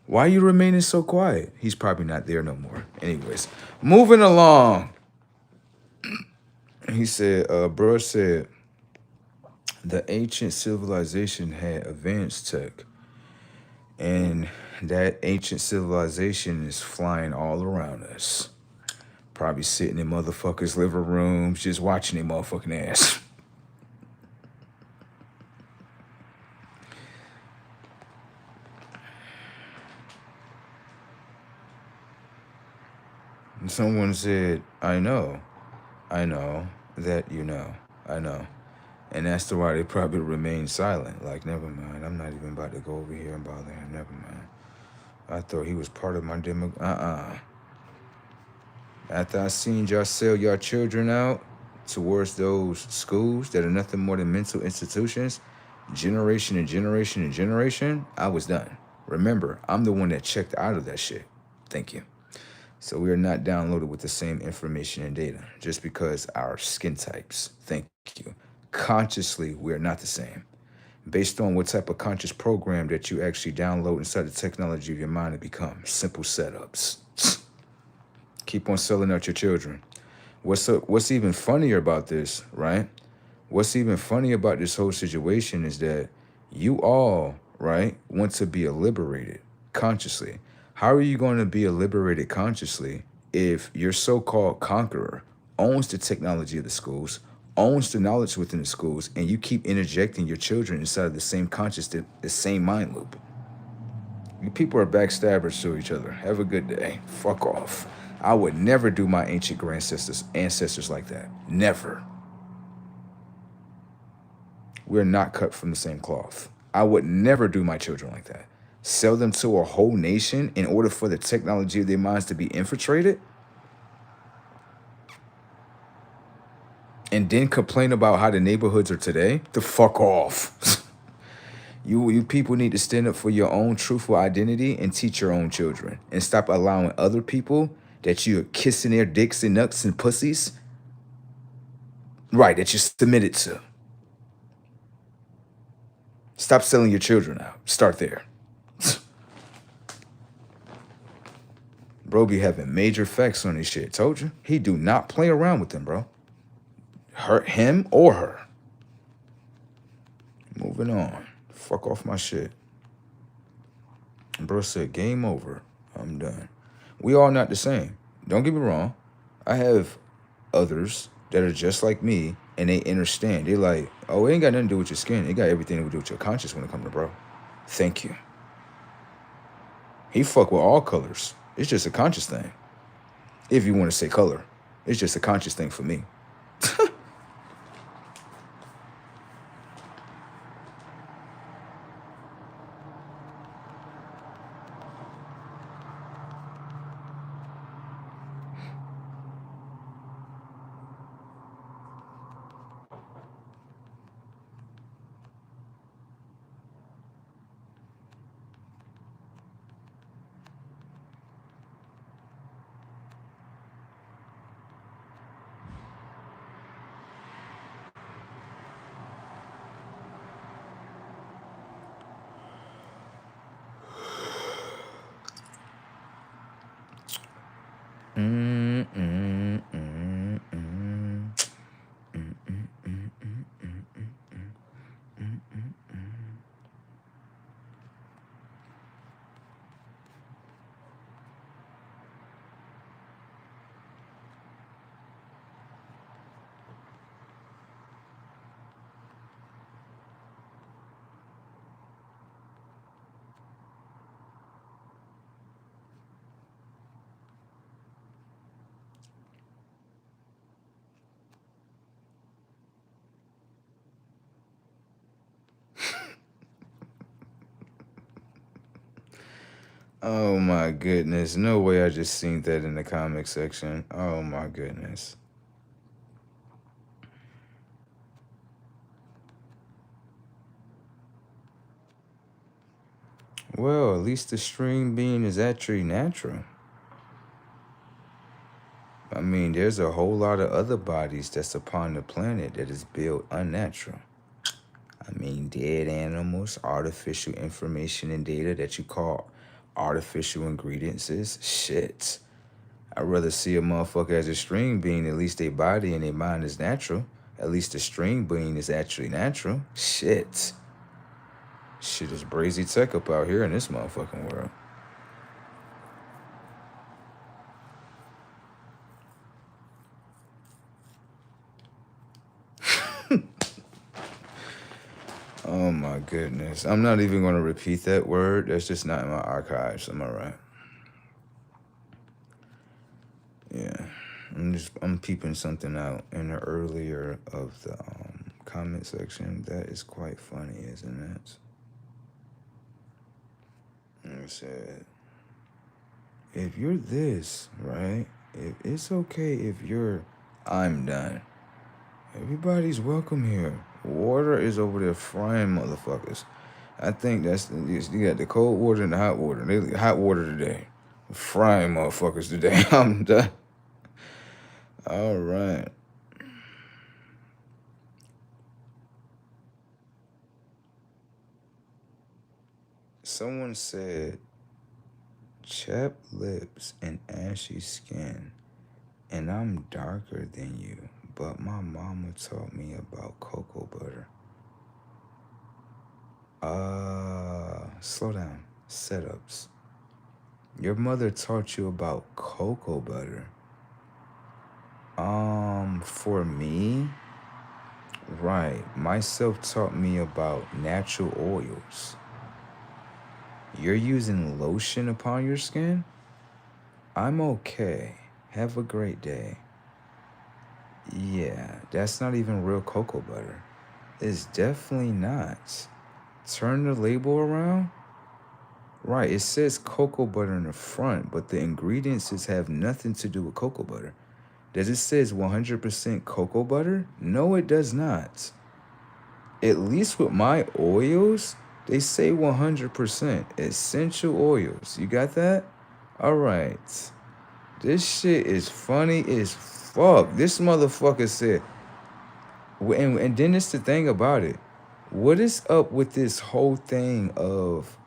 Why are you remaining so quiet? He's probably not there no more. Anyways, moving along. He said, bro said, the ancient civilization had advanced tech. And that ancient civilization is flying all around us. Probably sitting in motherfuckers' living rooms, just watching their motherfucking ass. And someone said, I know that you know, I know. And that's the why they probably remain silent. Like, never mind, I'm not even about to go over here and bother him, never mind. I thought he was part of my demo. After I seen y'all sell y'all children out towards those schools that are nothing more than mental institutions, generation and generation and generation, I was done. Remember, I'm the one that checked out of that shit. Thank you. So we are not downloaded with the same information and data just because our skin types. Thank you. Consciously, we are not the same. Based on what type of conscious program that you actually download inside the technology of your mind to become. Simple setups. Keep on selling out your children. What's even funnier about this, right? What's even funny about this whole situation is that you all, right, want to be liberated consciously. How are you going to be liberated consciously if your so-called conqueror owns the technology of the schools, owns the knowledge within the schools, and you keep interjecting your children inside of the same the same mind loop? You people are backstabbers to each other. Have a good day. Fuck off. I would never do my ancient ancestors like that. Never. We're not cut from the same cloth. I would never do my children like that. Sell them to a whole nation in order for the technology of their minds to be infiltrated? And then complain about how the neighborhoods are today? The fuck off. You people need to stand up for your own truthful identity and teach your own children. And stop allowing other people that you're kissing their dicks and nuts and pussies, right, that you're submitted to. Stop selling your children out. Start there. Bro be having major effects on this shit. Told you. He do not play around with them, bro. Hurt him or her. Moving on. Fuck off my shit. Bro said, game over. I'm done. We all not the same. Don't get me wrong. I have others that are just like me, and they understand. They're like, oh, it ain't got nothing to do with your skin. It got everything to do with your conscience when it comes to bro. Thank you. He fuck with all colors. It's just a conscious thing. If you want to say color. It's just a conscious thing for me. Oh my goodness. No way I just seen that in the comic section. Oh my goodness. Well, at least the stream being is actually natural. I mean, there's a whole lot of other bodies that's upon the planet that is built unnatural. I mean, dead animals, artificial information and data that you call artificial ingredients is shit. I'd rather see a motherfucker as a stream being, at least their body and their mind is natural. At least the stream being is actually natural. Shit. Shit is brazy tech up out here in this motherfucking world. Oh my goodness. I'm not even going to repeat that word. That's just not in my archives. Am I right? Yeah. I'm peeping something out in the earlier of the comment section. That is quite funny, isn't it? And it said, if you're this, right? If it's okay if you're, I'm done. Everybody's welcome here. Water is over there frying motherfuckers. I think you got the cold water and the hot water. Hot water today. Frying motherfuckers today. I'm done. All right. Someone said, chapped lips and ashy skin, and I'm darker than you, but my mama taught me about cocoa butter. Slow down. Setups. Your mother taught you about cocoa butter. For me, right, myself taught me about natural oils. You're using lotion upon your skin? I'm okay. Have a great day. Yeah, that's not even real cocoa butter. It's definitely not. Turn the label around. Right, it says cocoa butter in the front, but the ingredients have nothing to do with cocoa butter. Does it says 100% cocoa butter? No, it does not. At least with my oils, they say 100% essential oils. You got that? All right. This shit is funny as fuck. This motherfucker said, and then it's the thing about it. What is up with this whole thing of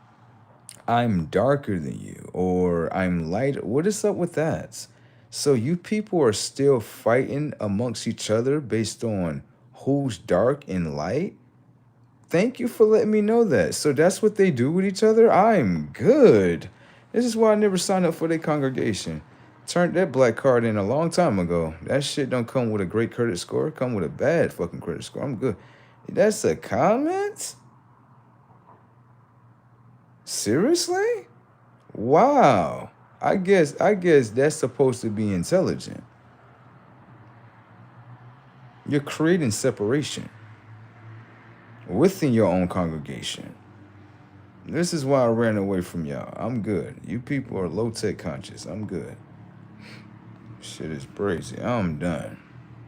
I'm darker than you or I'm lighter? What is up with that? So you people are still fighting amongst each other based on who's dark and light? Thank you for letting me know that. So that's what they do with each other? I'm good. This is why I never signed up for their congregation. Turned that black card in a long time ago. That shit don't come with a great credit score. Come with a bad fucking credit score. I'm good. That's a comment? Seriously? Wow. I guess that's supposed to be intelligent. You're creating separation within your own congregation. This is why I ran away from y'all. I'm good. You people are low-tech conscious. I'm good. Shit is crazy. I'm done.